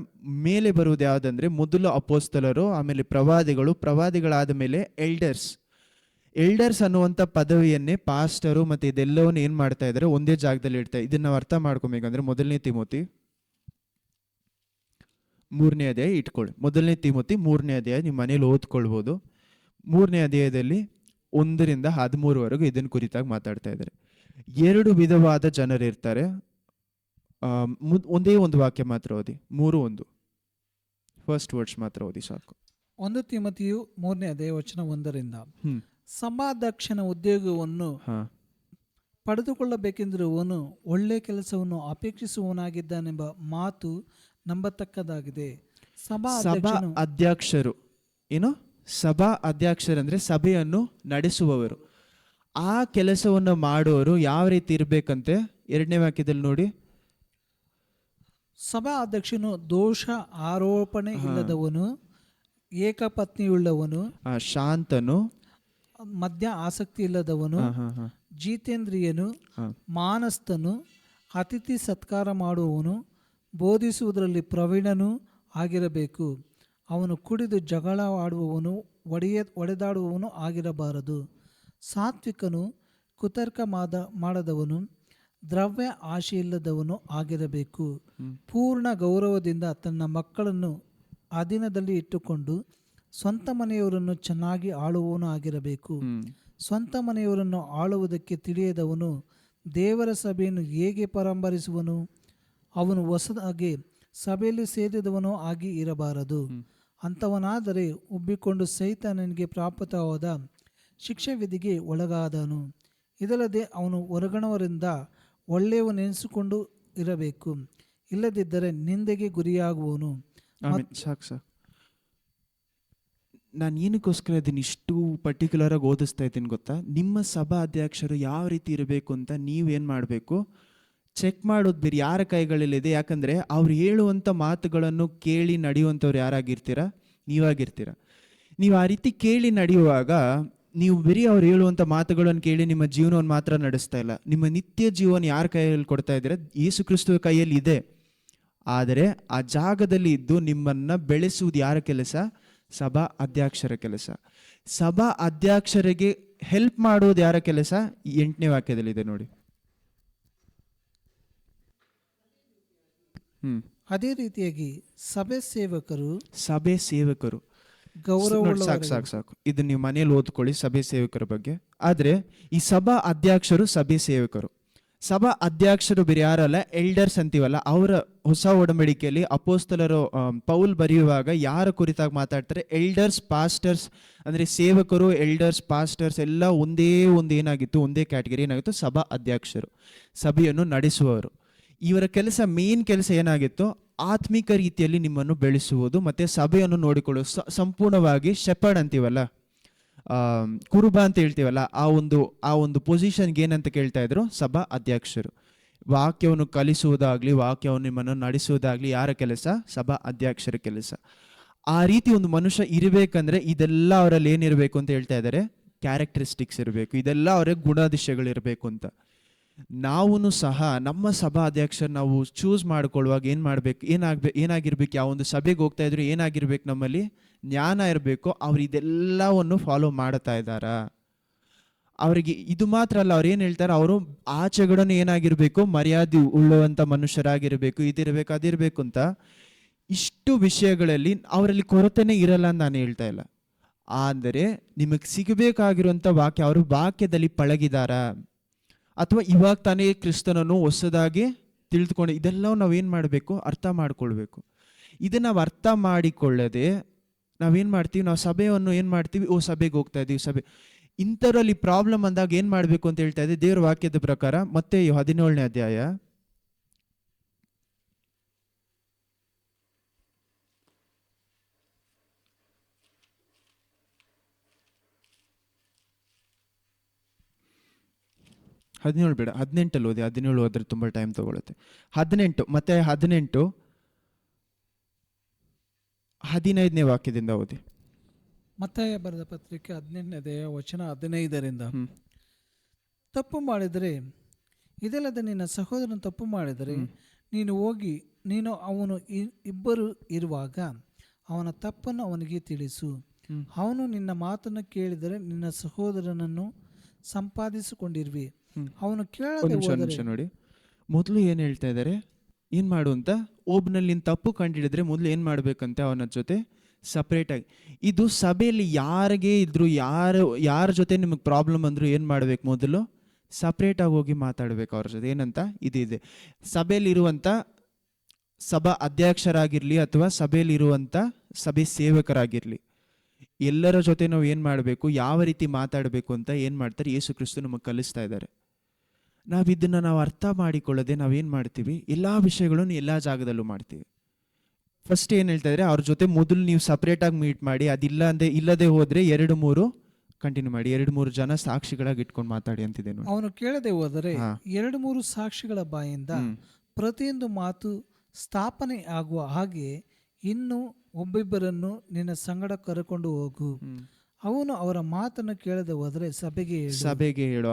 ಮೇಲೆ ಬರುವುದು ಯಾವುದಂದ್ರೆ ಮೊದಲು ಅಪೋಸ್ತಲರು, ಆಮೇಲೆ ಪ್ರವಾದಿಗಳಾದ ಮೇಲೆ ಎಲ್ಡರ್ಸ್ ಅನ್ನುವಂಥ ಪದವಿಯನ್ನೇ ಪಾಸ್ಟರು ಮತ್ತೆ ಇದೆಲ್ಲವನ್ನು ಏನ್ ಮಾಡ್ತಾ ಇದ್ದಾರೆ? ಒಂದೇ ಜಾಗದಲ್ಲಿ ಇಡ್ತಾರೆ. ಇದನ್ನ ನಾವು ಅರ್ಥ ಮಾಡ್ಕೊಬೇಕಂದ್ರೆ 1 ತಿಮೋತಿ 3ನೇ ಅಧ್ಯಾಯ ಇಟ್ಕೊಳ್ಳಿ. 1 ತಿಮೋತಿ 3ನೇ ಅಧ್ಯಾಯ ನಿಮ್ಮ ಮನೇಲಿ ಓದ್ಕೊಳ್ಬೋದು. 3ನೇ ಅಧ್ಯಾಯದಲ್ಲಿ 1-13 ಇದನ್ನ ಕುರಿತಾಗಿ ಮಾತಾಡ್ತಾ ಇದ್ದಾರೆ. 2 ವಿಧವಾದ ಜನರಿರ್ತಾರೆ. ಒಂದೇ ಒಂದು ವಾಕ್ಯ ಮಾತ್ರ ಓದಿ. 3:1 ಫಸ್ಟ್ ವರ್ಡ್ಸ್ ಮಾತ್ರ ಓದಿ ಸಾಕು. 1 ತಿಮೋತಿಯು 3ನೇ ಅಧ್ಯಾಯ ವಚನ 1ರಿಂದ ಸಮಾಧ್ಯಕ್ಷನ ಉದ್ಯೋಗವನ್ನು ಪಡೆದುಕೊಳ್ಳಬೇಕೆಂದಿರುವವನು ಒಳ್ಳೆ ಕೆಲಸವನ್ನು ಅಪೇಕ್ಷಿಸುವವನಾಗಿದ್ದಾನೆಂಬ ಮಾತು ನಂಬತಕ್ಕದಾಗಿದೆ. ಸಭಾ ಅಧ್ಯಕ್ಷರು ಏನು? ಸಭಾ ಅಧ್ಯಕ್ಷರಂದ್ರೆ ಸಭೆಯನ್ನು ನಡೆಸುವವರು. ಆ ಕೆಲಸವನ್ನು ಮಾಡುವವರು ಯಾವ ರೀತಿ ಇರ್ಬೇಕಂತೆ? 2ನೇ ವಾಕ್ಯದಲ್ಲಿ ನೋಡಿ. ಸಭಾ ಅಧ್ಯಕ್ಷನು ದೋಷ ಆರೋಪಣೆ ಇಲ್ಲದವನು, ಏಕಪತ್ನಿಯುಳ್ಳವನು, ಶಾಂತನು, ಮದ್ಯ ಆಸಕ್ತಿ ಇಲ್ಲದವನು, ಜಿತೇಂದ್ರಿಯನು, ಮಾನಸ್ಥನು, ಅತಿಥಿ ಸತ್ಕಾರ ಮಾಡುವವನು, ಬೋಧಿಸುವುದರಲ್ಲಿ ಪ್ರವೀಣನೂ ಆಗಿರಬೇಕು. ಅವನು ಕುಡಿದು ಜಗಳ ಆಡುವವನು, ಒಡೆದಾಡುವವನು ಆಗಿರಬಾರದು. ಸಾತ್ವಿಕನು, ಕುತರ್ಕ ಮಾಡದವನು, ದ್ರವ್ಯ ಆಶೆಯಿಲ್ಲದವನು ಆಗಿರಬೇಕು. ಪೂರ್ಣ ಗೌರವದಿಂದ ತನ್ನ ಮಕ್ಕಳನ್ನು ಅಧೀನದಲ್ಲಿ ಇಟ್ಟುಕೊಂಡು ಸ್ವಂತ ಮನೆಯವರನ್ನು ಚೆನ್ನಾಗಿ ಆಳುವವನು ಆಗಿರಬೇಕು. ಸ್ವಂತ ಮನೆಯವರನ್ನು ಆಳುವುದಕ್ಕೆ ತಿಳಿಯದವನು ದೇವರ ಸಭೆಯನ್ನು ಹೇಗೆ ಪರಾಂಬರಿಸುವನು? ಅವನು ಹೊಸದಾಗಿ ಸಭೆಯಲ್ಲಿ ಸೇರಿದವನೂ ಆಗಿ ಇರಬಾರದು. ಅಂಥವನಾದರೆ ಉಬ್ಬಿಕೊಂಡು ಸೈತಾನನಿಗೆ ಪ್ರಾಪ್ತವಾದ ಶಿಕ್ಷೆ ವಿಧಿಗೆ ಒಳಗಾದನು. ಇದಲ್ಲದೆ ಅವನು ಹೊರಗಣವರಿಂದ ಒಳ್ಳೆಯವನೆನಿಸಿಕೊಂಡು ಇರಬೇಕು, ಇಲ್ಲದಿದ್ದರೆ ನಿಂದೆಗೆ ಗುರಿಯಾಗುವನು. ಸಾಕು. ನಾನು ಏನಕ್ಕೋಸ್ಕರ ಇದನ್ನ ಇಷ್ಟು ಪರ್ಟಿಕ್ಯುಲರ್ ಆಗಿ ಓದಿಸ್ತಾ ಇದ್ದೀನಿ ಗೊತ್ತಾ? ನಿಮ್ಮ ಸಭಾ ಅಧ್ಯಕ್ಷರು ಯಾವ ರೀತಿ ಇರಬೇಕು ಅಂತ ನೀವೇನು ಮಾಡಬೇಕು? ಚೆಕ್ ಮಾಡೋದು ಬೇರೆ ಯಾರ ಕೈಗಳಲ್ಲಿದೆ. ಯಾಕಂದರೆ ಅವ್ರು ಹೇಳುವಂಥ ಮಾತುಗಳನ್ನು ಕೇಳಿ ನಡೆಯುವಂಥವ್ರು ಯಾರಾಗಿರ್ತೀರ? ನೀವಾಗಿರ್ತೀರ. ನೀವು ಆ ರೀತಿ ಕೇಳಿ ನಡೆಯುವಾಗ ನೀವು ಬರೀ ಅವ್ರು ಹೇಳುವಂಥ ಮಾತುಗಳನ್ನು ಕೇಳಿ ನಿಮ್ಮ ಜೀವನವನ್ನು ಮಾತ್ರ ನಡೆಸ್ತಾ ಇಲ್ಲ. ನಿಮ್ಮ ನಿತ್ಯ ಜೀವನ ಯಾರ ಕೈಯಲ್ಲಿ ಕೊಡ್ತಾ ಇದ್ದೀರಾ? ಯೇಸು ಕ್ರಿಸ್ತುವ ಕೈಯಲ್ಲಿ ಇದೆ. ಆದರೆ ಆ ಜಾಗದಲ್ಲಿ ಇದ್ದು ನಿಮ್ಮನ್ನು ಬೆಳೆಸುವುದು ಯಾರ ಕೆಲಸ? ಸಭಾ ಅಧ್ಯಕ್ಷರ ಕೆಲಸ. ಸಭಾ ಅಧ್ಯಕ್ಷರಿಗೆ ಹೆಲ್ಪ್ ಮಾಡೋದು ಯಾರ ಕೆಲಸ? 8ನೇ ವಾಕ್ಯದಲ್ಲಿದೆ ನೋಡಿ. ಅದೇ ರೀತಿಯಾಗಿ ಸಭೆ ಸೇವಕರು ನೋಡಿ, ಸಾಕು ಇದು ನೀವು ಮನೇಲಿ ಓದ್ಕೊಳ್ಳಿ ಸಭೆ ಸೇವಕರ ಬಗ್ಗೆ. ಆದ್ರೆ ಈ ಸಭಾ ಅಧ್ಯಕ್ಷರು ಸಭೆ ಸೇವಕರು. ಸಭಾ ಅಧ್ಯಕ್ಷರು ಬೇರೆ ಯಾರಲ್ಲ, ಎಲ್ಡರ್ಸ್ ಅಂತೀವಲ್ಲ, ಅವರ ಹೊಸ ಒಡಂಬಡಿಕೆಯಲ್ಲಿ ಅಪೋಸ್ತಲರು ಪೌಲ್ ಬರೆಯುವಾಗ ಯಾರ ಕುರಿತಾಗಿ ಮಾತಾಡ್ತಾರೆ? ಎಲ್ಡರ್ಸ್, ಪಾಸ್ಟರ್ಸ್, ಅಂದ್ರೆ ಸೇವಕರು, ಎಲ್ಡರ್ಸ್, ಪಾಸ್ಟರ್ಸ್ ಎಲ್ಲ ಒಂದೇ ಕ್ಯಾಟಗರಿ ಏನಾಗಿತ್ತು? ಸಭಾ ಅಧ್ಯಕ್ಷರು, ಸಭೆಯನ್ನು ನಡೆಸುವವರು. ಇವರ ಕೆಲಸ, ಮೇನ್ ಕೆಲಸ ಏನಾಗಿತ್ತು? ಆತ್ಮಿಕ ರೀತಿಯಲ್ಲಿ ನಿಮ್ಮನ್ನು ಬೆಳೆಸುವುದು ಮತ್ತೆ ಸಭೆಯನ್ನು ನೋಡಿಕೊಳ್ಳುವುದು. ಸಂಪೂರ್ಣವಾಗಿ ಶೆಪರ್ಡ್ ಅಂತೀವಲ್ಲ, ಕುರುಬ ಅಂತ ಹೇಳ್ತೀವಲ್ಲ, ಆ ಒಂದು ಪೊಸಿಷನ್ಗೆ ಏನಂತ ಕೇಳ್ತಾ ಇದ್ರು? ಸಭಾ ಅಧ್ಯಕ್ಷರು. ವಾಕ್ಯವನ್ನು ಕಲಿಸುವುದಾಗ್ಲಿ, ವಾಕ್ಯವನ್ನು ನಿಮ್ಮನ್ನು ನಡೆಸುವುದಾಗ್ಲಿ ಯಾರ ಕೆಲಸ? ಸಭಾ ಅಧ್ಯಕ್ಷರ ಕೆಲಸ. ಆ ರೀತಿ ಒಂದು ಮನುಷ್ಯ ಇರಬೇಕಂದ್ರೆ ಇದೆಲ್ಲ ಅವರಲ್ಲಿ ಏನಿರಬೇಕು ಅಂತ ಹೇಳ್ತಾ ಇದ್ದಾರೆ? ಕ್ಯಾರೆಕ್ಟರಿಸ್ಟಿಕ್ಸ್ ಇರಬೇಕು, ಇದೆಲ್ಲ ಅವರ ಗುಣಾದಿಶಗಳಿರಬೇಕು ಅಂತ. ನಾವು ಸಹ ನಮ್ಮ ಸಭಾ ಅಧ್ಯಕ್ಷರು ನಾವು ಚೂಸ್ ಮಾಡ್ಕೊಳ್ಳುವಾಗ ಏನು ಮಾಡಬೇಕು? ಏನಾಗಿರ್ಬೇಕು? ಯಾವೊಂದು ಸಭೆಗೆ ಹೋಗ್ತಾ ಇದ್ರು ಏನಾಗಿರ್ಬೇಕು? ನಮ್ಮಲ್ಲಿ ಜ್ಞಾನ ಇರಬೇಕು. ಅವ್ರು ಇದೆಲ್ಲವನ್ನು ಫಾಲೋ ಮಾಡ್ತಾ ಇದ್ದಾರಾ? ಅವರಿಗೆ ಇದು ಮಾತ್ರ ಅಲ್ಲ, ಅವ್ರು ಏನು ಹೇಳ್ತಾರೆ? ಅವರು ಆಚೆಗಡನೆ ಏನಾಗಿರ್ಬೇಕು? ಮರ್ಯಾದೆ ಉಳ್ಳುವಂಥ ಮನುಷ್ಯರಾಗಿರ್ಬೇಕು, ಇದಿರಬೇಕು, ಅದಿರಬೇಕು ಅಂತ. ಇಷ್ಟು ವಿಷಯಗಳಲ್ಲಿ ಅವರಲ್ಲಿ ಕೊರತೆನೇ ಇರಲ್ಲ ಅಂತ ನಾನು ಹೇಳ್ತಾ ಇಲ್ಲ. ಆದರೆ ನಿಮಗೆ ಸಿಗಬೇಕಾಗಿರುವಂಥ ವಾಕ್ಯ, ಅವರು ವಾಕ್ಯದಲ್ಲಿ ಪಳಗಿದಾರಾ? ಅಥವಾ ಇವಾಗ ತಾನೇ ಕ್ರಿಸ್ತನನ್ನು ಹೊಸದಾಗಿ ತಿಳಿದುಕೊಂಡು, ಇದೆಲ್ಲ ನಾವೇನು ಮಾಡಬೇಕು? ಅರ್ಥ ಮಾಡ್ಕೊಳ್ಬೇಕು. ಇದನ್ನು ನಾವು ಅರ್ಥ ಮಾಡಿಕೊಳ್ಳದೆ ನಾವೇನು ಮಾಡ್ತೀವಿ? ನಾವು ಸಭೆಯನ್ನು ಏನು ಮಾಡ್ತೀವಿ? ಸಭೆಗೆ ಹೋಗ್ತಾ ಇದ್ದೀವಿ, ಸಭೆ ಇಂಥರಲ್ಲಿ ಪ್ರಾಬ್ಲಮ್ ಅಂದಾಗ ಏನು ಮಾಡಬೇಕು ಅಂತ ಹೇಳ್ತಾ ಇದೆ ದೇವರ ವಾಕ್ಯದ ಪ್ರಕಾರ. ಮತ್ತೆ 17ನೇ ಅಧ್ಯಾಯ 17 ಬೇಡ, 18 ಓದಿ. 17 ಓದ್ರೆ ತುಂಬ ಟೈಮ್ ತಗೊಳುತ್ತೆ. 18 ಮತ್ತೆ 15ನೇ ವಾಕ್ಯದಿಂದ ಓದಿ. ಮತ್ತಾಯ ಬರೆದ ಪತ್ರಿಕೆ 18ನೇ ಅಧ್ಯಾಯ ವಚನ 15ರಿಂದ. ತಪ್ಪು ಮಾಡಿದರೆ, ಇದಲ್ಲದೆ ನಿನ್ನ ಸಹೋದರನು ತಪ್ಪು ಮಾಡಿದರೆ ನೀನು ಹೋಗಿ ಅವನು ಇಬ್ಬರು ಇರುವಾಗ ಅವನ ತಪ್ಪನ್ನು ಅವನಿಗೆ ತಿಳಿಸು. ಅವನು ನಿನ್ನ ಮಾತನ್ನು ಕೇಳಿದರೆ ನಿನ್ನ ಸಹೋದರನನ್ನು ಸಂಪಾದಿಸಿಕೊಂಡಿರುವಿ. ಅವನು ಕೇಳದೆ ನೋಡಿ, ಮೊದಲು ಏನು ಹೇಳ್ತಾ ಇದ್ದಾರೆ? ಏನು ಮಾಡು ಅಂತ? ಒಬ್ಬನಲ್ಲಿ ನೀನು ತಪ್ಪು ಕಂಡಿಡಿದ್ರೆ ಮೊದಲು ಏನು ಮಾಡಬೇಕಂತೆ? ಅವನ ಜೊತೆ ಸಪ್ರೇಟ್ ಆಗಿ. ಇದು ಸಭೆಯಲ್ಲಿ ಯಾರಿಗೆ ಇದ್ರು, ಯಾರ ಜೊತೆ ನಿಮಗೆ ಪ್ರಾಬ್ಲಮ್ ಅಂದ್ರು ಏನು ಮಾಡಬೇಕು? ಮೊದಲು ಸಪ್ರೇಟ್ ಆಗಿ ಹೋಗಿ ಮಾತಾಡಬೇಕು ಅವ್ರ ಜೊತೆ. ಏನಂತ? ಇದೆ ಸಭೆಯಲ್ಲಿ ಇರುವಂತ ಸಭಾ ಅಧ್ಯಕ್ಷರಾಗಿರ್ಲಿ ಅಥವಾ ಸಭೆಯಲ್ಲಿ ಇರುವಂತ ಸಭೆ ಸೇವಕರಾಗಿರ್ಲಿ, ಎಲ್ಲರ ಜೊತೆ ನಾವು ಏನು ಮಾಡಬೇಕು, ಯಾವ ರೀತಿ ಮಾತಾಡಬೇಕು ಅಂತ ಏನು ಮಾಡ್ತಾರೆ? ಯೇಸು ಕ್ರಿಸ್ತ ನಮಗೆ ಕಲಿಸ್ತಾ ಇದ್ದಾರೆ. ನಾವು ಅರ್ಥ ಮಾಡಿಕೊಳ್ಳದೆ ನಾವೇನು ಮಾಡ್ತೀವಿ? ಎಲ್ಲ ವಿಷಯಗಳನ್ನು ಎಲ್ಲ ಜಾಗದಲ್ಲೂ ಮಾಡ್ತೀವಿ. ಫಸ್ಟ್ ಏನು ಹೇಳ್ತಾ ಇದ್ದಾರೆ? ಅವ್ರ ಜೊತೆ ಮೊದಲು ನೀವು ಸಪ್ರೇಟಾಗಿ ಮೀಟ್ ಮಾಡಿ, ಇಲ್ಲದೆ ಹೋದರೆ 2-3 ಕಂಟಿನ್ಯೂ ಮಾಡಿ, 2-3 ಜನ ಸಾಕ್ಷಿಗಳಾಗಿ ಇಟ್ಕೊಂಡು ಮಾತಾಡಿ ಅಂತಿದೆ ನೋಡಿ. ಅವನು ಕೇಳದೆ ಹೋದರೆ 2-3 ಸಾಕ್ಷಿಗಳ ಬಾಯಿಂದ ಪ್ರತಿಯೊಂದು ಮಾತು ಸ್ಥಾಪನೆ ಆಗುವ ಹಾಗೆ ಇನ್ನು ಒಬ್ಬಿಬ್ಬರನ್ನು ನಿನ್ನ ಸಂಗಡ ಕರೆಕೊಂಡು ಹೋಗು. ಅವನು ಅವರ ಮಾತನ್ನು ಕೇಳದೆ ಹೋದರೆ ಸಭೆಗೆ ಹೇಳು.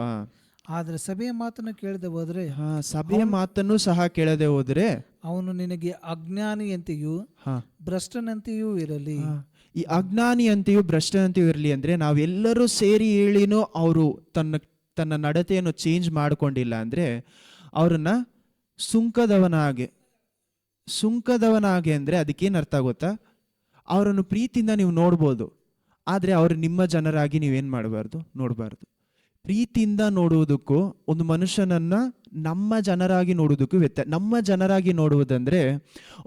ಆದ್ರೆ ಸಭೆಯ ಮಾತನ್ನು ಕೇಳದೆ ಹೋದ್ರೆ, ಸಭೆಯ ಮಾತನ್ನು ಸಹ ಕೇಳದೆ ಹೋದ್ರೆ ಅವನು ನಿನಗೆ ಅಜ್ಞಾನಿಯಂತೆಯೂ ಭ್ರಷ್ಟನಂತೆಯೂ ಇರಲಿ. ಈ ಅಜ್ಞಾನಿಯಂತೆಯೂ ಭ್ರಷ್ಟನಂತೆಯೂ ಇರಲಿ ಅಂದ್ರೆ ನಾವೆಲ್ಲರೂ ಸೇರಿ ಹೇಳಿನೂ ಅವರು ತನ್ನ ನಡತೆಯನ್ನು ಚೇಂಜ್ ಮಾಡ್ಕೊಂಡಿಲ್ಲ ಅಂದ್ರೆ ಅವ್ರನ್ನ ಸುಂಕದವನಾಗೆ ಅಂದ್ರೆ ಅದಕ್ಕೇನು ಅರ್ಥ ಗೊತ್ತಾ? ಅವರನ್ನು ಪ್ರೀತಿಯಿಂದ ನೀವು ನೋಡ್ಬೋದು, ಆದರೆ ಅವರು ನಿಮ್ಮ ಜನರಾಗಿ ನೀವೇನು ಮಾಡಬಾರ್ದು? ನೋಡಬಾರ್ದು. ಪ್ರೀತಿಯಿಂದ ನೋಡುವುದಕ್ಕೂ ಒಂದು ಮನುಷ್ಯನನ್ನ ನಮ್ಮ ಜನರಾಗಿ ನೋಡುವುದಕ್ಕೂ ನಮ್ಮ ಜನರಾಗಿ ನೋಡುವುದಂದ್ರೆ,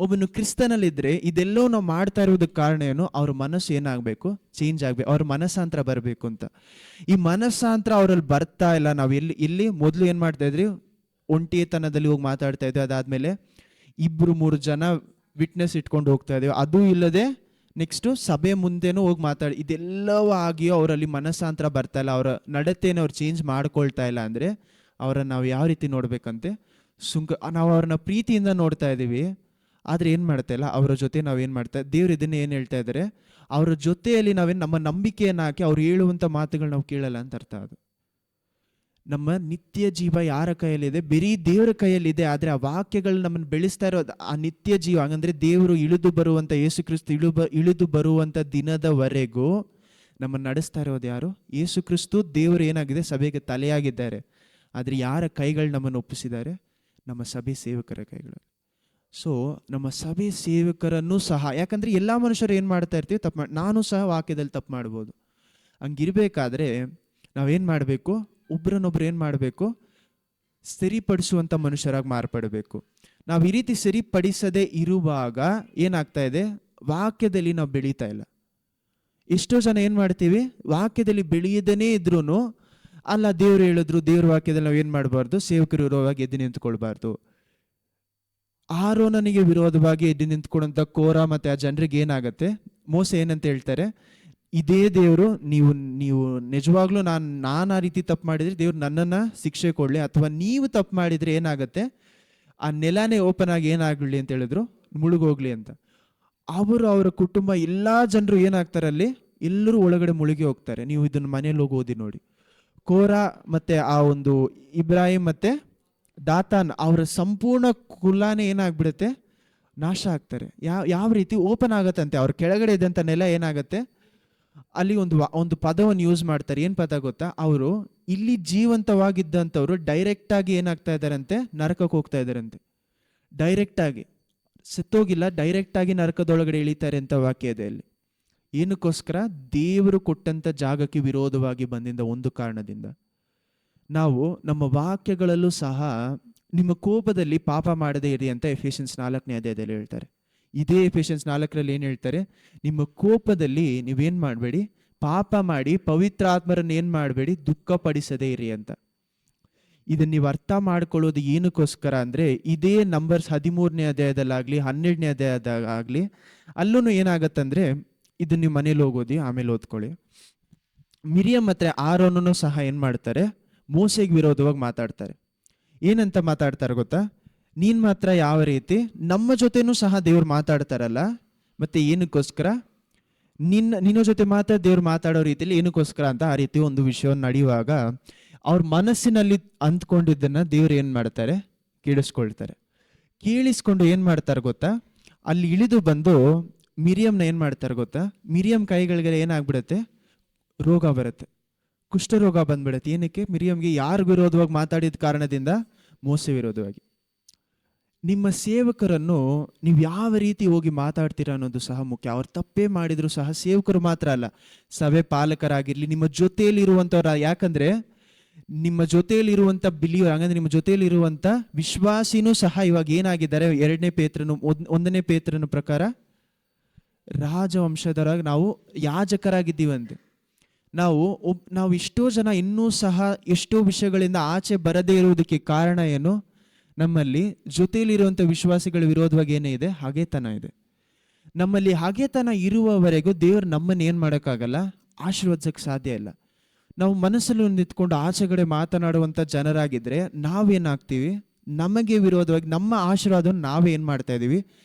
ಒಬ್ಬನು ಕ್ರಿಸ್ತನಲ್ಲಿದ್ದರೆ ಇದೆಲ್ಲೋ ನಾವು ಮಾಡ್ತಾ ಇರೋದಕ್ಕೆ ಕಾರಣ ಏನು? ಅವ್ರ ಮನಸ್ಸು ಏನಾಗಬೇಕು? ಚೇಂಜ್ ಆಗಬೇಕು, ಅವ್ರ ಮನಸ್ಸಾಂತರ ಬರಬೇಕು ಅಂತ. ಈ ಮನಸ್ಸಾಂತರ ಅವರಲ್ಲಿ ಬರ್ತಾ ಇಲ್ಲ. ನಾವು ಎಲ್ಲಿ ಮೊದಲು ಏನು ಮಾಡ್ತಾ ಇದ್ರಿ? ಒಂಟಿತನದಲ್ಲಿ ಹೋಗಿ ಮಾತಾಡ್ತಾ ಇದ್ವಿ, ಅದಾದ್ಮೇಲೆ 2-3 ಜನ ವಿಟ್ನೆಸ್ ಇಟ್ಕೊಂಡು ಹೋಗ್ತಾ ಇದ್ದೇವೆ. ಅದು ಇಲ್ಲದೆ ನೆಕ್ಸ್ಟು ಸಭೆ ಮುಂದೆನೂ ಹೋಗಿ ಮಾತಾಡಿ, ಇದೆಲ್ಲವೂ ಆಗಿಯೋ ಅವರಲ್ಲಿ ಮನಸ್ಸಾಂತರ ಬರ್ತಾ ಇಲ್ಲ, ಅವರ ನಡತೆಯನ್ನು ಅವ್ರು ಚೇಂಜ್ ಮಾಡ್ಕೊಳ್ತಾ ಇಲ್ಲ ಅಂದರೆ ಅವರನ್ನು ನಾವು ಯಾವ ರೀತಿ ನೋಡ್ಬೇಕಂತೆ? ನಾವು ಅವ್ರನ್ನ ಪ್ರೀತಿಯಿಂದ ನೋಡ್ತಾ ಇದ್ದೀವಿ, ಆದರೆ ಏನು ಮಾಡ್ತಾ ಇಲ್ಲ ಅವರ ಜೊತೆ ನಾವೇನು ಮಾಡ್ತಾ? ದೇವ್ರು ಇದನ್ನೇ ಏನು ಹೇಳ್ತಾ ಇದ್ದಾರೆ? ಅವರ ಜೊತೆಯಲ್ಲಿ ನಾವೇನು ನಮ್ಮ ನಂಬಿಕೆಯನ್ನು ಹಾಕಿ ಅವ್ರು ಹೇಳುವಂಥ ಮಾತುಗಳು ನಾವು ಕೇಳಲ್ಲ ಅಂತ ಅರ್ಥ. ಅದು ನಮ್ಮ ನಿತ್ಯ ಜೀವ ಯಾರ ಕೈಯಲ್ಲಿದೆ? ಬರೀ ದೇವರ ಕೈಯಲ್ಲಿದೆ. ಆದರೆ ಆ ವಾಕ್ಯಗಳು ನಮ್ಮನ್ನು ಬೆಳೆಸ್ತಾ ಇರೋದು ಆ ನಿತ್ಯ ಜೀವ. ಹಂಗಂದ್ರೆ ದೇವರು ಇಳಿದು ಬರುವಂಥ, ಯೇಸು ಕ್ರಿಸ್ತ ಇಳಿದು ಬರುವಂಥ ದಿನದವರೆಗೂ ನಮ್ಮನ್ನು ನಡೆಸ್ತಾ ಇರೋದು ಯಾರು? ಯೇಸು ಕ್ರಿಸ್ತು ದೇವರು ಏನಾಗಿದೆ, ಸಭೆಗೆ ತಲೆಯಾಗಿದ್ದಾರೆ. ಆದರೆ ಯಾರ ಕೈಗಳು ನಮ್ಮನ್ನು ಒಪ್ಪಿಸಿದ್ದಾರೆ? ನಮ್ಮ ಸಭೆ ಸೇವಕರ ಕೈಗಳು. ಸೊ ನಮ್ಮ ಸಭೆ ಸೇವಕರನ್ನು ಸಹ, ಯಾಕಂದರೆ ಎಲ್ಲ ಮನುಷ್ಯರು ಏನು ಮಾಡ್ತಾ ಇರ್ತೀವಿ, ತಪ್ಪು ನಾನು ಸಹ ವಾಕ್ಯದಲ್ಲಿ ತಪ್ಪು ಮಾಡ್ಬೋದು. ಹಂಗಿರ್ಬೇಕಾದ್ರೆ ನಾವೇನು ಮಾಡಬೇಕು? ಒಬ್ರನ್ನೊಬ್ರು ಏನು ಮಾಡಬೇಕು? ಸರಿಪಡಿಸುವಂಥ ಮನುಷ್ಯರಾಗಿ ಮಾರ್ಪಡಬೇಕು. ನಾವು ಈ ರೀತಿ ಸರಿಪಡಿಸದೇ ಇರುವಾಗ ಏನಾಗ್ತಾ ಇದೆ? ವಾಕ್ಯದಲ್ಲಿ ನಾವು ಬೆಳೀತಾ ಇಲ್ಲ. ಎಷ್ಟೋ ಜನ ಏನು ಮಾಡ್ತೀವಿ, ವಾಕ್ಯದಲ್ಲಿ ಬೆಳೆಯದೇ ಇದ್ರೂ ಅಲ್ಲ ದೇವ್ರು ಹೇಳಿದ್ರು, ದೇವ್ರ ವಾಕ್ಯದಲ್ಲಿ ನಾವು ಏನು ಮಾಡಬಾರ್ದು? ಸೇವಕರು ವಿರೋಧವಾಗಿ ಎದ್ದು ನಿಂತ್ಕೊಳ್ಬಾರ್ದು. ಆರೋನನಿಗೆ ವಿರೋಧವಾಗಿ ಎದ್ದು ನಿಂತ್ಕೊಳ್ಳುವಂಥ ಕೋರ ಮತ್ತು ಆ ಜನರಿಗೆ ಏನಾಗುತ್ತೆ? ಮೋಸ ಏನಂತ ಹೇಳ್ತಾರೆ? ಇದೇ ದೇವರು, ನೀವು ನಿಜವಾಗ್ಲೂ ನಾನು ಆ ರೀತಿ ತಪ್ಪು ಮಾಡಿದರೆ ದೇವ್ರು ನನ್ನನ್ನು ಶಿಕ್ಷೆ ಕೊಡಲಿ, ಅಥವಾ ನೀವು ತಪ್ಪು ಮಾಡಿದರೆ ಏನಾಗುತ್ತೆ? ಆ ನೆಲನೇ ಓಪನ್ ಆಗಿ ಏನಾಗಲಿ ಅಂತ ಹೇಳಿದ್ರು, ಮುಳುಗೋಗ್ಲಿ ಅಂತ. ಅವರ ಕುಟುಂಬ ಎಲ್ಲ ಜನರು ಏನಾಗ್ತಾರೆ ಅಲ್ಲಿ? ಎಲ್ಲರೂ ಒಳಗಡೆ ಮುಳುಗಿ ಹೋಗ್ತಾರೆ. ನೀವು ಇದನ್ನು ಮನೇಲಿ ಹೋಗಿ ಓದಿ ನೋಡಿ. ಕೋರ ಮತ್ತು ಆ ಒಂದು ಇಬ್ರಾಹಿಂ ಮತ್ತು ದಾತಾನ್ ಅವರ ಸಂಪೂರ್ಣ ಕುಲಾನೇ ಏನಾಗ್ಬಿಡುತ್ತೆ? ನಾಶ ಆಗ್ತಾರೆ. ಯಾವ ರೀತಿ ಓಪನ್ ಆಗತ್ತಂತೆ? ಅವ್ರ ಕೆಳಗಡೆ ಇದ್ದಂಥ ನೆಲ ಏನಾಗುತ್ತೆ? ಅಲ್ಲಿ ಒಂದು ಪದವನ್ನು ಯೂಸ್ ಮಾಡ್ತಾರೆ. ಏನು ಪದ ಗೊತ್ತಾ? ಅವರು ಇಲ್ಲಿ ಜೀವಂತವಾಗಿದ್ದಂಥವ್ರು ಡೈರೆಕ್ಟಾಗಿ ಏನಾಗ್ತಾ ಇದ್ದಾರಂತೆ? ನರಕಕ್ಕೆ ಹೋಗ್ತಾ ಇದ್ದಾರಂತೆ. ಡೈರೆಕ್ಟಾಗಿ ಸತ್ತೋಗಿಲ್ಲ, ಡೈರೆಕ್ಟಾಗಿ ನರಕದೊಳಗಡೆ ಇಳಿತಾರೆ ಅಂತ ವಾಕ್ಯ ಇದೆ ಅಲ್ಲಿ. ಏನಕ್ಕೋಸ್ಕರ? ದೇವರು ಕೊಟ್ಟಂಥ ಜಾಗಕ್ಕೆ ವಿರೋಧವಾಗಿ ಬಂದಿಂದ ಒಂದು ಕಾರಣದಿಂದ. ನಾವು ನಮ್ಮ ವಾಕ್ಯಗಳಲ್ಲೂ ಸಹ ನಿಮ್ಮ ಕೋಪದಲ್ಲಿ ಪಾಪ ಮಾಡದೇ ಇರಿ ಅಂತ ಎಫೆಸಿಯನ್ಸ್ 4ನೇ ಅಧ್ಯಾಯದಲ್ಲಿ ಹೇಳ್ತಾರೆ. ಇದೇ ಎಫೆಸಿಯನ್ಸ್ 4ರಲ್ಲಿ ಏನು ಹೇಳ್ತಾರೆ? ನಿಮ್ಮ ಕೋಪದಲ್ಲಿ ನೀವೇನು ಮಾಡಬೇಡಿ, ಪಾಪ ಮಾಡಿ ಪವಿತ್ರಾತ್ಮರನ್ನು ಏನು ಮಾಡಬೇಡಿ, ದುಃಖ ಪಡಿಸದೇ ಇರಿ ಅಂತ. ಇದನ್ನು ನೀವು ಅರ್ಥ ಮಾಡ್ಕೊಳ್ಳೋದು ಏನಕ್ಕೋಸ್ಕರ ಅಂದರೆ, ಇದೇ ನಂಬರ್ಸ್ 13ನೇ ಅಧ್ಯಾಯದಲ್ಲಾಗಲಿ 12ನೇ ಅಧ್ಯಾಯದಾಗಲಿ ಅಲ್ಲೂ ಏನಾಗತ್ತಂದರೆ, ಇದನ್ನು ನೀವು ಮನೇಲಿ ಹೋಗೋದಿ, ಆಮೇಲೆ ಓದ್ಕೊಳ್ಳಿ. ಮಿರಿಯಂ ಮತ್ತು ಆರೋನನ್ನು ಸಹ ಏನು ಮಾಡ್ತಾರೆ? ಮೋಸೆಗೆ ವಿರೋಧವಾಗಿ ಮಾತಾಡ್ತಾರೆ. ಏನಂತ ಮಾತಾಡ್ತಾರೆ ಗೊತ್ತಾ? ನೀನು ಮಾತ್ರ ಯಾವ ರೀತಿ ನಮ್ಮ ಜೊತೆನೂ ಸಹ ದೇವ್ರು ಮಾತಾಡ್ತಾರಲ್ಲ, ಮತ್ತೆ ಏನಕ್ಕೋಸ್ಕರ? ನಿನ್ನ ಜೊತೆ ಮಾತ್ರ ದೇವ್ರು ಮಾತಾಡೋ ರೀತಿಯಲ್ಲಿ ಏನಕ್ಕೋಸ್ಕರ ಅಂತ ಆ ರೀತಿ ಒಂದು ವಿಷಯವನ್ನು ನಡೆಯುವಾಗ ಅವ್ರ ಮನಸ್ಸಿನಲ್ಲಿ ಅಂದ್ಕೊಂಡಿದ್ದನ್ನು ದೇವ್ರು ಏನು ಮಾಡ್ತಾರೆ? ಕೇಳಿಸ್ಕೊಳ್ತಾರೆ. ಕೇಳಿಸ್ಕೊಂಡು ಏನು ಮಾಡ್ತಾರೆ ಗೊತ್ತಾ? ಅಲ್ಲಿ ಇಳಿದು ಬಂದು ಮಿರಿಯಂನ ಏನು ಮಾಡ್ತಾರೆ ಗೊತ್ತಾ? ಮಿರಿಯಂ ಕೈಗಳಿಗೆ ಏನಾಗ್ಬಿಡುತ್ತೆ? ರೋಗ ಬರುತ್ತೆ, ಕುಷ್ಠರೋಗ ಬಂದ್ಬಿಡುತ್ತೆ. ಏನಕ್ಕೆ? ಮಿರಿಯಂಗೆ ಯಾರು ವಿರೋಧವಾಗಿ ಮಾತಾಡಿದ ಕಾರಣದಿಂದ? ಮೋಸೆ ವಿರೋಧವಾಗಿ. ನಿಮ್ಮ ಸೇವಕರನ್ನು ನೀವು ಯಾವ ರೀತಿ ಹೋಗಿ ಮಾತಾಡ್ತೀರಾ ಅನ್ನೋದು ಸಹ ಮುಖ್ಯ. ಅವ್ರು ತಪ್ಪೇ ಮಾಡಿದ್ರು ಸಹ, ಸೇವಕರು ಮಾತ್ರ ಅಲ್ಲ, ಸಭೆ ಪಾಲಕರಾಗಿರ್ಲಿ, ನಿಮ್ಮ ಜೊತೆಯಲ್ಲಿ ಇರುವಂಥವ್ರು. ಯಾಕಂದ್ರೆ ನಿಮ್ಮ ಜೊತೆಯಲ್ಲಿರುವಂಥ ಬಿಲಿಯರ್, ಹಂಗಂದ್ರೆ ನಿಮ್ಮ ಜೊತೆಯಲ್ಲಿರುವಂಥ ವಿಶ್ವಾಸಿನೂ ಸಹ ಇವಾಗ ಏನಾಗಿದ್ದಾರೆ? 1ನೇ ಪೇತ್ರನ ಪ್ರಕಾರ ರಾಜವಂಶದವರಾಗಿ ನಾವು ಯಾಜಕರಾಗಿದ್ದೀವಂತೆ. ನಾವು ಎಷ್ಟೋ ಜನ ಇನ್ನೂ ಸಹ ಎಷ್ಟೋ ವಿಷಯಗಳಿಂದ ಆಚೆ ಬರದೇ ಇರುವುದಕ್ಕೆ ಕಾರಣ ಏನು? ನಮ್ಮಲ್ಲಿ ಜೊತೆಯಲ್ಲಿರುವಂಥ ವಿಶ್ವಾಸಿಗಳ ವಿರೋಧವಾಗಿ ಏನೇ ಇದೆ? ಹಾಗೇತನ ಇದೆ. ನಮ್ಮಲ್ಲಿ ಹಾಗೇತನ ಇರುವವರೆಗೂ ದೇವರು ನಮ್ಮನ್ನು ಏನು ಮಾಡೋಕ್ಕಾಗಲ್ಲ? ಆಶೀರ್ವದಿಸಕ್ಕೆ ಸಾಧ್ಯ ಇಲ್ಲ. ನಾವು ಮನಸ್ಸಲ್ಲಿ ನಿಂತ್ಕೊಂಡು ಆಚೆಗಡೆ ಮಾತನಾಡುವಂಥ ಜನರಾಗಿದ್ದರೆ ನಾವೇನಾಗ್ತೀವಿ? ನಮಗೆ ವಿರೋಧವಾಗಿ ನಮ್ಮ ಆಶೀರ್ವಾದವನ್ನು ನಾವೇನು ಮಾಡ್ತಾ ಇದ್ದೀವಿ?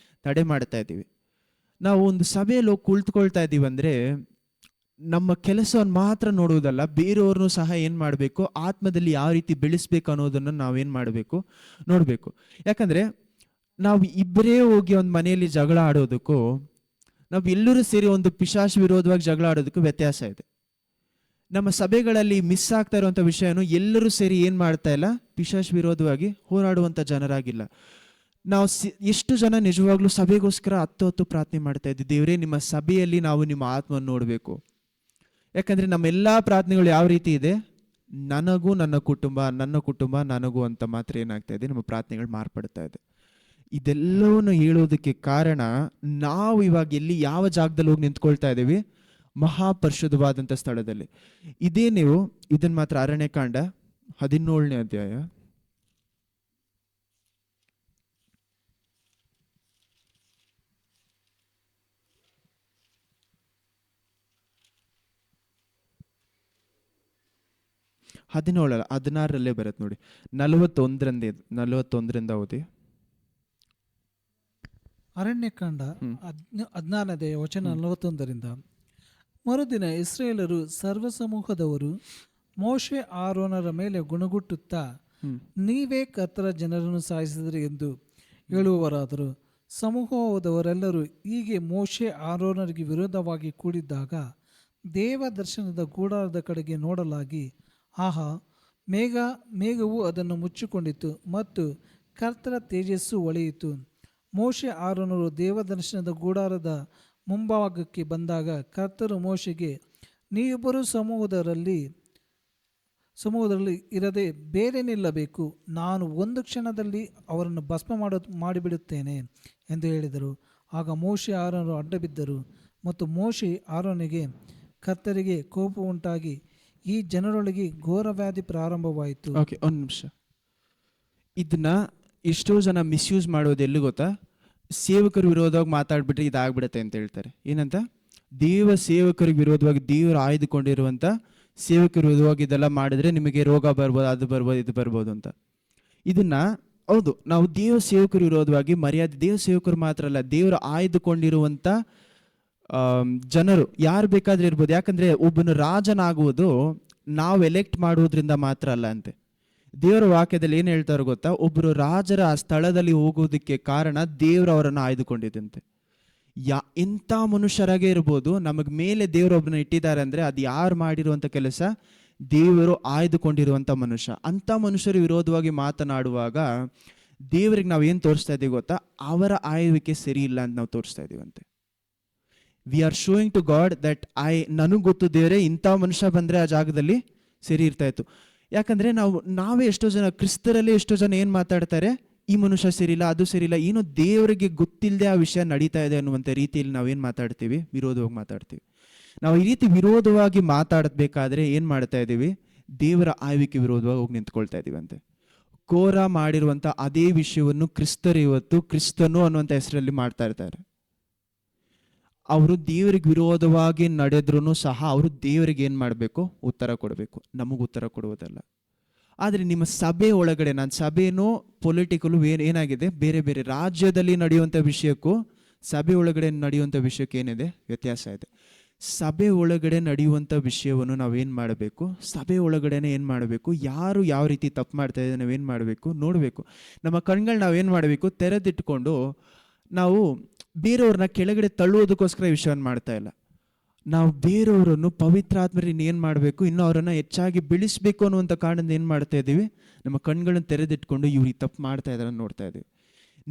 ತಡೆ ಮಾಡ್ತಾ ಇದ್ದೀವಿ. ನಾವು ಒಂದು ಸಭೆಯಲ್ಲಿ ಹೋಗಿ ಕುಳಿತುಕೊಳ್ತಾ ಇದ್ದೀವಿ ಅಂದರೆ ನಮ್ಮ ಕೆಲಸವನ್ನು ಮಾತ್ರ ನೋಡುವುದಲ್ಲ, ಬೇರೆಯವ್ರನ್ನೂ ಸಹ ಏನು ಮಾಡಬೇಕು? ಆತ್ಮದಲ್ಲಿ ಯಾವ ರೀತಿ ಬೆಳೆಸ್ಬೇಕು ಅನ್ನೋದನ್ನು ನಾವೇನು ಮಾಡಬೇಕು? ನೋಡಬೇಕು. ಯಾಕಂದರೆ ನಾವು ಇಬ್ಬರೇ ಹೋಗಿ ಒಂದು ಮನೆಯಲ್ಲಿ ಜಗಳ ಆಡೋದಕ್ಕೂ ನಾವು ಎಲ್ಲರೂ ಸೇರಿ ಒಂದು ಪಿಶಾಚ್ ವಿರೋಧವಾಗಿ ಜಗಳ ಆಡೋದಕ್ಕೂ ವ್ಯತ್ಯಾಸ ಇದೆ. ನಮ್ಮ ಸಭೆಗಳಲ್ಲಿ ಮಿಸ್ ಆಗ್ತಾ ಇರುವಂಥ ವಿಷಯನೂ ಎಲ್ಲರೂ ಸೇರಿ ಏನು ಮಾಡ್ತಾ ಇಲ್ಲ? ಪಿಶಾಚ್ ವಿರೋಧವಾಗಿ ಹೋರಾಡುವಂಥ ಜನರಾಗಿಲ್ಲ. ನಾವು ಎಷ್ಟು ಜನ ನಿಜವಾಗ್ಲೂ ಸಭೆಗೋಸ್ಕರ ಹತ್ತು ಪ್ರಾರ್ಥನೆ ಮಾಡ್ತಾ ಇದ್ದೀವಿ, ದೇವರೇ ನಿಮ್ಮ ಸಭೆಯಲ್ಲಿ ನಾವು ನಿಮ್ಮ ಆತ್ಮವನ್ನು ನೋಡಬೇಕು. ಯಾಕಂದರೆ ನಮ್ಮೆಲ್ಲ ಪ್ರಾರ್ಥನೆಗಳು ಯಾವ ರೀತಿ ಇದೆ? ನನಗೂ ನನ್ನ ಕುಟುಂಬ ನನಗೂ ಅಂತ ಮಾತ್ರ ಏನಾಗ್ತಾ ಇದೆ? ನಮ್ಮ ಪ್ರಾರ್ಥನೆಗಳು ಮಾರ್ಪಡ್ತಾ ಇದೆ. ಇದೆಲ್ಲವನ್ನು ಹೇಳೋದಕ್ಕೆ ಕಾರಣ ನಾವು ಇವಾಗ ಎಲ್ಲಿ ಯಾವ ಜಾಗದಲ್ಲಿ ಹೋಗಿ ನಿಂತ್ಕೊಳ್ತಾ ಇದ್ದೀವಿ? ಮಹಾಪರಿಶುದ್ಧವಾದಂಥ ಸ್ಥಳದಲ್ಲಿ. ಇದೇ ನೀವು ಇದನ್ನು ಮಾತ್ರ ಅರಣ್ಯಕಾಂಡ 17ನೇ ಅಧ್ಯಾಯ 16 ಬರುತ್ತೆ ನೋಡಿ. 41ರಿಂದ ಓದಿ. ಅರಣ್ಯಕಾಂಡ 14ನೇ ವಚನ 41ರಿಂದ. ಮರುದಿನ ಇಸ್ರಾಯೇಲರು ಸರ್ವಸಮೂಹದವರು ಮೋಶೆ ಆರೋನರ ಮೇಲೆ ಗುಣಗುಟ್ಟುತ್ತಾ, ನೀವೇ ಕರ್ತರ ಜನರನ್ನು ಸಾಯಿಸಿದ್ರಿ ಎಂದು ಹೇಳುವವರಾದರು. ಸಮೂಹದವರೆಲ್ಲರೂ ಹೀಗೆ ಮೋಶೆ ಆರೋನರಿಗೆ ವಿರೋಧವಾಗಿ ಕೂಡಿದ್ದಾಗ ದೇವ ದರ್ಶನದ ಗುಡಾರದ ಕಡೆಗೆ ನೋಡಲಾಗಿ, ಆಹಾ, ಮೇಘವು ಅದನ್ನು ಮುಚ್ಚಿಕೊಂಡಿತು ಮತ್ತು ಕರ್ತನ ತೇಜಸ್ಸು ಹೊಳೆಯಿತು. ಮೋಶೆ ಆರೋನರು ದೇವದರ್ಶನದ ಗುಡಾರದ ಮುಂಭಾಗಕ್ಕೆ ಬಂದಾಗ ಕರ್ತರು ಮೋಶೆಗೆ, ನೀವಿಬ್ಬರು ಸಮೂಹದಲ್ಲಿ ಇರದೆ ಬೇರೆ ನಿಲ್ಲಬೇಕು, ನಾನು ಒಂದು ಕ್ಷಣದಲ್ಲಿ ಅವರನ್ನು ಭಸ್ಮ ಮಾಡಿಬಿಡುತ್ತೇನೆ ಎಂದು ಹೇಳಿದರು. ಆಗ ಮೋಶೆ ಆರೋನರು ಅಡ್ಡಬಿದ್ದರು ಮತ್ತು ಮೋಶೆ ಆರೋನಿಗೆ ಕರ್ತರಿಗೆ ಕೋಪ ಉಂಟಾಗಿ ಈ ಜನರೊಳಗೆ ಘೋರ ವ್ಯಾಧಿ ಪ್ರಾರಂಭವಾಯಿತು. ಓಕೆ, ಒಂದು ನಿಮಿಷ. ಇದನ್ನ ಎಷ್ಟೋ ಜನ ಮಿಸ್ಯೂಸ್ ಮಾಡೋದು ಎಲ್ಲಿ ಗೊತ್ತಾ? ಸೇವಕರ ವಿರೋಧವಾಗಿ ಮಾತಾಡ್ಬಿಟ್ರೆ ಇದಾಗ್ಬಿಡತ್ತೆ ಅಂತ ಹೇಳ್ತಾರೆ. ಏನಂತ? ಸೇವಕರಿಗೆ ವಿರೋಧವಾಗಿ ದೇವರು ಆಯ್ದುಕೊಂಡಿರುವಂಥ ಸೇವಕರ ವಿರೋಧವಾಗಿ ಇದೆಲ್ಲ ಮಾಡಿದ್ರೆ ನಿಮಗೆ ರೋಗ ಬರ್ಬೋದು, ಅದು ಬರ್ಬೋದು, ಇದು ಬರ್ಬೋದು ಅಂತ. ಇದನ್ನ ಹೌದು, ನಾವು ಸೇವಕರ ವಿರೋಧವಾಗಿ ಮರ್ಯಾದೆ, ಸೇವಕರು ಮಾತ್ರ ಅಲ್ಲ, ದೇವರು ಆಯ್ದುಕೊಂಡಿರುವಂಥ ಜನರು ಯಾರು ಬೇಕಾದ್ರೆ ಇರ್ಬೋದು. ಯಾಕಂದ್ರೆ ಒಬ್ಬನು ರಾಜನಾಗುವುದು ನಾವು ಎಲೆಕ್ಟ್ ಮಾಡುವುದರಿಂದ ಮಾತ್ರ ಅಲ್ಲ ಅಂತೆ. ದೇವರ ವಾಕ್ಯದಲ್ಲಿ ಏನು ಹೇಳ್ತಾರೋ ಗೊತ್ತಾ? ಒಬ್ಬರು ರಾಜರ ಆ ಸ್ಥಳದಲ್ಲಿ ಹೋಗೋದಕ್ಕೆ ಕಾರಣ ದೇವರು ಅವರನ್ನು ಆಯ್ದುಕೊಂಡಿದ್ದಂತೆ. ಎಂಥ ಮನುಷ್ಯರಾಗೇ ಇರ್ಬೋದು, ನಮಗೆ ಮೇಲೆ ದೇವರು ಒಬ್ಬನ ಇಟ್ಟಿದ್ದಾರೆ ಅಂದರೆ ಅದು ಯಾರು ಮಾಡಿರುವಂಥ ಕೆಲಸ? ದೇವರು ಆಯ್ದುಕೊಂಡಿರುವಂಥ ಮನುಷ್ಯ. ಅಂಥ ಮನುಷ್ಯರ ವಿರೋಧವಾಗಿ ಮಾತನಾಡುವಾಗ ದೇವರಿಗೆ ನಾವು ಏನು ತೋರಿಸ್ತಾ ಇದ್ದೀವಿ ಗೊತ್ತಾ? ಅವರ ಆಯ್ವಿಕೆ ಸರಿ ಇಲ್ಲ ಅಂತ ನಾವು ತೋರಿಸ್ತಾ ಇದ್ದೀವಂತೆ. We are showing to God that ನನಗೆ ಗೊತ್ತು ದೇವರೇ, ಇಂಥ ಮನುಷ್ಯ ಬಂದರೆ ಆ ಜಾಗದಲ್ಲಿ ಸರಿ ಇರ್ತಾ ಇತ್ತು. ಯಾಕಂದರೆ ನಾವೇ ಎಷ್ಟೋ ಜನ, ಕ್ರಿಸ್ತರಲ್ಲೇ ಎಷ್ಟೋ ಜನ ಏನು ಮಾತಾಡ್ತಾರೆ? ಈ ಮನುಷ್ಯ ಸರಿಯಿಲ್ಲ, ಅದು ಸರಿಯಿಲ್ಲ, ಏನೋ ದೇವರಿಗೆ ಗೊತ್ತಿಲ್ಲದೆ ಆ ವಿಷಯ ನಡೀತಾ ಇದೆ ಅನ್ನುವಂಥ ರೀತಿಯಲ್ಲಿ ನಾವೇನು ಮಾತಾಡ್ತೀವಿ? ವಿರೋಧವಾಗಿ ಮಾತಾಡ್ತೀವಿ. ನಾವು ಈ ರೀತಿ ವಿರೋಧವಾಗಿ ಮಾತಾಡಬೇಕಾದ್ರೆ ಏನು ಮಾಡ್ತಾ ಇದ್ದೀವಿ? ದೇವರ ಆಯ್ವಿಕೆ ವಿರೋಧವಾಗಿ ಹೋಗಿ ನಿಂತ್ಕೊಳ್ತಾ ಇದ್ದೀವಿ ಅಂತೆ. ಕೋರ ಮಾಡಿರುವಂಥ ಅದೇ ವಿಷಯವನ್ನು ಕ್ರಿಸ್ತರು ಇವತ್ತು ಕ್ರಿಸ್ತನು ಅನ್ನುವಂಥ ಹೆಸರಲ್ಲಿ ಮಾಡ್ತಾ ಇರ್ತಾರೆ. ಅವರು ದೇವರಿಗೆ ವಿರೋಧವಾಗಿ ನಡೆದ್ರೂ ಸಹ ಅವರು ದೇವರಿಗೆ ಏನು ಮಾಡಬೇಕು? ಉತ್ತರ ಕೊಡಬೇಕು, ನಮಗೆ ಉತ್ತರ ಕೊಡುವುದಲ್ಲ. ಆದರೆ ನಿಮ್ಮ ಸಭೆ ಒಳಗಡೆ, ನಾನು ಸಭೆನೂ ಪೊಲಿಟಿಕಲು ಏನಾಗಿದೆ? ಬೇರೆ ಬೇರೆ ರಾಜ್ಯದಲ್ಲಿ ನಡೆಯುವಂಥ ವಿಷಯಕ್ಕೂ ಸಭೆ ಒಳಗಡೆ ನಡೆಯುವಂಥ ವಿಷಯಕ್ಕೆ ಏನಿದೆ? ವ್ಯತ್ಯಾಸ ಇದೆ. ಸಭೆ ಒಳಗಡೆ ನಡೆಯುವಂಥ ವಿಷಯವನ್ನು ನಾವೇನು ಮಾಡಬೇಕು? ಸಭೆ ಒಳಗಡೆನೆ ಏನು ಮಾಡಬೇಕು? ಯಾರು ಯಾವ ರೀತಿ ತಪ್ಪು ಮಾಡ್ತಾ ಇದ್ದಾರೆ ನಾವೇನು ಮಾಡಬೇಕು? ನೋಡಬೇಕು. ನಮ್ಮ ಕಣ್ಗಳು ನಾವೇನು ಮಾಡಬೇಕು? ತೆರೆದಿಟ್ಕೊಂಡು ನಾವು ಬೇರೆಯವ್ರನ್ನ ಕೆಳಗಡೆ ತಳ್ಳುವುದಕ್ಕೋಸ್ಕರ ಈ ವಿಷಯವನ್ನು ಮಾಡ್ತಾ ಇಲ್ಲ. ನಾವು ಬೇರೆಯವರನ್ನು ಪವಿತ್ರಾತ್ಮರಿಂದ ಏನು ಮಾಡಬೇಕು? ಇನ್ನೂ ಅವರನ್ನು ಹೆಚ್ಚಾಗಿ ಬೆಳೆಸಬೇಕು ಅನ್ನುವಂಥ ಕಾರಣದಿಂದ ಏನು ಮಾಡ್ತಾ ಇದ್ದೀವಿ? ನಮ್ಮ ಕಣ್ಗಳನ್ನು ತೆರೆದಿಟ್ಕೊಂಡು ಇವ್ರಿಗೆ ತಪ್ಪು ಮಾಡ್ತಾ ಇದ್ದಾರೆ ನೋಡ್ತಾ ಇದ್ದೀವಿ.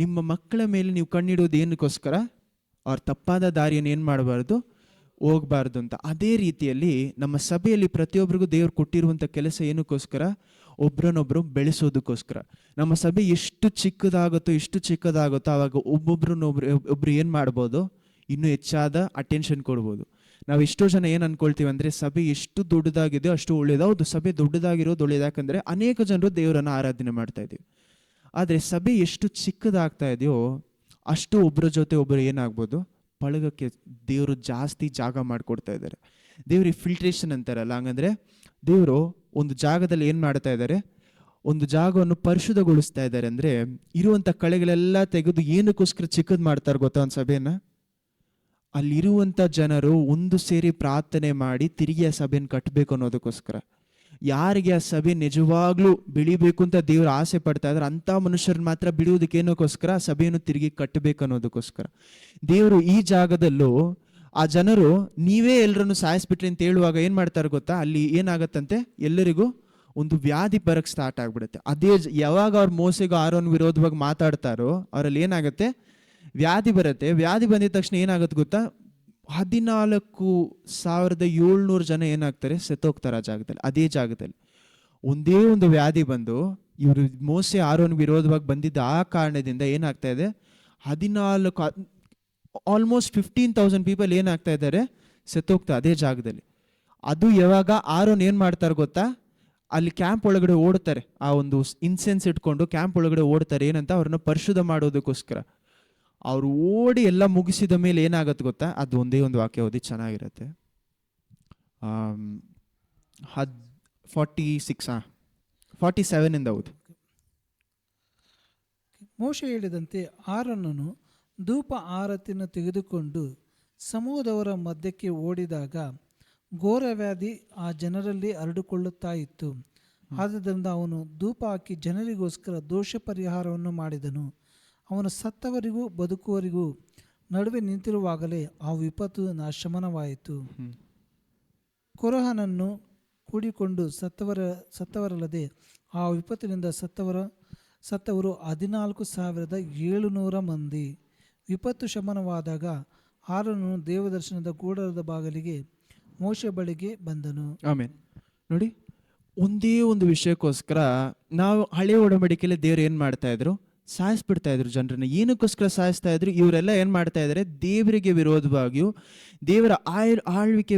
ನಿಮ್ಮ ಮಕ್ಕಳ ಮೇಲೆ ನೀವು ಕಣ್ಣಿಡೋದು ಏನಕ್ಕೋಸ್ಕರ? ಅವ್ರ ತಪ್ಪಾದ ದಾರಿಯನ್ನು ಏನು ಮಾಡಬಾರ್ದು? ಹೋಗಬಾರ್ದು ಅಂತ. ಅದೇ ರೀತಿಯಲ್ಲಿ ನಮ್ಮ ಸಭೆಯಲ್ಲಿ ಪ್ರತಿಯೊಬ್ಬರಿಗೂ ದೇವರು ಕೊಟ್ಟಿರುವಂಥ ಕೆಲಸ ಏನಕ್ಕೋಸ್ಕರ? ಒಬ್ರನ್ನೊಬ್ರು ಬೆಳೆಸೋದಕ್ಕೋಸ್ಕರ. ನಮ್ಮ ಸಭೆ ಎಷ್ಟು ಚಿಕ್ಕದಾಗುತ್ತೋ ಆವಾಗ ಒಬ್ರು ಏನು ಮಾಡ್ಬೋದು? ಇನ್ನೂ ಹೆಚ್ಚಾದ ಅಟೆನ್ಷನ್ ಕೊಡ್ಬೋದು. ನಾವು ಎಷ್ಟೋ ಜನ ಏನು ಅನ್ಕೊಳ್ತೀವಿ ಅಂದರೆ ಸಭೆ ಎಷ್ಟು ದೊಡ್ಡದಾಗಿದೆಯೋ ಅಷ್ಟು ಒಳ್ಳೇದು. ಹೌದು, ಸಭೆ ದೊಡ್ಡದಾಗಿರೋದು ಒಳ್ಳೇದು. ಯಾಕಂದರೆ ಅನೇಕ ಜನರು ದೇವರನ್ನು ಆರಾಧನೆ ಮಾಡ್ತಾ ಇದ್ದೀವಿ. ಆದರೆ ಸಭೆ ಎಷ್ಟು ಚಿಕ್ಕದಾಗ್ತಾ ಇದೆಯೋ ಅಷ್ಟು ಒಬ್ಬರ ಜೊತೆ ಒಬ್ಬರು ಏನಾಗ್ಬೋದು? ಪಳಗಕ್ಕೆ ದೇವರು ಜಾಸ್ತಿ ಜಾಗ ಮಾಡಿಕೊಡ್ತಾ ಇದ್ದಾರೆ. ದೇವ್ರಿಗೆ ಫಿಲ್ಟ್ರೇಷನ್ ಅಂತಾರಲ್ಲ, ಹಂಗಂದರೆ ದೇವರು ಒಂದು ಜಾಗದಲ್ಲಿ ಏನು ಮಾಡ್ತಾ ಇದ್ದಾರೆ? ಒಂದು ಜಾಗವನ್ನು ಪರಿಶುದ್ಧಗೊಳಿಸ್ತಾ ಇದ್ದಾರೆ. ಅಂದರೆ ಇರುವಂಥ ಕಳೆಗಳೆಲ್ಲ ತೆಗೆದು ಏನಕ್ಕೋಸ್ಕರ ಚಿಕ್ಕದು ಮಾಡ್ತಾರೆ ಗೊತ್ತಾ? ಒಂದು ಸಭೆಯನ್ನು ಅಲ್ಲಿರುವಂಥ ಜನರು ಒಂದು ಸೇರಿ ಪ್ರಾರ್ಥನೆ ಮಾಡಿ ತಿರುಗಿ ಆ ಸಭೆಯನ್ನು ಕಟ್ಟಬೇಕು ಅನ್ನೋದಕ್ಕೋಸ್ಕರ. ಯಾರಿಗೆ ಆ ಸಭೆ ನಿಜವಾಗ್ಲೂ ಬೆಳಿಬೇಕು ಅಂತ ದೇವರು ಆಸೆ ಪಡ್ತಾ ಇದ್ದಾರೆ ಅಂಥ ಮನುಷ್ಯರನ್ನ ಮಾತ್ರ ಬಿಡುವುದಕ್ಕೆ ಏನಕ್ಕೋಸ್ಕರ? ಆ ಸಭೆಯನ್ನು ತಿರುಗಿ ಕಟ್ಟಬೇಕು ಅನ್ನೋದಕ್ಕೋಸ್ಕರ. ದೇವರು ಈ ಜಾಗದಲ್ಲೂ ಆ ಜನರು ನೀವೇ ಎಲ್ಲರನ್ನು ಸಾಯಿಸ್ಬಿಟ್ರಿ ಅಂತ ಹೇಳುವಾಗ ಏನು ಮಾಡ್ತಾರೆ ಗೊತ್ತಾ? ಅಲ್ಲಿ ಏನಾಗತ್ತಂತೆ? ಎಲ್ಲರಿಗೂ ಒಂದು ವ್ಯಾಧಿ ಬರಕ್ಕೆ ಸ್ಟಾರ್ಟ್ ಆಗ್ಬಿಡುತ್ತೆ. ಅದೇ ಯಾವಾಗ ಅವ್ರು ಮೋಸೆಗೂ ಆರೋನ್ ವಿರೋಧವಾಗಿ ಮಾತಾಡ್ತಾರೋ ಅವರಲ್ಲಿ ಏನಾಗುತ್ತೆ? ವ್ಯಾಧಿ ಬರುತ್ತೆ. ವ್ಯಾಧಿ ಬಂದಿದ ತಕ್ಷಣ ಏನಾಗುತ್ತೆ ಗೊತ್ತಾ? 14,700 ಜನ ಏನಾಗ್ತಾರೆ? ಸತ್ತೋಗ್ತಾರೆ ಆ ಜಾಗದಲ್ಲಿ. ಅದೇ ಜಾಗದಲ್ಲಿ ಒಂದೇ ಒಂದು ವ್ಯಾಧಿ ಬಂದು ಇವರು ಮೋಸೆ ಆರೋನ್ ವಿರೋಧವಾಗಿ ಬಂದಿದ್ದ ಆ ಕಾರಣದಿಂದ ಏನಾಗ್ತಾ ಇದೆ? ಆಲ್ಮೋಸ್ಟ್ 15,000 ಪೀಪಲ್ ಏನಾಗ್ತಾ ಇದ್ದಾರೆ? ಸತ್ತೋಗ್ತಾರೆ ಅದೇ ಜಾಗದಲ್ಲಿ. ಅದು ಯಾವಾಗ ಆರೋನ್ ಏನು ಮಾಡ್ತಾರೆ ಗೊತ್ತಾ? ಅಲ್ಲಿ ಕ್ಯಾಂಪ್ ಒಳಗಡೆ ಓಡ್ತಾರೆ, ಆ ಒಂದು ಇನ್ಸೆನ್ಸ್ ಇಟ್ಕೊಂಡು ಕ್ಯಾಂಪ್ ಒಳಗಡೆ ಓಡ್ತಾರೆ. ಏನಂತ? ಅವ್ರನ್ನ ಪರಿಶುದ್ಧ ಮಾಡೋದಕ್ಕೋಸ್ಕರ. ಅವ್ರು ಓಡಿ ಎಲ್ಲ ಮುಗಿಸಿದ ಮೇಲೆ ಏನಾಗುತ್ತೆ ಗೊತ್ತಾ? ಅದು ಒಂದೇ ಒಂದು ವಾಕ್ಯ ಓದಿ ಚೆನ್ನಾಗಿರುತ್ತೆ. 47 ಇಂದ ಓದಿ. ಮೋಶೆ ಹೇಳಿದಂತೆ ಆರೋನನು ಧೂಪ ಆರತಿಯನ್ನು ತೆಗೆದುಕೊಂಡು ಸಮೂಹದವರ ಮಧ್ಯಕ್ಕೆ ಓಡಿದಾಗ ಘೋರ ವ್ಯಾಧಿ ಆ ಜನರಲ್ಲಿ ಹರಡಿಕೊಳ್ಳುತ್ತಾ ಇತ್ತು. ಆದ್ದರಿಂದ ಅವನು ಧೂಪ ಹಾಕಿ ಜನರಿಗೋಸ್ಕರ ದೋಷ ಪರಿಹಾರವನ್ನು ಮಾಡಿದನು. ಅವನು ಸತ್ತವರಿಗೂ ಬದುಕುವರಿಗೂ ನಡುವೆ ನಿಂತಿರುವಾಗಲೇ ಆ ವಿಪತ್ತು ಶಮನವಾಯಿತು. ಕೊರಹನನ್ನು ಕೂಡಿಕೊಂಡು ಸತ್ತವರಲ್ಲದೆ ಆ ವಿಪತ್ತಿನಿಂದ ಸತ್ತವರು 14,700 ಮಂದಿ. ವಿಪತ್ತು ಶಮನವಾದಾಗ ಆರೋನನು ದೇವದರ್ಶನದ ಗೂಡರದ ಬಾಗಿಲಿಗೆ ಮೋಶೆ ಬಳಿಗೆ ಬಂದನು. ಆಮೇಲೆ ನೋಡಿ, ಒಂದೇ ಒಂದು ವಿಷಯಕ್ಕೋಸ್ಕರ ನಾವು ಹಳೆ ಒಡಂಬಡಿಕೆಯಲ್ಲಿ ದೇವ್ರು ಏನು ಮಾಡ್ತಾ ಇದ್ರು, ಸಾಯಿಸ್ಬಿಡ್ತಾ ಇದ್ರು ಜನರನ್ನ. ಏನಕ್ಕೋಸ್ಕರ ಸಾಯಿಸ್ತಾ ಇದ್ರು? ಇವರೆಲ್ಲ ಏನು ಮಾಡ್ತಾ ಇದ್ದಾರೆ, ದೇವರಿಗೆ ವಿರೋಧವಾಗಿಯೂ ದೇವರ ಆಳ್ವಿಕೆ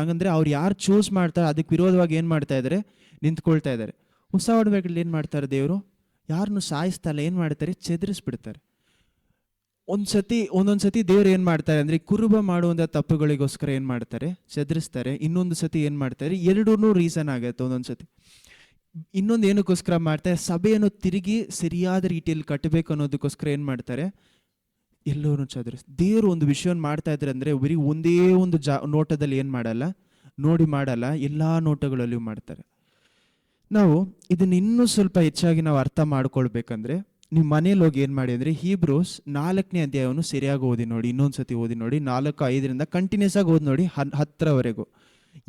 ಹಂಗಂದ್ರೆ ಅವ್ರು ಯಾರು ಚೂಸ್ ಮಾಡ್ತಾರೆ ಅದಕ್ಕೆ ವಿರೋಧವಾಗಿ ಏನು ಮಾಡ್ತಾ ಇದ್ದಾರೆ, ನಿಂತ್ಕೊಳ್ತಾ ಇದ್ದಾರೆ. ಹೊಸ ಒಡಂಬಡಿಕೆಯಲ್ಲಿ ಏನು ಮಾಡ್ತಾರೆ, ದೇವರು ಯಾರನ್ನು ಸಾಯಿಸ್ತಲ್ಲ, ಏನು ಮಾಡ್ತಾರೆ, ಚೆದರಿಸ್ಬಿಡ್ತಾರೆ. ಒಂದೊಂದು ಸತಿ ದೇವ್ರು ಏನು ಮಾಡ್ತಾರೆ ಅಂದರೆ, ಕುರುಬ ಮಾಡುವಂಥ ತಪ್ಪುಗಳಿಗೋಸ್ಕರ ಏನು ಮಾಡ್ತಾರೆ, ಚೆದರಿಸ್ತಾರೆ. ಇನ್ನೊಂದು ಸತಿ ಏನು ಮಾಡ್ತಾರೆ, ಎರಡೂ ರೀಸನ್ ಆಗುತ್ತೆ. ಒಂದೊಂದು ಸತಿ ಇನ್ನೊಂದು ಏನಕ್ಕೋಸ್ಕರ ಮಾಡ್ತಾರೆ, ಸಭೆಯನ್ನು ತಿರುಗಿ ಸರಿಯಾದ ರೀತಿಯಲ್ಲಿ ಕಟ್ಟಬೇಕು ಅನ್ನೋದಕ್ಕೋಸ್ಕರ ಏನು ಮಾಡ್ತಾರೆ, ಎಲ್ಲರೂ ಚದುರಿಸ್. ದೇವರು ಒಂದು ವಿಷಯವನ್ನು ಮಾಡ್ತಾ ಇದ್ದಾರೆ ಅಂದರೆ ಬರೀ ಒಂದೇ ಒಂದು ನೋಟದಲ್ಲಿ ಏನು ಮಾಡಲ್ಲ, ಮಾಡಲ್ಲ, ಎಲ್ಲ ನೋಟಗಳಲ್ಲಿಯೂ ಮಾಡ್ತಾರೆ. ನಾವು ಇದನ್ನ ಇನ್ನೂ ಸ್ವಲ್ಪ ಹೆಚ್ಚಾಗಿ ನಾವು ಅರ್ಥ ಮಾಡ್ಕೊಳ್ಬೇಕಂದ್ರೆ, ನೀವು ಮನೇಲಿ ಹೋಗಿ ಏನು ಮಾಡಿ ಅಂದರೆ, ಹೀಬ್ರೂಸ್ 4ನೇ ಅಧ್ಯಾಯವನ್ನು ಸರಿಯಾಗಿ ಓದಿ ನೋಡಿ, ಇನ್ನೊಂದು ಸತಿ ಓದಿ ನೋಡಿ, 4-5 ಕಂಟಿನ್ಯೂಸ್ ಆಗಿ ಓದಿ ನೋಡಿ 10ರವರೆಗೂ.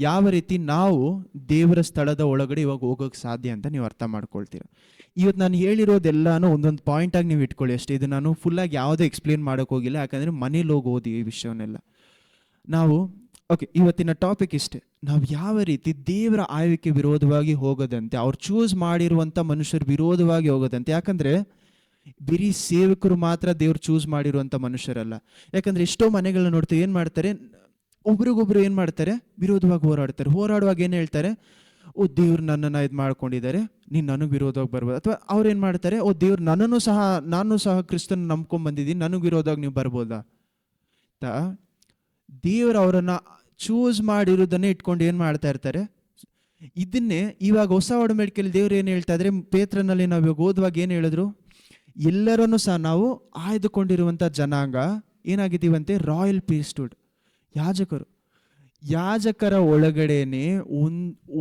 ಯಾವ ರೀತಿ ನಾವು ದೇವರ ಸ್ಥಳದ ಒಳಗಡೆ ಇವಾಗ ಹೋಗೋಕ್ಕೆ ಸಾಧ್ಯ ಅಂತ ನೀವು ಅರ್ಥ ಮಾಡ್ಕೊಳ್ತೀರ. ಇವತ್ತು ನಾನು ಹೇಳಿರೋದೆಲ್ಲಾನು ಒಂದೊಂದು ಪಾಯಿಂಟಾಗಿ ನೀವು ಇಟ್ಕೊಳ್ಳಿ ಅಷ್ಟೇ. ಇದು ನಾನು ಫುಲ್ಲಾಗಿ ಯಾವುದೋ ಎಕ್ಸ್ಪ್ಲೇನ್ ಮಾಡೋಕೆ ಹೋಗಿಲ್ಲ, ಯಾಕಂದರೆ ಮನೇಲಿ ಹೋಗಿ ಓದಿ ಈ ವಿಷಯವನ್ನೆಲ್ಲ. ನಾವು ಇವತ್ತಿನ ಟಾಪಿಕ್ ಇಷ್ಟೇ, ನಾವು ಯಾವ ರೀತಿ ದೇವರ ಆಯ್ಕೆ ವಿರೋಧವಾಗಿ ಹೋಗೋದಂತೆ, ಅವ್ರು ಚೂಸ್ ಮಾಡಿರುವಂಥ ಮನುಷ್ಯರು ವಿರೋಧವಾಗಿ ಹೋಗೋದಂತೆ. ಯಾಕಂದರೆ ಬರೀ ಸೇವಕರು ಮಾತ್ರ ದೇವ್ರು ಚೂಸ್ ಮಾಡಿರುವಂಥ ಮನುಷ್ಯರಲ್ಲ. ಯಾಕಂದರೆ ಎಷ್ಟೋ ಮನೆಗಳನ್ನ ನೋಡ್ತೀವಿ, ಏನು ಮಾಡ್ತಾರೆ, ಒಬ್ರಿಗೊಬ್ರು ಏನು ಮಾಡ್ತಾರೆ, ವಿರೋಧವಾಗಿ ಹೋರಾಡುವಾಗ ಏನು ಹೇಳ್ತಾರೆ, ಓ ದೇವ್ರು ನನ್ನನ್ನು ಇದು ಮಾಡ್ಕೊಂಡಿದ್ದಾರೆ, ನೀನು ನನಗೆ ವಿರೋಧವಾಗಿ ಬರ್ಬೋದು. ಅಥವಾ ಅವ್ರು ಏನು ಮಾಡ್ತಾರೆ, ಓ ದೇವ್ರು ನಾನು ಸಹ ಕ್ರಿಸ್ತನ ನಂಬ್ಕೊಂಡ್ಬಂದಿದ್ದೀನಿ, ನನಗೆ ವಿರೋಧವಾಗಿ ನೀವು ಬರ್ಬೋದಾ ಅಂತ ದೇವ್ರು ಅವರನ್ನು ಚೂಸ್ ಮಾಡಿರೋದನ್ನೇ ಇಟ್ಕೊಂಡು ಏನು ಮಾಡ್ತಾ ಇರ್ತಾರೆ. ಇದನ್ನೇ ಇವಾಗ ಹೊಸ ಒಡಂಬಡಿಕೆಯಲ್ಲಿ ದೇವ್ರು ಏನು ಹೇಳ್ತಾ ಇದ್ರೆ, ಪೇತ್ರನಲ್ಲಿ ನಾವು ಇವಾಗ ಓದುವಾಗ ಏನು ಹೇಳಿದ್ರು, ಎಲ್ಲರನ್ನೂ ಸಹ ನಾವು ಆಯ್ದುಕೊಂಡಿರುವಂಥ ಜನಾಂಗ ಏನಾಗಿದ್ದೀವಂತೆ, ರಾಯಲ್ ಪ್ರೀಸ್ಟ್ಹುಡ್, ಯಾಜಕರ ಒಳಗಡೆನೆ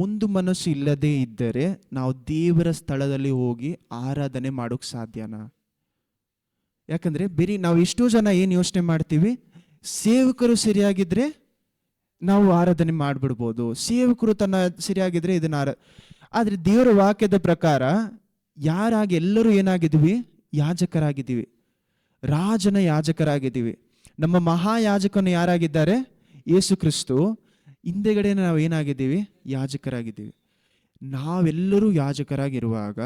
ಒಂದು ಮನಸ್ಸು ಇಲ್ಲದೆ ಇದ್ದರೆ ನಾವು ದೇವರ ಸ್ಥಳದಲ್ಲಿ ಹೋಗಿ ಆರಾಧನೆ ಮಾಡೋಕ್ಕೆ ಸಾಧ್ಯನಾ? ಯಾಕಂದರೆ ಬರೀ ನಾವು ಎಷ್ಟೋ ಜನ ಏನು ಯೋಚನೆ ಮಾಡ್ತೀವಿ, ಸೇವಕರು ಸರಿಯಾಗಿದ್ರೆ ನಾವು ಆರಾಧನೆ ಮಾಡಿಬಿಡ್ಬೋದು, ಸೇವಕರು ಸರಿಯಾಗಿದ್ರೆ ಇದನ್ನ ಆದರೆ ದೇವರ ವಾಕ್ಯದ ಪ್ರಕಾರ ಎಲ್ಲರೂ ಏನಾಗಿದ್ದೀವಿ, ಯಾಜಕರಾಗಿದ್ದೀವಿ, ರಾಜನ ಯಾಜಕರಾಗಿದ್ದೀವಿ. ನಮ್ಮ ಮಹಾಯಾಜಕನು ಯಾರಾಗಿದ್ದಾರೆ, ಯೇಸು ಕ್ರಿಸ್ತು. ಹಿಂದೆಗಡೆ ನಾವು ಏನಾಗಿದ್ದೀವಿ, ಯಾಜಕರಾಗಿದ್ದೀವಿ. ನಾವೆಲ್ಲರೂ ಯಾಜಕರಾಗಿರುವಾಗ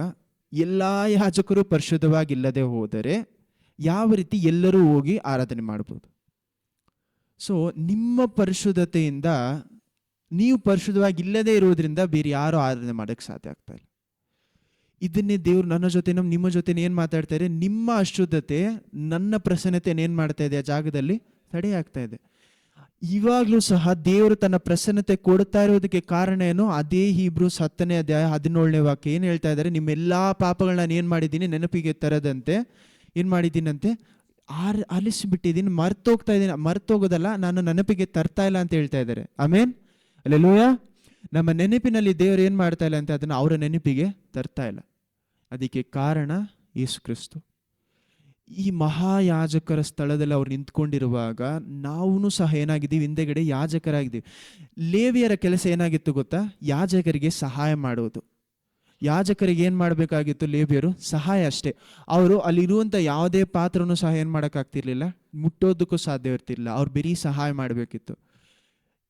ಎಲ್ಲ ಯಾಜಕರು ಪರಿಶುದ್ಧವಾಗಿಲ್ಲದೆ ಹೋದರೆ ಯಾವ ರೀತಿ ಎಲ್ಲರೂ ಹೋಗಿ ಆರಾಧನೆ ಮಾಡ್ಬೋದು? ಸೊ ನಿಮ್ಮ ಪರಿಶುದ್ಧತೆಯಿಂದ, ನೀವು ಪರಿಶುದ್ಧವಾಗಿಲ್ಲದೆ ಇರೋದ್ರಿಂದ ಬೇರೆ ಯಾರು ಆರಾಧನೆ ಮಾಡೋಕ್ಕೆ ಸಾಧ್ಯ ಆಗ್ತಾ ಇಲ್ಲ. ಇದನ್ನೇ ದೇವ್ರು ನನ್ನ ಜೊತೆ ನಿಮ್ಮ ಜೊತೆ ಏನು ಮಾತಾಡ್ತಾ ಇದೆ, ನಿಮ್ಮ ಅಶುದ್ಧತೆ ನನ್ನ ಪ್ರಸನ್ನತೆಯನ್ನು ಏನು ಮಾಡ್ತಾ ಇದೆ, ಆ ಜಾಗದಲ್ಲಿ ತಡೆ ಆಗ್ತಾ ಇದೆ. ಇವಾಗಲೂ ಸಹ ದೇವರು ತನ್ನ ಪ್ರಸನ್ನತೆ ಕೊಡ್ತಾ ಇರೋದಕ್ಕೆ ಕಾರಣ ಏನು? ಅದೇ ಹೀಬ್ರೂಸ್ 10ನೇ ಅಧ್ಯಾಯ 17ನೇ ವಾಕ್ಯ ಏನು ಹೇಳ್ತಾ ಇದ್ದಾರೆ, ನಿಮ್ಮೆಲ್ಲ ಪಾಪಗಳನ್ನ ನಾನು ಏನು ಮಾಡಿದ್ದೀನಿ, ನೆನಪಿಗೆ ತರದಂತೆ ಏನು ಮಾಡಿದ್ದೀನಂತೆ, ಅಲಿಸಿಬಿಟ್ಟಿದ್ದೀನಿ, ಮರ್ತೋಗ್ತಾ ಇದ್ದೀನಿ. ಮರ್ತೋಗೋದಲ್ಲ, ನಾನು ನೆನಪಿಗೆ ತರ್ತಾ ಇಲ್ಲ ಅಂತ ಹೇಳ್ತಾ ಇದ್ದಾರೆ. ಆಮೇನ್, ಹಲ್ಲೆಲೂಯಾ. ನಮ್ಮ ನೆನಪಿನಲ್ಲಿ ದೇವರು ಏನು ಮಾಡ್ತಾ ಇಲ್ಲ ಅಂತ, ಅದನ್ನು ಅವರ ನೆನಪಿಗೆ ತರ್ತಾ ಇಲ್ಲ. ಅದಕ್ಕೆ ಕಾರಣ ಯೇಸು ಕ್ರಿಸ್ತು. ಈ ಮಹಾಯಾಜಕರ ಸ್ಥಳದಲ್ಲಿ ಅವ್ರು ನಿಂತ್ಕೊಂಡಿರುವಾಗ ನಾವು ಸಹ ಏನಾಗಿದ್ದೀವಿ, ಹಿಂದೆಗಡೆ ಯಾಜಕರಾಗಿದ್ದೀವಿ. ಲೇವಿಯರ ಕೆಲಸ ಏನಾಗಿತ್ತು ಗೊತ್ತಾ, ಯಾಜಕರಿಗೆ ಸಹಾಯ ಮಾಡುವುದು. ಯಾಜಕರಿಗೆ ಏನು ಮಾಡಬೇಕಾಗಿತ್ತು, ಲೇವಿಯರು ಸಹಾಯ ಅಷ್ಟೇ. ಅವರು ಅಲ್ಲಿರುವಂಥ ಯಾವುದೇ ಪಾತ್ರನೂ ಸಹ ಏನು ಮಾಡೋಕ್ಕಾಗ್ತಿರ್ಲಿಲ್ಲ, ಮುಟ್ಟೋದಕ್ಕೂ ಸಾಧ್ಯ ಇರ್ತಿರ್ಲಿಲ್ಲ, ಅವ್ರು ಬರೀ ಸಹಾಯ ಮಾಡಬೇಕಿತ್ತು.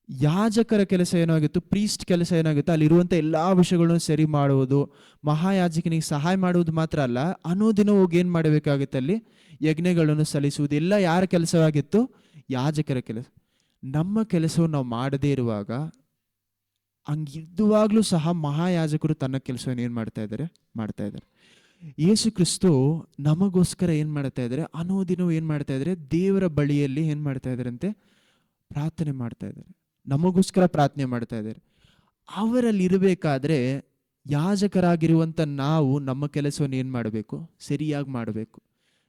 ಯಾಜಕರ ಕೆಲಸ ಏನಾಗಿತ್ತು, ಪ್ರೀಸ್ಟ್ ಕೆಲಸ ಏನಾಗಿತ್ತು, ಅಲ್ಲಿರುವಂಥ ಎಲ್ಲ ವಿಷಯಗಳನ್ನು ಸರಿ ಮಾಡುವುದು. ಮಹಾಯಾಜಕನಿಗೆ ಸಹಾಯ ಮಾಡುವುದು ಮಾತ್ರ ಅಲ್ಲ, ಅನುದಿನ ಹೋಗಿ ಏನು ಮಾಡಬೇಕಾಗಿತ್ತು, ಅಲ್ಲಿ ಯಜ್ಞಗಳನ್ನು ಸಲ್ಲಿಸುವುದು. ಎಲ್ಲ ಯಾರ ಕೆಲಸವಾಗಿತ್ತು, ಯಾಜಕರ ಕೆಲಸ. ನಮ್ಮ ಕೆಲಸವನ್ನು ನಾವು ಮಾಡದೇ ಇರುವಾಗ, ಹಂಗಿದ್ದುವಾಗಲೂ ಸಹ ಮಹಾಯಾಜಕರು ತನ್ನ ಕೆಲಸವನ್ನು ಏನು ಮಾಡ್ತಾ ಇದ್ದಾರೆ. ಯೇಸು ಕ್ರಿಸ್ತು ನಮಗೋಸ್ಕರ ಏನು ಮಾಡ್ತಾ ಇದ್ದಾರೆ, ಅನುದಿನವೂ ಏನು ಮಾಡ್ತಾ ಇದ್ದಾರೆ, ದೇವರ ಬಳಿಯಲ್ಲಿ ಏನು ಮಾಡ್ತಾ ಇದ್ದಾರಂತೆ, ಪ್ರಾರ್ಥನೆ ಮಾಡ್ತಾ ಇದ್ದಾರೆ, ನಮಗೋಸ್ಕರ ಪ್ರಾರ್ಥನೆ ಮಾಡ್ತಾ ಇದ್ದಾರೆ. ಅವರಲ್ಲಿ ಇರಬೇಕಾದ್ರೆ ಯಾಜಕರಾಗಿರುವಂಥ ನಾವು ನಮ್ಮ ಕೆಲಸವನ್ನು ಏನು ಮಾಡಬೇಕು, ಸರಿಯಾಗಿ ಮಾಡಬೇಕು.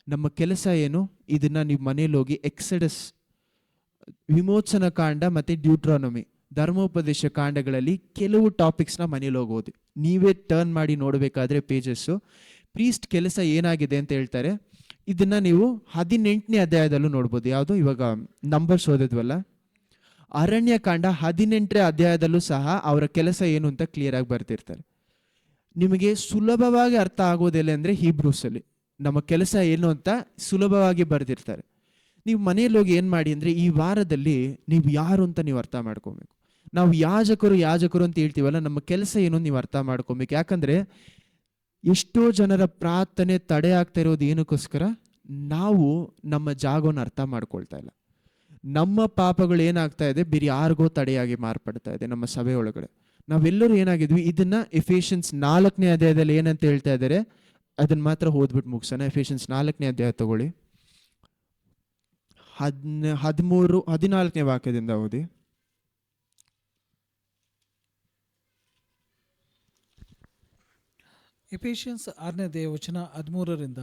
ನಮ್ಮ ಕೆಲಸ ಏನು, ಇದನ್ನ ನೀವು ಮನೇಲಿ ಹೋಗಿ ಎಕ್ಸಡಸ್, ವಿಮೋಚನ ಕಾಂಡ ಮತ್ತು ಡ್ಯೂಟ್ರಾನಮಿ, ಧರ್ಮೋಪದೇಶ ಕಾಂಡಗಳಲ್ಲಿ ಕೆಲವು ಟಾಪಿಕ್ಸ್ನ ಮನೇಲಿ ಹೋಗೋದು. ನೀವೇ ಟರ್ನ್ ಮಾಡಿ ನೋಡಬೇಕಾದ್ರೆ ಪೇಜಸ್ಸು, ಪ್ರೀಸ್ಟ್ ಕೆಲಸ ಏನಾಗಿದೆ ಅಂತ ಹೇಳ್ತಾರೆ. ಇದನ್ನ ನೀವು 18ನೇ ಅಧ್ಯಾಯದಲ್ಲೂ ನೋಡ್ಬೋದು. ಯಾವುದು, ಇವಾಗ ನಂಬರ್ಸ್ ಓದಿದ್ವಲ್ಲ, ಅರಣ್ಯಕಾಂಡ 18ನೇ ಅಧ್ಯಾಯದಲ್ಲೂ ಸಹ ಅವರ ಕೆಲಸ ಏನು ಅಂತ ಕ್ಲಿಯರ್ ಆಗಿ ಬರ್ತಿರ್ತಾರೆ. ನಿಮಗೆ ಸುಲಭವಾಗಿ ಅರ್ಥ ಆಗೋದಿಲ್ಲ ಅಂದ್ರೆ ಹೀಬ್ರೂಸಲ್ಲಿ ನಮ್ಮ ಕೆಲಸ ಏನು ಅಂತ ಸುಲಭವಾಗಿ ಬರ್ದಿರ್ತಾರೆ. ನೀವು ಮನೆಯಲ್ಲಿ ಹೋಗಿ ಏನು ಮಾಡಿ ಅಂದರೆ ಈ ವಾರದಲ್ಲಿ ನೀವು ಯಾರು ಅಂತ ನೀವು ಅರ್ಥ ಮಾಡ್ಕೊಬೇಕು. ನಾವು ಯಾಜಕರು ಅಂತ ಹೇಳ್ತೀವಲ್ಲ, ನಮ್ಮ ಕೆಲಸ ಏನು ನೀವು ಅರ್ಥ ಮಾಡ್ಕೊಬೇಕು. ಯಾಕಂದರೆ ಎಷ್ಟೋ ಜನರ ಪ್ರಾರ್ಥನೆ ತಡೆ ಆಗ್ತಾ ಇರೋದು ಏನಕ್ಕೋಸ್ಕರ? ನಾವು ನಮ್ಮ ಜಾಗವನ್ನು ಅರ್ಥ ಮಾಡ್ಕೊಳ್ತಾ ಇಲ್ಲ. ನಮ್ಮ ಪಾಪಗಳು ಏನಾಗ್ತಾ ಇದೆ, ಬೇರೆ ಯಾರಿಗೋ ತಡೆಯಾಗಿ ಮಾರ್ಪಡ್ತಾ ಇದೆ ನಮ್ಮ ಸಭೆ ಒಳಗಡೆ. ನಾವೆಲ್ಲರೂ ಏನಾಗಿದ್ವಿ, ಇದನ್ನ ಎಫೆಷಿಯನ್ಸ್ 4ನೇ ಅಧ್ಯಾಯದಲ್ಲಿ ಏನಂತ ಹೇಳ್ತಾ ಇದ್ದಾರೆ ಅದನ್ನ ಮಾತ್ರ ಓದ್ಬಿಟ್ಟು ಮುಗಿಸೋಣ. ಎಫೆಷಿಯನ್ಸ್ 4ನೇ ಅಧ್ಯಾಯ ತಗೊಳ್ಳಿ, 14ನೇ ವಾಕ್ಯದಿಂದ ಓದಿ. ಎಫೆಷಿಯನ್ಸ್ 6ನೇ ಅಧ್ಯಾಯ ವಚನ 13ರಿಂದ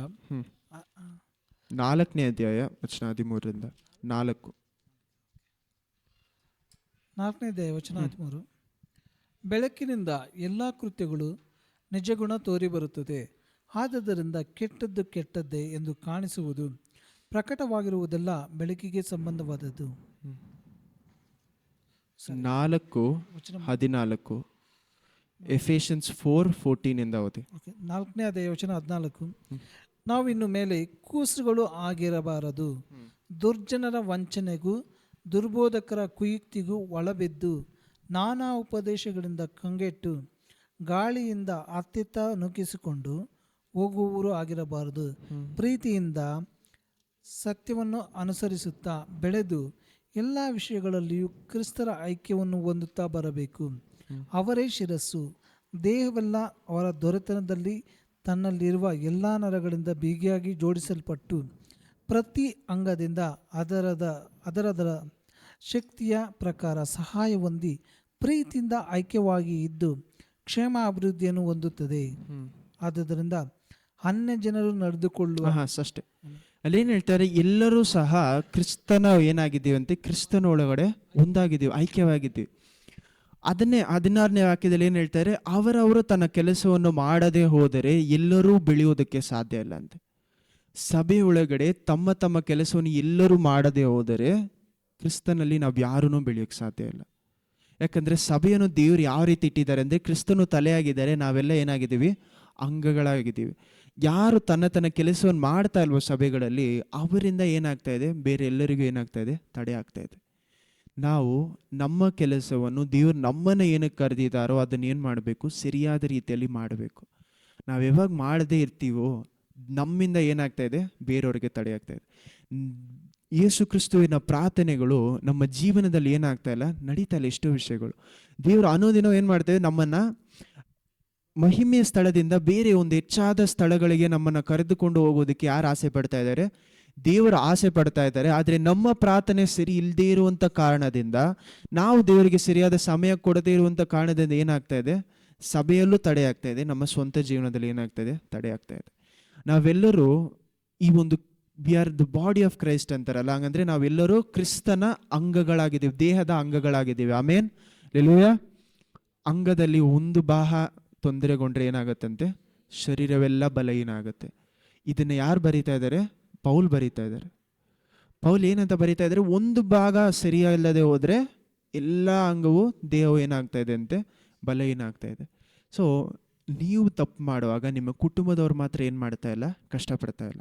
4ನೇ ಅಧ್ಯಾಯ ವಚನ 13ರಿಂದ 4. 4ನೇ ಅಧ್ಯಾಯ ವಚನ 13. ಬೆಳಕಿನಿಂದ ಎಲ್ಲ ಕೃತ್ಯಗಳು ನಿಜಗುಣ ತೋರಿ ಬರುತ್ತದೆ, ಆದುದರಿಂದ ಕೆಟ್ಟದ್ದು ಕೆಟ್ಟದ್ದೇ ಎಂದು ಕಾಣಿಸುವುದು, ಪ್ರಕಟವಾಗಿರುವುದೆಲ್ಲ ಬೆಳಕಿಗೆ ಸಂಬಂಧವಾದದ್ದು. 4:14 ಎಫೆಷಿಯನ್ಸ್ 4:14 ಓದಿ. 4ನೇ ಅಧ್ಯಾಯ ವಚನ 14. ನಾವು ಇನ್ನು ಮೇಲೆ ಕೂಸುಗಳು ಆಗಿರಬಾರದು, ದುರ್ಜನರ ವಂಚನೆಗೂ ದುರ್ಬೋಧಕರ ಕುಯುಕ್ತಿಗೂ ಒಳಬಿದ್ದು ನಾನಾ ಉಪದೇಶಗಳಿಂದ ಕಂಗೆಟ್ಟು ಗಾಳಿಯಿಂದ ಅತ್ತಿತ್ತ ನುಗ್ಗಿಸಿಕೊಂಡು ಹೋಗುವವರು ಆಗಿರಬಾರದು. ಪ್ರೀತಿಯಿಂದ ಸತ್ಯವನ್ನು ಅನುಸರಿಸುತ್ತಾ ಬೆಳೆದು ಎಲ್ಲ ವಿಷಯಗಳಲ್ಲಿಯೂ ಕ್ರಿಸ್ತರ ಐಕ್ಯವನ್ನು ಹೊಂದುತ್ತಾ ಬರಬೇಕು. ಅವರೇ ಶಿರಸ್ಸು, ದೇಹವೆಲ್ಲ ಅವರ ದೊರೆತನದಲ್ಲಿ ತನ್ನಲ್ಲಿರುವ ಎಲ್ಲ ನರಗಳಿಂದ ಬಿಗಿಯಾಗಿ ಜೋಡಿಸಲ್ಪಟ್ಟು ಪ್ರತಿ ಅಂಗದಿಂದ ಅದರದರ ಶಕ್ತಿಯ ಪ್ರಕಾರ ಸಹಾಯ ಹೊಂದಿ ಪ್ರೀತಿಯಿಂದ ಐಕ್ಯವಾಗಿ ಇದ್ದು ಕ್ಷೇಮ ಅಭಿವೃದ್ಧಿಯನ್ನು ಹೊಂದುತ್ತದೆ. ಆದುದರಿಂದ ಅನ್ಯ ಜನರು ನಡೆದುಕೊಳ್ಳುವ ಅಷ್ಟೇ ಅಲ್ಲೇನು ಹೇಳ್ತಾರೆ, ಎಲ್ಲರೂ ಸಹ ಕ್ರಿಸ್ತನ ಏನಾಗಿದ್ದೀವಿ ಅಂತೆ, ಕ್ರಿಸ್ತನ ಒಳಗಡೆ ಒಂದಾಗಿದ್ದೀವಿ, ಐಕ್ಯವಾಗಿದ್ದೀವಿ. ಅದನ್ನೇ 16ನೇ ವಾಕ್ಯದಲ್ಲಿ ಏನು ಹೇಳ್ತಾರೆ, ಅವರವರು ತನ್ನ ಕೆಲಸವನ್ನು ಮಾಡದೆ ಹೋದರೆ ಎಲ್ಲರೂ ಬೆಳೆಯೋದಕ್ಕೆ ಸಾಧ್ಯ ಇಲ್ಲ ಅಂತೆ. ಸಭೆ ಒಳಗಡೆ ತಮ್ಮ ತಮ್ಮ ಕೆಲಸವನ್ನು ಎಲ್ಲರೂ ಮಾಡದೆ ಹೋದರೆ ಕ್ರಿಸ್ತನಲ್ಲಿ ನಾವು ಯಾರೂ ಬೆಳೆಯೋಕ್ಕೆ ಸಾಧ್ಯ ಇಲ್ಲ. ಯಾಕಂದರೆ ಸಭೆಯನ್ನು ದೇವರು ಯಾವ ರೀತಿ ಇಟ್ಟಿದ್ದಾರೆ ಅಂದರೆ, ಕ್ರಿಸ್ತನು ತಲೆಯಾಗಿದ್ದಾರೆ, ನಾವೆಲ್ಲ ಏನಾಗಿದ್ದೀವಿ, ಅಂಗಗಳಾಗಿದ್ದೀವಿ. ಯಾರು ತನ್ನ ಕೆಲಸವನ್ನು ಮಾಡ್ತಾ ಇಲ್ವೋ ಸಭೆಗಳಲ್ಲಿ, ಅವರಿಂದ ಏನಾಗ್ತಾ ಇದೆ, ಬೇರೆ ಎಲ್ಲರಿಗೂ ಏನಾಗ್ತಾ ಇದೆ, ತಡೆ ಆಗ್ತಾ ಇದೆ. ನಾವು ನಮ್ಮ ಕೆಲಸವನ್ನು ದೇವರು ನಮ್ಮನ್ನು ಏನಕ್ಕೆ ಕರೆದಿದ್ದಾರೋ ಅದನ್ನು ಏನು ಮಾಡಬೇಕು, ಸರಿಯಾದ ರೀತಿಯಲ್ಲಿ ಮಾಡಬೇಕು. ನಾವು ಯಾವಾಗ ಮಾಡದೇ ಇರ್ತೀವೋ ನಮ್ಮಿಂದ ಏನಾಗ್ತಾ ಇದೆ, ಬೇರೆಯವ್ರಿಗೆ ತಡೆ ಆಗ್ತಾ ಇದೆ. ಯೇಸು ಕ್ರಿಸ್ತುವಿನ ಪ್ರಾರ್ಥನೆಗಳು ನಮ್ಮ ಜೀವನದಲ್ಲಿ ಏನಾಗ್ತಾ ಇಲ್ಲ, ನಡೀತಾ ಇಲ್ಲ. ಎಷ್ಟೋ ವಿಷಯಗಳು ದೇವರು ಅನುದಿನ ಏನು ಮಾಡ್ತೇವೆ, ನಮ್ಮನ್ನು ಮಹಿಮೆಯ ಸ್ಥಳದಿಂದ ಬೇರೆ ಒಂದು ಹೆಚ್ಚಾದ ಸ್ಥಳಗಳಿಗೆ ನಮ್ಮನ್ನು ಕರೆದುಕೊಂಡು ಹೋಗೋದಕ್ಕೆ ಯಾರು ಆಸೆ ಪಡ್ತಾ ಇದ್ದಾರೆ, ದೇವರು ಆಸೆ ಪಡ್ತಾ ಇದ್ದಾರೆ. ಆದರೆ ನಮ್ಮ ಪ್ರಾರ್ಥನೆ ಸರಿ ಇಲ್ಲದೆ ಇರುವಂಥ ಕಾರಣದಿಂದ, ನಾವು ದೇವರಿಗೆ ಸರಿಯಾದ ಸಮಯ ಕೊಡದೇ ಇರುವಂಥ ಕಾರಣದಿಂದ ಏನಾಗ್ತಾ ಇದೆ, ಸಭೆಯಲ್ಲೂ ತಡೆ ಆಗ್ತಾ ಇದೆ, ನಮ್ಮ ಸ್ವಂತ ಜೀವನದಲ್ಲಿ ಏನಾಗ್ತಾ ಇದೆ, ತಡೆ ಆಗ್ತಾ ಇದೆ. ನಾವೆಲ್ಲರೂ ಈ ಒಂದು we are the body of Christ ಅಂತಾರಲ್ಲ, ಹಂಗಂದ್ರೆ ನಾವೆಲ್ಲರೂ ಕ್ರಿಸ್ತನ ಅಂಗಗಳಾಗಿದ್ದೀವಿ, ದೇಹದ ಅಂಗಗಳಾಗಿದ್ದೀವಿ. ಆಮೇನ್, ಹಲ್ಲೆಲೂಯಾ. ಅಂಗದಲ್ಲಿ ಒಂದು ಭಾಗ ತೊಂದರೆಗೊಂಡ್ರೆ ಏನಾಗತ್ತಂತೆ, ಶರೀರವೆಲ್ಲ ಬಲಹೀನ ಆಗುತ್ತೆ. ಇದನ್ನು ಯಾರು ಬರೀತಾ ಇದ್ದಾರೆ, ಪೌಲ್ ಬರೀತಾ ಇದ್ದಾರೆ. ಪೌಲ್ ಏನಂತ ಬರೀತಾ ಇದ್ದಾರೆ, ಒಂದು ಭಾಗ ಸರಿಯಿಲ್ಲದೆ ಹೋದರೆ ಎಲ್ಲ ಅಂಗವು ದೇಹವು ಏನಾಗ್ತಾ ಇದೆ ಅಂತೆ, ಬಲಹೀನ ಆಗ್ತಾ ಇದೆ. ಸೊ ನೀವು ತಪ್ಪು ಮಾಡುವಾಗ ನಿಮ್ಮ ಕುಟುಂಬದವ್ರು ಮಾತ್ರ ಏನು ಮಾಡ್ತಾ ಇಲ್ಲ, ಕಷ್ಟಪಡ್ತಾ ಇಲ್ಲ.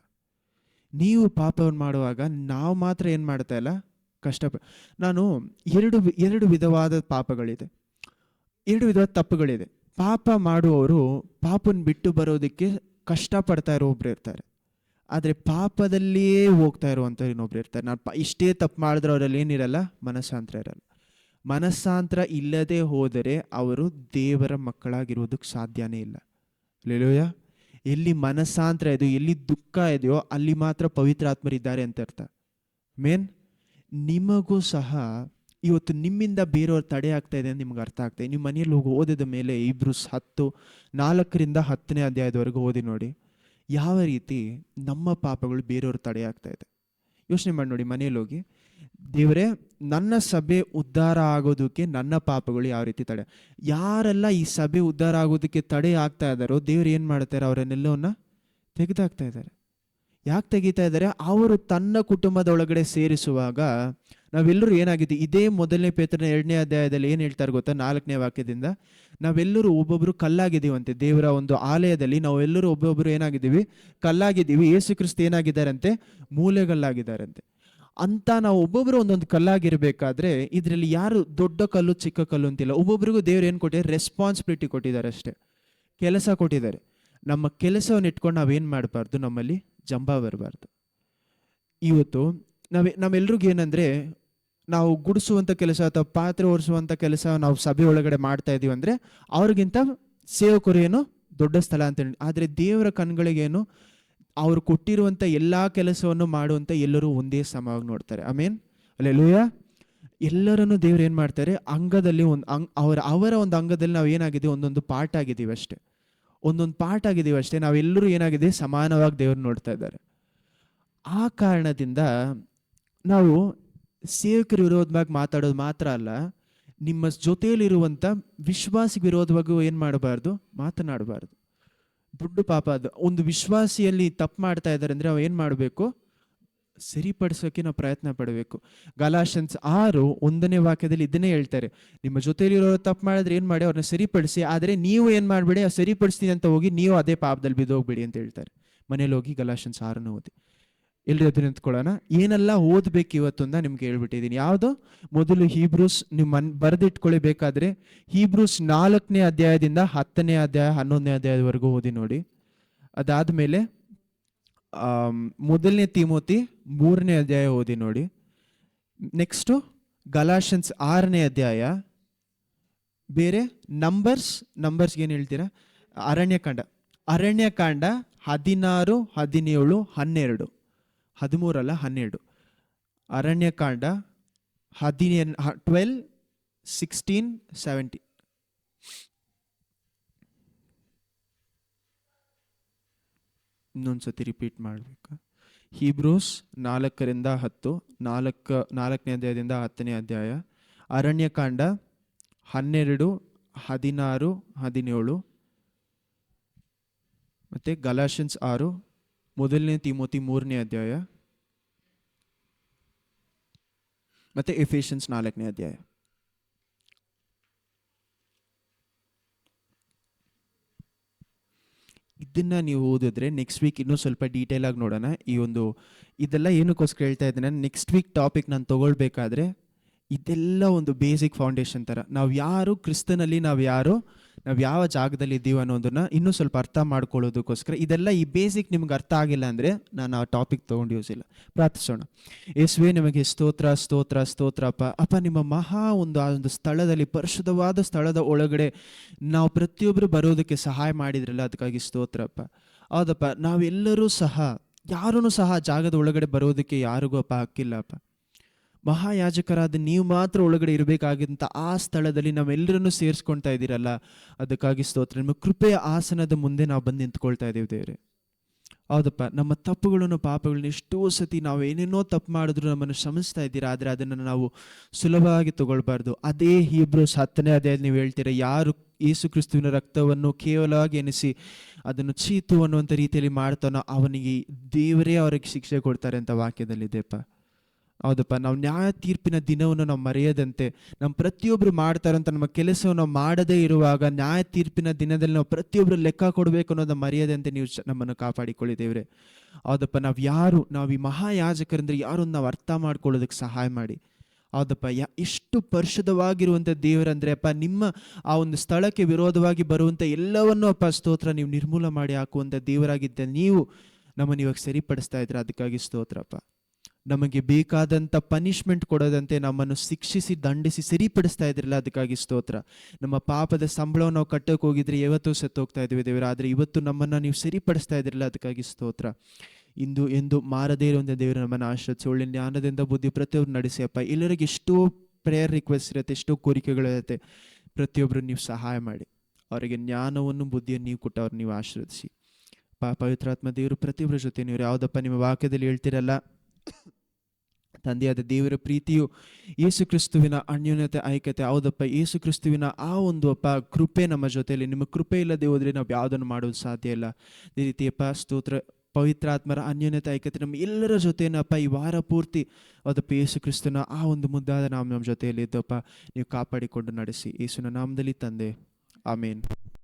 ನೀವು ಪಾಪವನ್ನು ಮಾಡುವಾಗ ನಾವು ಮಾತ್ರ ಏನು ಮಾಡ್ತಾ ಇಲ್ಲ, ನಾನು ಎರಡು ವಿಧವಾದ ಪಾಪಗಳಿದೆ, ಎರಡು ವಿಧವಾದ ತಪ್ಪುಗಳಿದೆ. ಪಾಪ ಮಾಡುವವರು ಪಾಪನ ಬಿಟ್ಟು ಬರೋದಕ್ಕೆ ಕಷ್ಟಪಡ್ತಾ ಇರೋ ಒಬ್ರು ಇರ್ತಾರೆ, ಆದರೆ ಪಾಪದಲ್ಲಿಯೇ ಹೋಗ್ತಾ ಇರುವಂಥ ಇನ್ನೊಬ್ರು ಇರ್ತಾರೆ. ನಾನು ಇಷ್ಟೇ ತಪ್ಪು ಮಾಡಿದ್ರೆ ಅವರಲ್ಲಿ ಏನಿರಲ್ಲ, ಮನಸ್ಸಾಂತರ ಇರಲ್ಲ. ಮನಸ್ಸಾಂತರ ಇಲ್ಲದೆ ಹೋದರೆ ಅವರು ದೇವರ ಮಕ್ಕಳಾಗಿರೋದಕ್ಕೆ ಸಾಧ್ಯನೇ ಇಲ್ಲ. ಹಲ್ಲೆಲೂಯಾ. ಎಲ್ಲಿ ಮನಸ್ಸಾಂತರ ಇದೆಯೋ, ಎಲ್ಲಿ ದುಃಖ ಇದೆಯೋ, ಅಲ್ಲಿ ಮಾತ್ರ ಪವಿತ್ರಾತ್ಮರಿದ್ದಾರೆ ಅಂತ ಅರ್ಥ. ಮೇನ್ ನಿಮಗೂ ಸಹ ಇವತ್ತು ನಿಮ್ಮಿಂದ ಬೇರೆಯವ್ರ ತಡೆ ಆಗ್ತಾ ಇದೆ ಅಂತ ನಿಮ್ಗೆ ಅರ್ಥ ಆಗ್ತಾ ಇದೆ. ನಿಮ್ಮ ಮನೆಯಲ್ಲಿ ಹೋಗಿ ಓದಿದ ಮೇಲೆ ಇಬ್ರೂಸ್ 4ರಿಂದ 10ನೇ ಅಧ್ಯಾಯದವರೆಗೂ ಓದಿ ನೋಡಿ, ಯಾವ ರೀತಿ ನಮ್ಮ ಪಾಪಗಳು ಬೇರೆಯವ್ರ ತಡೆ ಆಗ್ತಾ ಇದೆ. ಯೋಚನೆ ಮಾಡಿ ನೋಡಿ, ಮನೆಯಲ್ಲಿ ಹೋಗಿ, ದೇವರೇ ನನ್ನ ಸಭೆ ಉದ್ಧಾರ ಆಗೋದಕ್ಕೆ ನನ್ನ ಪಾಪಗಳು ಯಾವ ರೀತಿ ತಡೆ, ಯಾರೆಲ್ಲ ಈ ಸಭೆ ಉದ್ಧಾರ ಆಗೋದಕ್ಕೆ ತಡೆ ಆಗ್ತಾ ಇದ್ದಾರೋ ದೇವ್ರು ಏನು ಮಾಡ್ತಾರೆ, ಅವರನ್ನೆಲ್ಲವನ್ನ ತೆಗೆದಾಕ್ತಾ ಇದ್ದಾರೆ. ಯಾಕೆ ತೆಗಿತಾ ಇದ್ದಾರೆ, ಅವರು ತನ್ನ ಕುಟುಂಬದ ಒಳಗಡೆ ಸೇರಿಸುವಾಗ ನಾವೆಲ್ಲರೂ ಏನಾಗಿದ್ದೀವಿ, ಇದೇ ಮೊದಲನೇ ಪೇತ್ರನ 2ನೇ ಅಧ್ಯಾಯದಲ್ಲಿ ಏನು ಹೇಳ್ತಾರೆ ಗೊತ್ತಾ, 4ನೇ ವಾಕ್ಯದಿಂದ, ನಾವೆಲ್ಲರೂ ಒಬ್ಬೊಬ್ಬರು ಕಲ್ಲಾಗಿದ್ದೀವಂತೆ. ದೇವರ ಒಂದು ಆಲಯದಲ್ಲಿ ನಾವೆಲ್ಲರೂ ಒಬ್ಬೊಬ್ಬರು ಏನಾಗಿದ್ದೀವಿ, ಕಲ್ಲಾಗಿದ್ದೀವಿ. ಯೇಸು ಕ್ರಿಸ್ತ ಏನಾಗಿದ್ದಾರಂತೆ, ಮೂಲೆಗಲ್ಲಾಗಿದ್ದಾರಂತೆ. ಅಂತ ನಾವು ಒಬ್ಬೊಬ್ಬರು ಒಂದೊಂದು ಕಲ್ಲಾಗಿರ್ಬೇಕಾದ್ರೆ ಇದರಲ್ಲಿ ಯಾರು ದೊಡ್ಡ ಕಲ್ಲು ಚಿಕ್ಕ ಕಲ್ಲು ಅಂತಿಲ್ಲ. ಒಬ್ಬೊಬ್ರಿಗೂ ದೇವ್ರು ಏನು ಕೊಟ್ಟಿದ್ದಾರೆ, ರೆಸ್ಪಾನ್ಸಿಬಿಲಿಟಿ ಕೊಟ್ಟಿದ್ದಾರೆ ಅಷ್ಟೇ, ಕೆಲಸ ಕೊಟ್ಟಿದ್ದಾರೆ. ನಮ್ಮ ಕೆಲಸವನ್ನು ಇಟ್ಕೊಂಡು ನಾವೇನು ಮಾಡಬಾರ್ದು, ನಮ್ಮಲ್ಲಿ ಜಂಬ ಬರಬಾರ್ದು. ಇವತ್ತು ನಮ್ಮೆಲ್ರಿಗೂ ಏನಂದರೆ, ನಾವು ಗುಡಿಸುವಂಥ ಕೆಲಸ ಅಥವಾ ಪಾತ್ರೆ ಒರೆಸುವಂಥ ಕೆಲಸ ನಾವು ಸಭೆ ಒಳಗಡೆ ಮಾಡ್ತಾ ಇದ್ದೀವಿ ಅಂದರೆ ಅವ್ರಿಗಿಂತ ಸೇವಕರು ಏನು ದೊಡ್ಡ ಸ್ಥಳ ಅಂತೇಳಿ. ಆದರೆ ದೇವರ ಕಣ್ಗಳಿಗೇನು, ಅವ್ರು ಕೊಟ್ಟಿರುವಂಥ ಎಲ್ಲ ಕೆಲಸವನ್ನು ಮಾಡುವಂಥ ಎಲ್ಲರೂ ಒಂದೇ ಸಮವಾಗಿ ನೋಡ್ತಾರೆ. ಆಮೇನ್, ಹಲ್ಲೆಲೂಯಾ. ಎಲ್ಲರನ್ನು ದೇವ್ರು ಏನು ಮಾಡ್ತಾರೆ, ಅಂಗದಲ್ಲಿ ಒಂದು ಅವರ ಒಂದು ಅಂಗದಲ್ಲಿ ನಾವು ಏನಾಗಿದ್ದೀವಿ, ಒಂದೊಂದು ಪಾರ್ಟ್ ಆಗಿದ್ದೀವಿ ಅಷ್ಟೇ, ಒಂದೊಂದು ಪಾರ್ಟ್ ಆಗಿದ್ದೀವಿ ಅಷ್ಟೇ. ನಾವೆಲ್ಲರೂ ಏನಾಗಿದೆ, ಸಮಾನವಾಗಿ ದೇವ್ರು ನೋಡ್ತಾ ಇದ್ದಾರೆ. ಆ ಕಾರಣದಿಂದ ನಾವು ಸೇವಕರ ವಿರೋಧವಾಗಿ ಮಾತಾಡೋದು ಮಾತ್ರ ಅಲ್ಲ, ನಿಮ್ಮ ಜೊತೆಯಲ್ಲಿರುವಂಥ ವಿಶ್ವಾಸಿ ವಿರೋಧವಾಗೂ ಏನು ಮಾಡಬಾರ್ದು, ಮಾತನಾಡಬಾರ್ದು. ದೊಡ್ಡ ಪಾಪ ಅದು. ಒಂದು ವಿಶ್ವಾಸಿಯಲ್ಲಿ ತಪ್ಪು ಮಾಡ್ತಾ ಇದ್ದಾರೆ ಅಂದರೆ ನಾವು ಏನು ಮಾಡಬೇಕು, ಸರಿಪಡಿಸೋಕೆ ನಾವು ಪ್ರಯತ್ನ ಪಡಬೇಕು. ಗಲಾಷನ್ಸ್ 6:1 ವಾಕ್ಯದಲ್ಲಿ ಇದನ್ನೇ ಹೇಳ್ತಾರೆ, ನಿಮ್ಮ ಜೊತೆಯಲ್ಲಿರೋ ತಪ್ಪು ಮಾಡಿದ್ರೆ ಏನು ಮಾಡಿ, ಅವ್ರನ್ನ ಸರಿಪಡಿಸಿ, ಆದರೆ ನೀವು ಏನು ಮಾಡಬೇಡಿ, ಸರಿಪಡಿಸ್ತೀನಿ ಅಂತ ಹೋಗಿ ನೀವು ಅದೇ ಪಾಪದಲ್ಲಿ ಬಿದ್ದೋಗ್ಬೇಡಿ ಅಂತ ಹೇಳ್ತಾರೆ. ಮನೇಲಿ ಹೋಗಿ ಗಲಾಷನ್ಸ್ 6 ಓದಿ. ಎಲ್ಲರೂ ಎದ್ದು ನಿಂತ್ಕೊಳ್ಳೋಣ. ಏನೆಲ್ಲ ಓದಬೇಕು ಇವತ್ತು ಅಂತ ನಿಮ್ಗೆ ಹೇಳ್ಬಿಟ್ಟಿದ್ದೀನಿ. ಯಾವುದು, ಮೊದಲು ಹೀಬ್ರೂಸ್ ನಿಮ್ಮ ಬರೆದಿಟ್ಕೊಳ್ಳಿ. ಬೇಕಾದರೆ ಹೀಬ್ರೂಸ್ 4ನೇ ಅಧ್ಯಾಯದಿಂದ 10ನೇ ಅಧ್ಯಾಯ 11ನೇ ಅಧ್ಯಾಯದವರೆಗೂ ಓದಿ ನೋಡಿ. ಅದಾದಮೇಲೆ ಮೊದಲನೇ ತಿಮೋತಿ 3ನೇ ಅಧ್ಯಾಯ ಓದಿ ನೋಡಿ. ನೆಕ್ಸ್ಟು ಗಲಾಷನ್ಸ್ 6ನೇ ಅಧ್ಯಾಯ. ಬೇರೆ ನಂಬರ್ಸ್ಗೆ ಏನು ಹೇಳ್ತೀರಾ, ಅರಣ್ಯಕಾಂಡ 16, 17, 12, 13 ಅಲ್ಲ 12. ಅರಣ್ಯಕಾಂಡ 12, 16, 17. ಇನ್ನೊಂದ್ಸತಿ ರಿಪೀಟ್ ಮಾಡಬೇಕಾ. ಹೀಬ್ರೂಸ್ 4ರಿಂದ 10, 4ನೇ ಅಧ್ಯಾಯದಿಂದ 10ನೇ ಅಧ್ಯಾಯ. ಅರಣ್ಯಕಾಂಡ 12, 16, 17 ಮತ್ತು ಗಲಾಷನ್ಸ್ 6, ಮೊದಲನೇ ತಿಮೋತಿ 3ನೇ ಅಧ್ಯಾಯ ಮತ್ತು ಎಫೆಷನ್ಸ್ 4ನೇ ಅಧ್ಯಾಯ. ಇದನ್ನ ನೀವು ಓದಿದ್ರೆ ನೆಕ್ಸ್ಟ್ ವೀಕ್ ಇನ್ನೂ ಸ್ವಲ್ಪ ಡೀಟೇಲ್ ಆಗಿ ನೋಡೋಣ. ಇದೆಲ್ಲ ಏನಕ್ಕೋಸ್ಕರ ಹೇಳ್ತಾ ಇದ್ದೇನೆ, ನೆಕ್ಸ್ಟ್ ವೀಕ್ ಟಾಪಿಕ್ ನಾನು ತಗೊಳ್ಬೇಕಾದ್ರೆ ಇದೆಲ್ಲ ಒಂದು ಬೇಸಿಕ್ ಫೌಂಡೇಶನ್ ಥರ. ನಾವು ಯಾರು ಕ್ರಿಸ್ತನಲ್ಲಿ, ನಾವು ಯಾವ ಜಾಗದಲ್ಲಿ ಇದ್ದೀವಿ ಅನ್ನೋದನ್ನ ಇನ್ನೂ ಸ್ವಲ್ಪ ಅರ್ಥ ಮಾಡ್ಕೊಳ್ಳೋದಕ್ಕೋಸ್ಕರ ಇದೆಲ್ಲ, ಈ ಬೇಸಿಕ್ ನಿಮ್ಗೆ ಅರ್ಥ ಆಗಿಲ್ಲ ಅಂದರೆ ನಾನು ಆ ಟಾಪಿಕ್ ತೊಗೊಂಡು ಯೂಸ್ ಇಲ್ಲ. ಪ್ರಾರ್ಥಿಸೋಣ. ಯೇಸುವೇ, ನಿಮಗೆ ಸ್ತೋತ್ರ ಸ್ತೋತ್ರ ಸ್ತೋತ್ರ ಅಪ್ಪ. ನಿಮ್ಮ ಆ ಒಂದು ಸ್ಥಳದಲ್ಲಿ, ಪರಿಶುದ್ಧವಾದ ಸ್ಥಳದ ಒಳಗಡೆ ನಾವು ಪ್ರತಿಯೊಬ್ಬರು ಬರೋದಕ್ಕೆ ಸಹಾಯ ಮಾಡಿದ್ರಲ್ಲ, ಅದಕ್ಕಾಗಿ ಸ್ತೋತ್ರ ಅಪ್ಪ. ಹೌದಪ್ಪ, ನಾವೆಲ್ಲರೂ ಸಹ, ಯಾರೂ ಸಹ ಜಾಗದ ಒಳಗಡೆ ಬರೋದಕ್ಕೆ ಯಾರಿಗೂ ಹಕ್ಕಿಲ್ಲ ಅಪ್ಪ. ಮಹಾಯಾಜಕರಾದ ನೀವು ಮಾತ್ರ ಒಳಗಡೆ ಇರಬೇಕಾಗಿದ್ದಂಥ ಆ ಸ್ಥಳದಲ್ಲಿ ನಾವೆಲ್ಲರನ್ನು ಸೇರಿಸ್ಕೊಳ್ತಾ ಇದ್ದೀರಲ್ಲ, ಅದಕ್ಕಾಗಿ ಸ್ತೋತ್ರ. ನಿಮ್ಮ ಕೃಪೆಯ ಆಸನದ ಮುಂದೆ ನಾವು ಬಂದು ನಿಂತ್ಕೊಳ್ತಾ ಇದ್ದೀವಿ ದೇವರೇ. ಹೌದಪ್ಪ, ನಮ್ಮ ತಪ್ಪುಗಳನ್ನು ಪಾಪಗಳನ್ನು ಎಷ್ಟೋ ಸತಿ ನಾವು ಏನೇನೋ ತಪ್ಪು ಮಾಡಿದ್ರು ನಮ್ಮನ್ನು ಕ್ಷಮಿಸ್ತಾ ಇದ್ದೀರಾ, ಆದರೆ ಅದನ್ನು ನಾವು ಸುಲಭವಾಗಿ ತಗೊಳ್ಬಾರ್ದು. ಅದೇ ಹೀಬ್ರೂಸ್ 10ನೇ ಅಧ್ಯಾಯ ನೀವು ಹೇಳ್ತೀರಾ, ಯಾರು ಯೇಸು ಕ್ರಿಸ್ತುವಿನ ರಕ್ತವನ್ನು ಕೇವಲವಾಗಿ ಎನಿಸಿ ಅದನ್ನು ಚೀತು ಅನ್ನುವಂಥ ರೀತಿಯಲ್ಲಿ ಮಾಡ್ತಾನೋ ಅವನಿಗೆ ದೇವರೇ ಅವರಿಗೆ ಶಿಕ್ಷೆ ಕೊಡ್ತಾರೆ ಅಂತ ವಾಕ್ಯದಲ್ಲಿದೆಪ್ಪ. ಹೌದಪ್ಪ, ನಾವು ನ್ಯಾಯ ತೀರ್ಪಿನ ದಿನವನ್ನು ನಾವು ಮರೆಯದಂತೆ, ನಮ್ಮ ಪ್ರತಿಯೊಬ್ಬರು ಮಾಡ್ತಾರಂತ ನಮ್ಮ ಕೆಲಸವನ್ನು ನಾವು ಮಾಡದೇ ಇರುವಾಗ ನ್ಯಾಯ ತೀರ್ಪಿನ ದಿನದಲ್ಲಿ ನಾವು ಪ್ರತಿಯೊಬ್ಬರು ಲೆಕ್ಕ ಕೊಡಬೇಕು ಅನ್ನೋದನ್ನ ಮರೆಯದಂತೆ ನೀವು ನಮ್ಮನ್ನು ಕಾಪಾಡಿಕೊಳ್ಳಿ ದೇವರೇ. ಹೌದಪ್ಪ, ನಾವು ಈ ಮಹಾಯಾಜಕರಂದ್ರೆ ಯಾರು ನಾವು ಅರ್ಥ ಮಾಡ್ಕೊಳ್ಳೋದಕ್ಕೆ ಸಹಾಯ ಮಾಡಿ. ಹೌದಪ್ಪ, ಎಷ್ಟು ಪರಿಶುದ್ಧವಾಗಿರುವಂಥ ದೇವರಂದ್ರೆ ಅಪ್ಪ, ನಿಮ್ಮ ಆ ಒಂದು ಸ್ಥಳಕ್ಕೆ ವಿರೋಧವಾಗಿ ಬರುವಂಥ ಎಲ್ಲವನ್ನೂ ಅಪ್ಪ ಸ್ತೋತ್ರ, ನೀವು ನಿರ್ಮೂಲ ಮಾಡಿ ಹಾಕುವಂಥ ದೇವರಾಗಿದ್ದ ನೀವು ನಮ್ಮನ್ನು ಇವಾಗ ಸರಿಪಡಿಸ್ತಾ ಇದ್ರೆ ಅದಕ್ಕಾಗಿ ಸ್ತೋತ್ರಪ್ಪ. ನಮಗೆ ಬೇಕಾದಂಥ ಪನಿಷ್ಮೆಂಟ್ ಕೊಡೋದಂತೆ ನಮ್ಮನ್ನು ಶಿಕ್ಷಿಸಿ ದಂಡಿಸಿ ಸರಿಪಡಿಸ್ತಾ ಇದ್ರಲ್ಲ, ಅದಕ್ಕಾಗಿ ಸ್ತೋತ್ರ. ನಮ್ಮ ಪಾಪದ ಸಂಬಳವನ್ನು ನಾವು ಕಟ್ಟೋಕೆ ಹೋಗಿದ್ರೆ ಯಾವತ್ತೂ ಸತ್ತೋಗ್ತಾ ಇದ್ದೀವಿ ದೇವರ, ಆದರೆ ಇವತ್ತು ನಮ್ಮನ್ನು ನೀವು ಸರಿಪಡಿಸ್ತಾ ಇದ್ರಲ್ಲ, ಅದಕ್ಕಾಗಿ ಸ್ತೋತ್ರ. ಎಂದು ಮಾರದೇ ಇರುವಂಥ ದೇವರು ನಮ್ಮನ್ನು ಆಶ್ರಯಿಸಿ ಒಳ್ಳೆ ಜ್ಞಾನದಿಂದ ಬುದ್ಧಿ ಪ್ರತಿಯೊಬ್ಬರು ನಡೆಸಿ ಅಪ್ಪ. ಎಲ್ಲರಿಗೆ ಎಷ್ಟೋ ಪ್ರೇಯರ್ ರಿಕ್ವೆಸ್ಟ್ ಇರುತ್ತೆ, ಎಷ್ಟೋ ಕೋರಿಕೆಗಳಿರುತ್ತೆ, ಪ್ರತಿಯೊಬ್ಬರು ನೀವು ಸಹಾಯ ಮಾಡಿ, ಅವರಿಗೆ ಜ್ಞಾನವನ್ನು ಬುದ್ಧಿಯನ್ನು ನೀವು ಕೊಟ್ಟು ಅವ್ರು ನೀವು ಆಶ್ರಯಿಸಿ. ಪವಿತ್ರಾತ್ಮ ದೇವರು ಪ್ರತಿಯೊಬ್ಬರ ಜೊತೆ ನೀವು ಯಾವುದಪ್ಪ ನಿಮ್ಮ ವಾಕ್ಯದಲ್ಲಿ ಹೇಳ್ತಿರಲ್ಲ, ತಂದೆಯಾದ ದೇವರ ಪ್ರೀತಿಯು, ಯೇಸು ಕ್ರಿಸ್ತುವಿನ ಅನ್ಯೋನ್ಯತೆ ಐಕ್ಯತೆ, ಹೌದಪ್ಪ, ಯೇಸು ಕ್ರಿಸ್ತುವಿನ ಆ ಒಂದು ಅಪ್ಪ ಕೃಪೆ ನಮ್ಮ ಜೊತೆಯಲ್ಲಿ. ನಿಮ್ಮ ಕೃಪೆ ಇಲ್ಲದೆ ಹೋದರೆ ನಾವು ಯಾವುದನ್ನು ಮಾಡೋದು ಸಾಧ್ಯ ಇಲ್ಲ. ಈ ರೀತಿಯಪ್ಪ ಸ್ತೋತ್ರ ಪವಿತ್ರಾತ್ಮರ ಅನ್ಯೋನ್ಯತೆ ಐಕ್ಯತೆ ನಮ್ಮ ಎಲ್ಲರ ಜೊತೆನಪ್ಪ ಈ ವಾರ ಪೂರ್ತಿ ಅದಪ್ಪ ಯೇಸು ಕ್ರಿಸ್ತನ ಆ ಒಂದು ಮುದ್ದಾದ ನಮ್ಮ ಜೊತೆಯಲ್ಲಿ ಇದ್ದಪ್ಪ ನೀವು ಕಾಪಾಡಿಕೊಂಡು ನಡೆಸಿ ಯೇಸುವಿನ ನಾಮದಲ್ಲಿ ತಂದೆ ಆಮೇನ್.